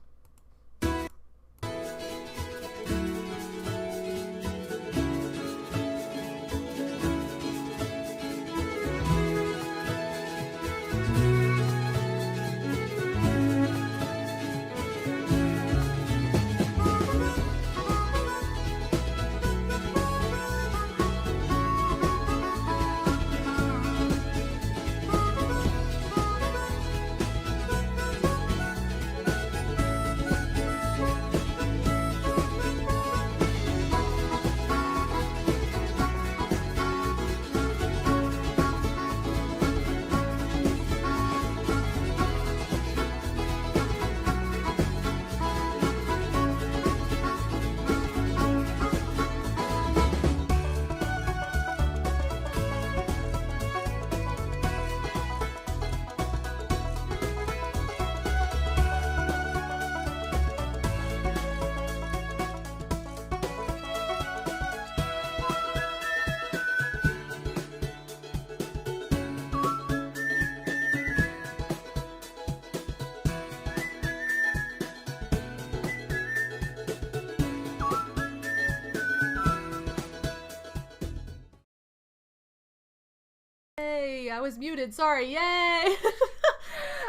Yay! I was muted. Sorry. Yay! I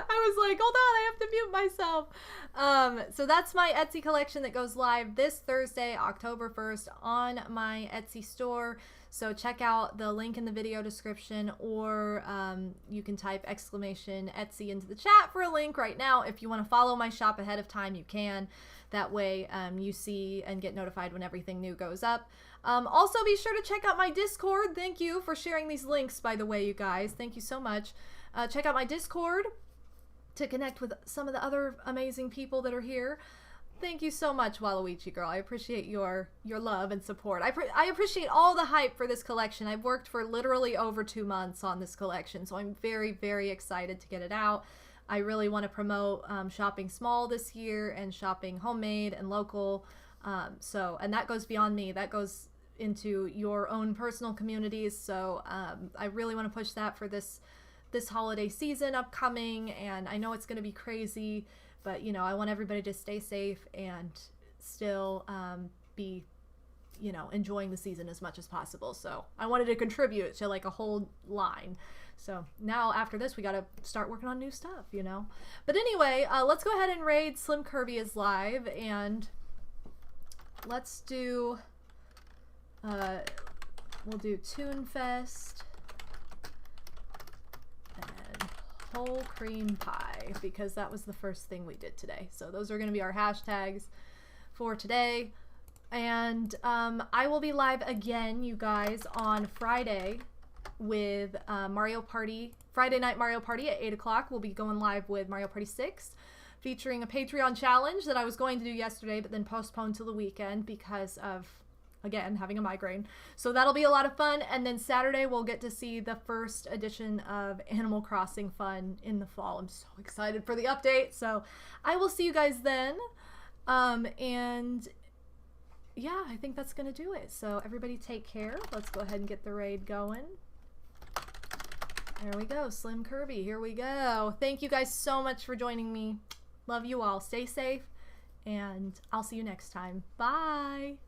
was like, hold on, I have to mute myself. So that's my Etsy collection that goes live this Thursday, October 1st, on my Etsy store. So check out the link in the video description, or you can type !Etsy into the chat for a link right now. If you want to follow my shop ahead of time, you can. That way you see and get notified when everything new goes up. Also, be sure to check out my Discord. Thank you for sharing these links, by the way, you guys. Thank you so much. Check out my Discord to connect with some of the other amazing people that are here. Thank you so much, Waluigi girl. I appreciate your love and support. I appreciate all the hype for this collection. I've worked for literally over 2 months on this collection, so I'm very, very excited to get it out. I really want to promote shopping small this year and shopping homemade and local. And that goes beyond me. That goes into your own personal communities. So I really want to push that for this holiday season upcoming. And I know it's going to be crazy, but you know, I want everybody to stay safe and still be, you know, enjoying the season as much as possible. So I wanted to contribute to like a whole line. So now after this, we got to start working on new stuff, you know. But anyway, let's go ahead and raid Slim Kirby is live, and let's do, we'll do Toon Fest and whole cream pie, because that was the first thing we did today. So those are going to be our hashtags for today. And I will be live again, you guys, on Friday with Mario Party, Friday Night Mario Party at 8 o'clock. We'll be going live with Mario Party 6, featuring a Patreon challenge that I was going to do yesterday, but then postponed till the weekend because of, again, having a migraine. So that'll be a lot of fun. And then Saturday, we'll get to see the first edition of Animal Crossing Fun in the fall. I'm so excited for the update. So I will see you guys then. And yeah, I think that's going to do it. So everybody take care. Let's go ahead and get the raid going. There we go. Slim Kirby. Here we go. Thank you guys so much for joining me. Love you all. Stay safe, and I'll see you next time. Bye.